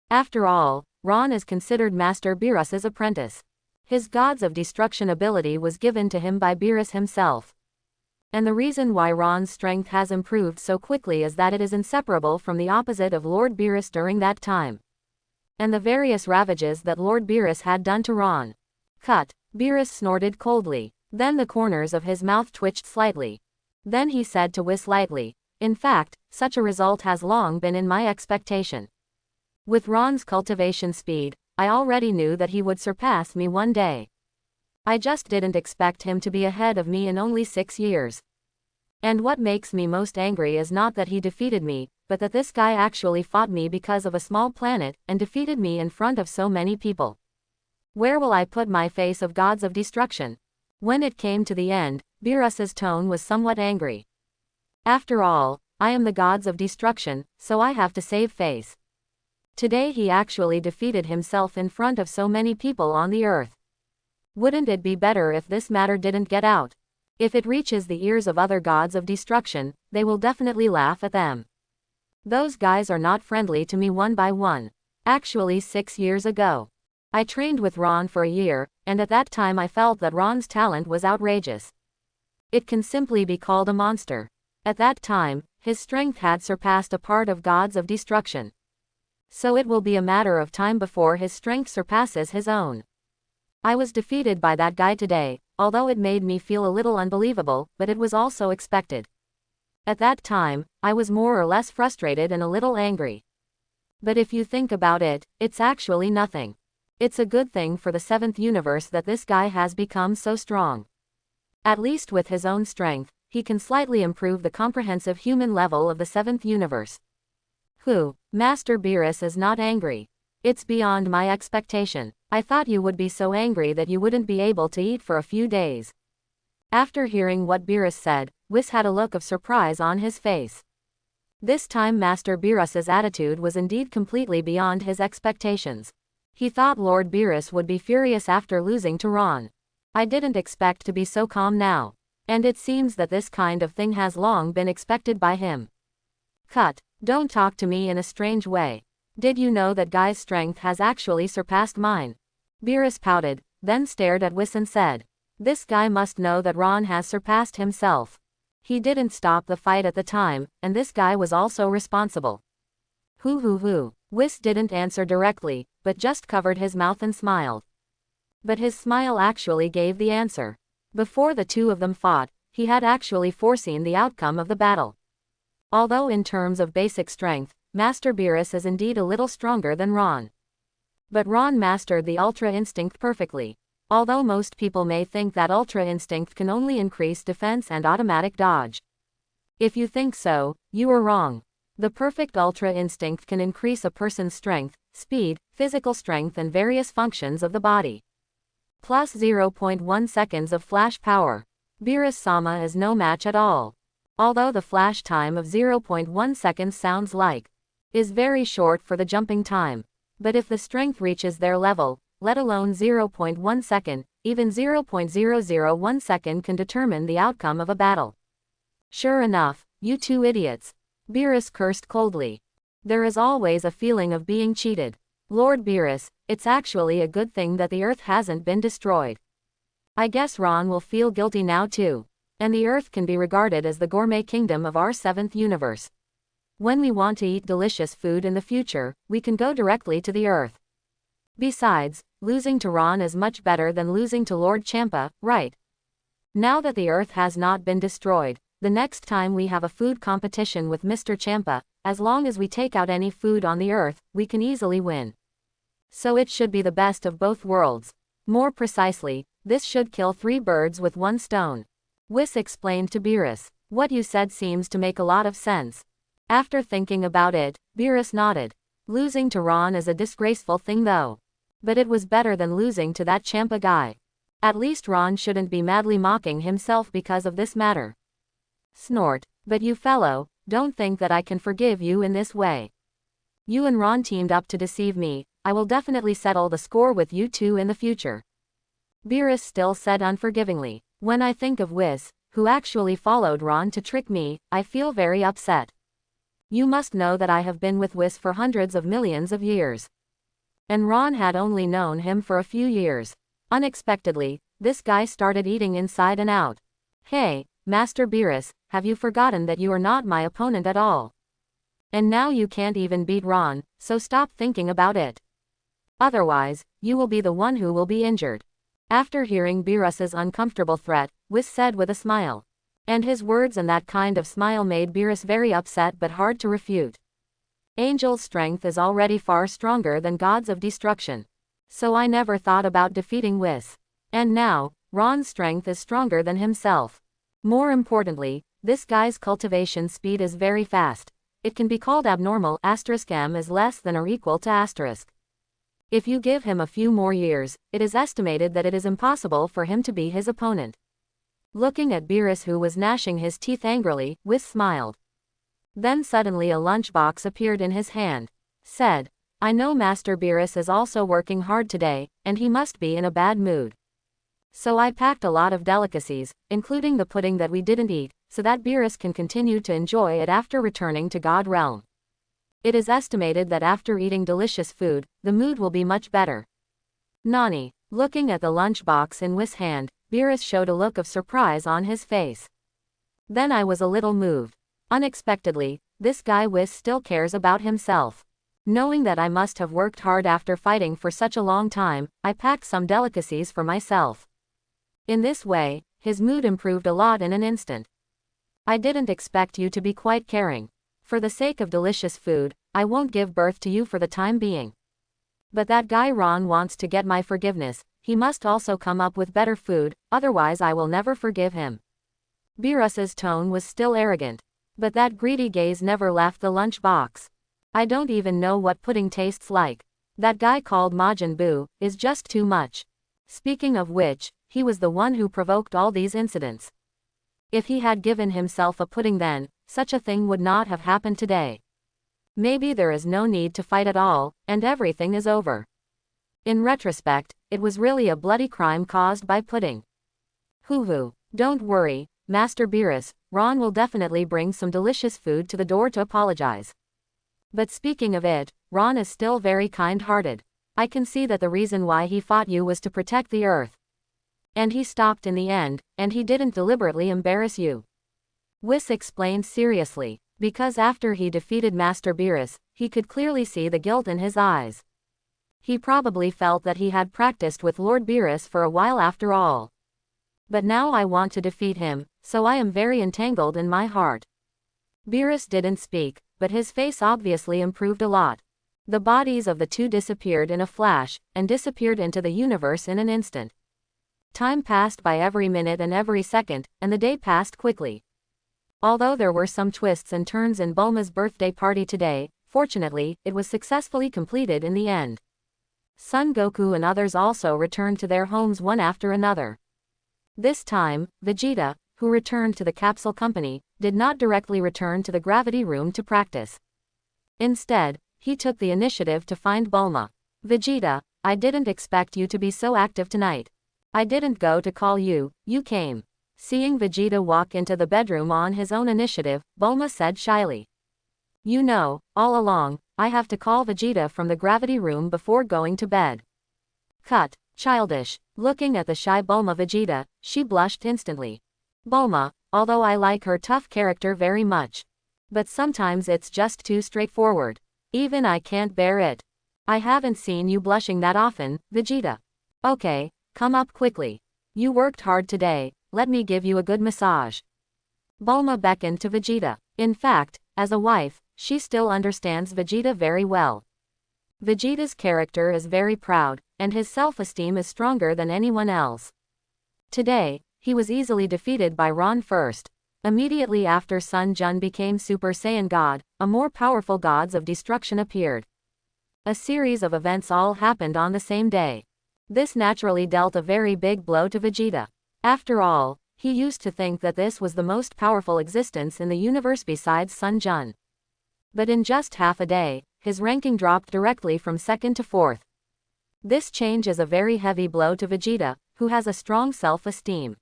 After all, Ron is considered Master Beerus's apprentice. His gods of destruction ability was given to him by Beerus himself. And the reason why Ron's strength has improved so quickly is that it is inseparable from the opposite of Lord Beerus during that time. And the various ravages that Lord Beerus had done to Ron. Cut. Beerus snorted coldly. Then the corners of his mouth twitched slightly. Then he said to Whis lightly, in fact, such a result has long been in my expectation. With Ron's cultivation speed, I already knew that he would surpass me one day. I just didn't expect him to be ahead of me in only 6 years. And what makes me most angry is not that he defeated me, but that this guy actually fought me because of a small planet, and defeated me in front of so many people. Where will I put my face of gods of destruction? When it came to the end, Beerus's tone was somewhat angry. After all, I am the gods of destruction, so I have to save face. Today he actually defeated himself in front of so many people on the earth. Wouldn't it be better if this matter didn't get out? If it reaches the ears of other gods of destruction, they will definitely laugh at them. Those guys are not friendly to me one by one. Actually 6 years ago, I trained with Ron for a year, and at that time I felt that Ron's talent was outrageous. It can simply be called a monster. At that time, his strength had surpassed a part of gods of destruction. So it will be a matter of time before his strength surpasses his own. I was defeated by that guy today, although it made me feel a little unbelievable, but it was also expected. At that time, I was more or less frustrated and a little angry. But if you think about it, it's actually nothing. It's a good thing for the 7th universe that this guy has become so strong. At least with his own strength, he can slightly improve the comprehensive human level of the 7th universe. Master Beerus is not angry. It's beyond my expectation. I thought you would be so angry that you wouldn't be able to eat for a few days. After hearing what Beerus said, Whis had a look of surprise on his face. This time Master Beerus's attitude was indeed completely beyond his expectations. He thought Lord Beerus would be furious after losing to Ron. I didn't expect to be so calm now. And it seems that this kind of thing has long been expected by him. Cut. Don't talk to me in a strange way. Did you know that guy's strength has actually surpassed mine? Beerus pouted, then stared at Whis and said. This guy must know that Ron has surpassed himself. He didn't stop the fight at the time, and this guy was also responsible. Whis didn't answer directly, but just covered his mouth and smiled. But his smile actually gave the answer. Before the two of them fought, he had actually foreseen the outcome of the battle. Although in terms of basic strength, Master Beerus is indeed a little stronger than Ron. But Ron mastered the Ultra Instinct perfectly. Although most people may think that Ultra Instinct can only increase defense and automatic dodge. If you think so, you are wrong. The perfect Ultra Instinct can increase a person's strength, speed, physical strength and various functions of the body. Plus 0.1 seconds of flash power. Beerus-sama is no match at all. Although the flash time of 0.1 seconds sounds like is very short for the jumping time. But if the strength reaches their level, let alone 0.1 second, even 0.001 second can determine the outcome of a battle. Sure enough, you two idiots. Beerus cursed coldly. There is always a feeling of being cheated. Lord Beerus, it's actually a good thing that the Earth hasn't been destroyed. I guess Ron will feel guilty now too. And the Earth can be regarded as the gourmet kingdom of our 7th universe. When we want to eat delicious food in the future, we can go directly to the Earth. Besides, losing to Ron is much better than losing to Lord Champa, right? Now that the Earth has not been destroyed, the next time we have a food competition with Mr. Champa, as long as we take out any food on the Earth, we can easily win. So it should be the best of both worlds. More precisely, this should kill 3 birds with 1 stone. Whis explained to Beerus. What you said seems to make a lot of sense. After thinking about it, Beerus nodded. Losing to Ron is a disgraceful thing though. But it was better than losing to that Champa guy. At least Ron shouldn't be madly mocking himself because of this matter. Snort. But you fellow, don't think that I can forgive you in this way. You and Ron teamed up to deceive me. I will definitely settle the score with you two in the future. Beerus still said unforgivingly. When I think of Whis, who actually followed Ron to trick me, I feel very upset. You must know that I have been with Whis for hundreds of millions of years. And Ron had only known him for a few years. Unexpectedly, this guy started eating inside and out. Hey, Master Beerus, have you forgotten that you are not my opponent at all? And now you can't even beat Ron, so stop thinking about it. Otherwise, you will be the one who will be injured. After hearing Beerus's uncomfortable threat, Whis said with a smile. And his words and that kind of smile made Beerus very upset but hard to refute. Angel's strength is already far stronger than God's of destruction. So I never thought about defeating Whis. And now, Ron's strength is stronger than himself. More importantly, this guy's cultivation speed is very fast. It can be called abnormal. *M is less than or equal to*. If you give him a few more years, it is estimated that it is impossible for him to be his opponent. Looking at Beerus who was gnashing his teeth angrily, Whis smiled. Then suddenly a lunchbox appeared in his hand. Said, I know Master Beerus is also working hard today, and he must be in a bad mood. So I packed a lot of delicacies, including the pudding that we didn't eat, so that Beerus can continue to enjoy it after returning to God Realm. It is estimated that after eating delicious food, the mood will be much better. Nani. Looking at the lunchbox in Whis' hand, Beerus showed a look of surprise on his face. Then I was a little moved. Unexpectedly, this guy Whis still cares about himself. Knowing that I must have worked hard after fighting for such a long time, I packed some delicacies for myself. In this way, his mood improved a lot in an instant. I didn't expect you to be quite caring. For the sake of delicious food, I won't give birth to you for the time being. But that guy Ron wants to get my forgiveness. He must also come up with better food, otherwise I will never forgive him. Beerus's tone was still arrogant. But that greedy gaze never left the lunch box. I don't even know what pudding tastes like. That guy called Majin Buu is just too much. Speaking of which, he was the one who provoked all these incidents. If he had given himself a pudding then, such a thing would not have happened today. Maybe there is no need to fight at all, and everything is over. In retrospect, it was really a bloody crime caused by pudding. Hoo-hoo, don't worry, Master Beerus, Ron will definitely bring some delicious food to the door to apologize. But speaking of it, Ron is still very kind-hearted. I can see that the reason why he fought you was to protect the Earth. And he stopped in the end, and he didn't deliberately embarrass you. Whis explained seriously, because after he defeated Master Beerus, he could clearly see the guilt in his eyes. He probably felt that he had practiced with Lord Beerus for a while after all. But now I want to defeat him, so I am very entangled in my heart. Beerus didn't speak, but his face obviously improved a lot. The bodies of the two disappeared in a flash, and disappeared into the universe in an instant. Time passed by every minute and every second, and the day passed quickly. Although there were some twists and turns in Bulma's birthday party today, fortunately, it was successfully completed in the end. Son Goku and others also returned to their homes one after another. This time, Vegeta, who returned to the capsule company, did not directly return to the gravity room to practice. Instead, he took the initiative to find Bulma. Vegeta, I didn't expect you to be so active tonight. I didn't go to call you, you came. Seeing Vegeta walk into the bedroom on his own initiative, Bulma said shyly. You know, all along, I have to call Vegeta from the gravity room before going to bed. Cut. Childish. Looking at the shy Bulma Vegeta, she blushed instantly. Bulma, although I like her tough character very much. But sometimes it's just too straightforward. Even I can't bear it. I haven't seen you blushing that often, Vegeta. Okay, come up quickly. You worked hard today, let me give you a good massage. Bulma beckoned to Vegeta. In fact, as a wife, she still understands Vegeta very well. Vegeta's character is very proud, and his self-esteem is stronger than anyone else. Today, he was easily defeated by Ron first. Immediately after Sun Jun became Super Saiyan God, a more powerful gods of destruction appeared. A series of events all happened on the same day. This naturally dealt a very big blow to Vegeta. After all, he used to think that this was the most powerful existence in the universe besides Sun Jun. But in just half a day, his ranking dropped directly from 2nd to 4th. This change is a very heavy blow to Vegeta, who has a strong self-esteem.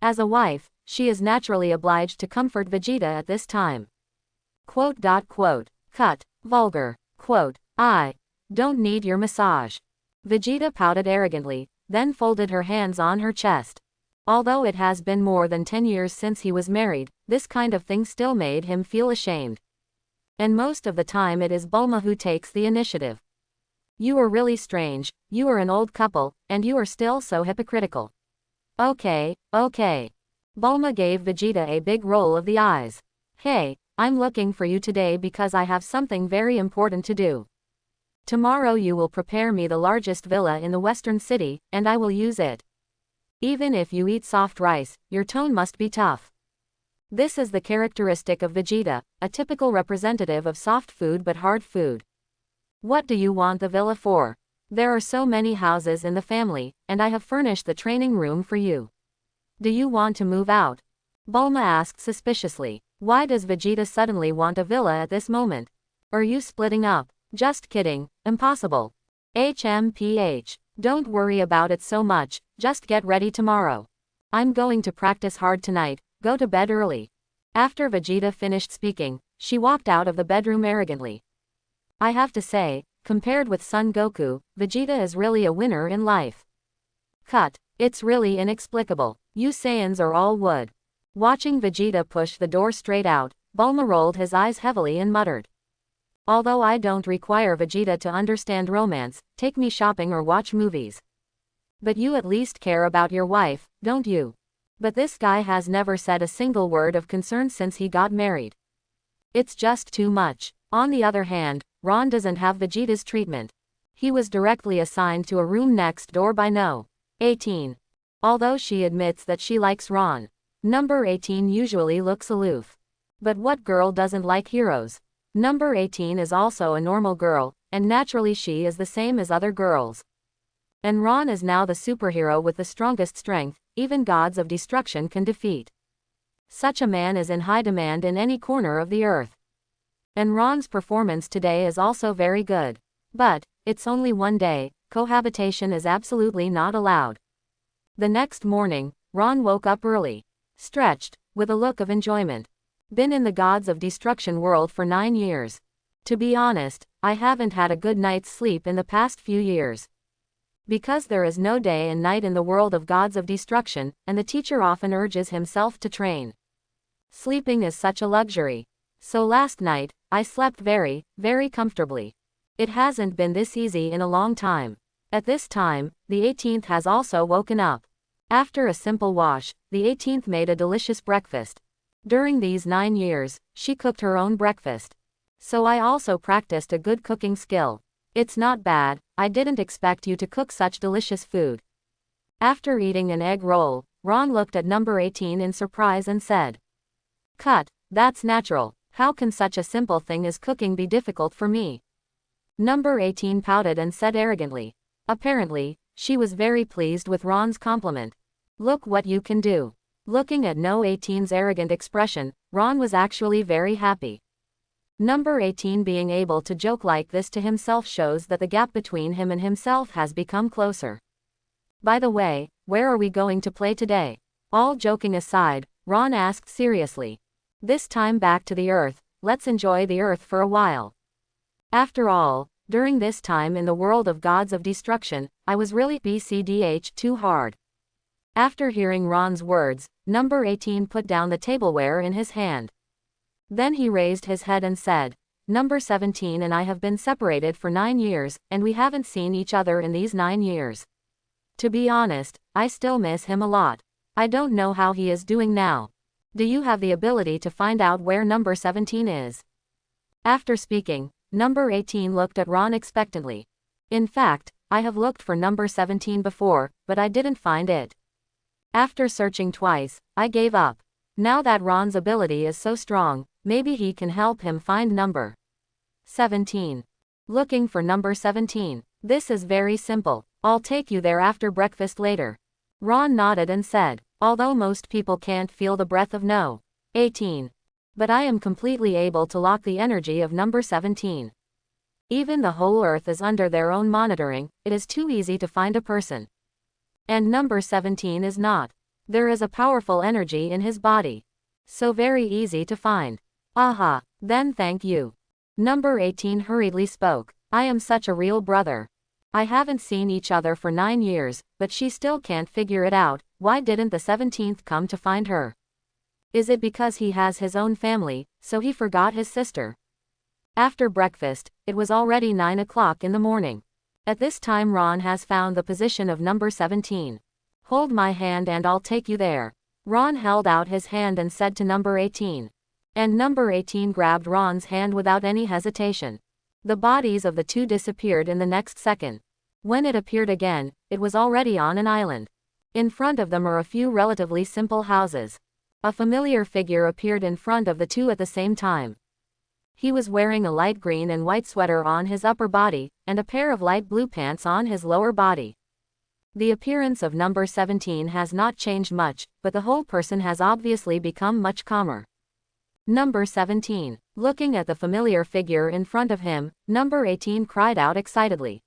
As a wife, she is naturally obliged to comfort Vegeta at this time. Cut. Vulgar. I don't need your massage. Vegeta pouted arrogantly, then folded her hands on her chest. Although it has been more than 10 years since he was married, this kind of thing still made him feel ashamed. And most of the time it is Bulma who takes the initiative. You are really strange, you are an old couple, and you are still so hypocritical. Okay. Bulma gave Vegeta a big roll of the eyes. Hey, I'm looking for you today because I have something very important to do. Tomorrow you will prepare me the largest villa in the western city, and I will use it. Even if you eat soft rice, your tone must be tough. This is the characteristic of Vegeta, a typical representative of soft food but hard food. What do you want the villa for? There are so many houses in the family, and I have furnished the training room for you. Do you want to move out? Bulma asked suspiciously. Why does Vegeta suddenly want a villa at this moment? Are you splitting up? Just kidding, impossible. HMPH. Don't worry about it so much, just get ready tomorrow. I'm going to practice hard tonight, go to bed early. After Vegeta finished speaking, she walked out of the bedroom arrogantly. I have to say, compared with Son Goku, Vegeta is really a winner in life. Cut. It's really inexplicable. You Saiyans are all wood. Watching Vegeta push the door straight out, Bulma rolled his eyes heavily and muttered. Although I don't require Vegeta to understand romance, take me shopping or watch movies. But you at least care about your wife, don't you? But this guy has never said a single word of concern since he got married. It's just too much. On the other hand, Ron doesn't have Vegeta's treatment. He was directly assigned to a room next door by No. 18. Although she admits that she likes Ron, number 18 usually looks aloof. But what girl doesn't like heroes? Number 18 is also a normal girl, and naturally she is the same as other girls. And Ron is now the superhero with the strongest strength, even gods of destruction can defeat. Such a man is in high demand in any corner of the earth. And Ron's performance today is also very good. But, it's only one day, cohabitation is absolutely not allowed. The next morning, Ron woke up early. Stretched, with a look of enjoyment. Been in the gods of destruction world for 9 years. To be honest, I haven't had a good night's sleep in the past few years. Because there is no day and night in the world of gods of destruction, and the teacher often urges himself to train. Sleeping is such a luxury. So last night, I slept very, very comfortably. It hasn't been this easy in a long time. At this time, the 18th has also woken up. After a simple wash, the 18th made a delicious breakfast. During these 9 years, she cooked her own breakfast. So I also practiced a good cooking skill. It's not bad, I didn't expect you to cook such delicious food. After eating an egg roll, Ron looked at number 18 in surprise and said. Cut, that's natural, how can such a simple thing as cooking be difficult for me? Number 18 pouted and said arrogantly. Apparently, she was very pleased with Ron's compliment. Look what you can do. Looking at No 18's arrogant expression, Ron was actually very happy. Number 18 being able to joke like this to himself shows that the gap between him and himself has become closer. By the way, where are we going to play today? All joking aside, Ron asked seriously. This time back to the Earth, let's enjoy the Earth for a while. After all, during this time in the world of gods of destruction, I was really BCDH too hard. After hearing Ron's words, Number 18 put down the tableware in his hand. Then he raised his head and said, Number 17 and I have been separated for 9 years, and we haven't seen each other in these 9 years. To be honest, I still miss him a lot. I don't know how he is doing now. Do you have the ability to find out where Number 17 is? After speaking, Number 18 looked at Ron expectantly. In fact, I have looked for Number 17 before, but I didn't find it. After searching twice, I gave up. Now that Ron's ability is so strong, maybe he can help him find Number 17. Looking for Number 17. This is very simple. I'll take you there after breakfast later. Ron nodded and said, although most people can't feel the breath of No. 18. But I am completely able to lock the energy of Number 17. Even the whole Earth is under their own monitoring, it is too easy to find a person. And Number 17 is not. There is a powerful energy in his body. So very easy to find. Aha, then thank you. Number 18 hurriedly spoke. I am such a real brother. I haven't seen each other for 9 years, but she still can't figure it out. Why didn't the 17th come to find her? Is it because he has his own family, so he forgot his sister? After breakfast, it was already 9 o'clock in the morning. At this time Ron has found the position of Number 17. Hold my hand and I'll take you there. Ron held out his hand and said to Number 18. And Number 18 grabbed Ron's hand without any hesitation. The bodies of the two disappeared in the next second. When it appeared again, it was already on an island. In front of them are a few relatively simple houses. A familiar figure appeared in front of the two at the same time. He was wearing a light green and white sweater on his upper body, and a pair of light blue pants on his lower body. The appearance of Number 17 has not changed much, but the whole person has obviously become much calmer. Number 17. Looking at the familiar figure in front of him, Number 18 cried out excitedly.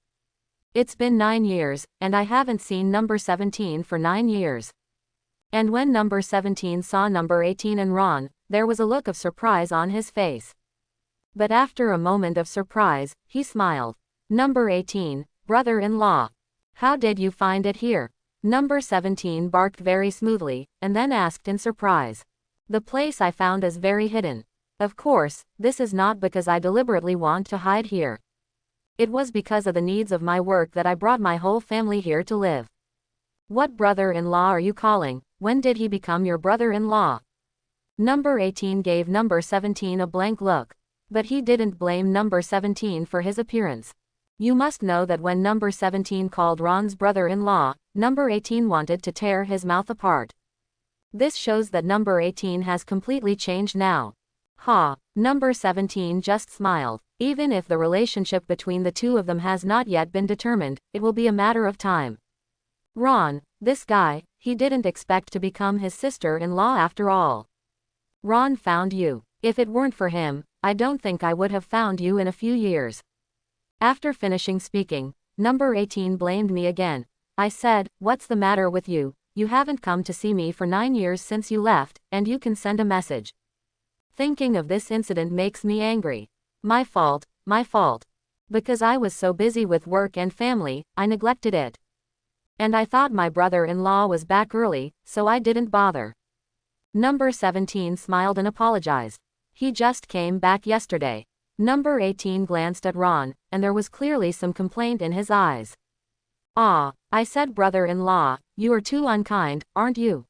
It's been 9 years, and I haven't seen Number 17 for 9 years. And when Number 17 saw Number 18 and Ron, there was a look of surprise on his face. But after a moment of surprise, he smiled. Number 18, brother-in-law. How did you find it here? Number 17 barked very smoothly, and then asked in surprise. The place I found is very hidden. Of course, this is not because I deliberately want to hide here. It was because of the needs of my work that I brought my whole family here to live. What brother-in-law are you calling? When did he become your brother-in-law? Number 18 gave Number 17 a blank look. But he didn't blame Number 17 for his appearance. You must know that when Number 17 called Ron's brother-in-law, Number 18 wanted to tear his mouth apart. This shows that Number 18 has completely changed now. Ha! Number 17 just smiled. Even if the relationship between the two of them has not yet been determined, it will be a matter of time. Ron, this guy, he didn't expect to become his sister-in-law after all. Ron found you. If it weren't for him, I don't think I would have found you in a few years. After finishing speaking, Number 18 blamed me again. I said, what's the matter with you? You haven't come to see me for 9 years since you left, and you can send a message. Thinking of this incident makes me angry. My fault, my fault. Because I was so busy with work and family, I neglected it. And I thought my brother-in-law was back early, so I didn't bother. Number 17 smiled and apologized. He just came back yesterday. Number 18 glanced at Ron, and there was clearly some complaint in his eyes. Ah, I said brother-in-law, you are too unkind, aren't you?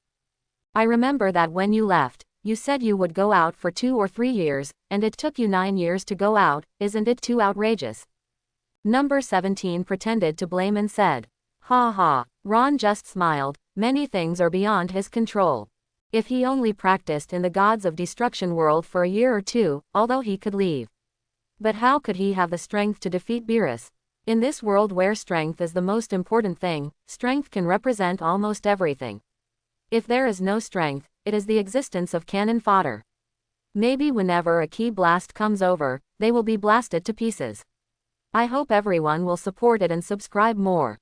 I remember that when you left, you said you would go out for 2 or 3 years, and it took you 9 years to go out, isn't it too outrageous? Number 17 pretended to blame and said, ha ha, Ron just smiled, many things are beyond his control. If he only practiced in the gods of destruction world for a year or 2, although he could leave. But how could he have the strength to defeat Beerus? In this world where strength is the most important thing, strength can represent almost everything. If there is no strength, it is the existence of cannon fodder. Maybe whenever a key blast comes over, they will be blasted to pieces. I hope everyone will support it and subscribe more.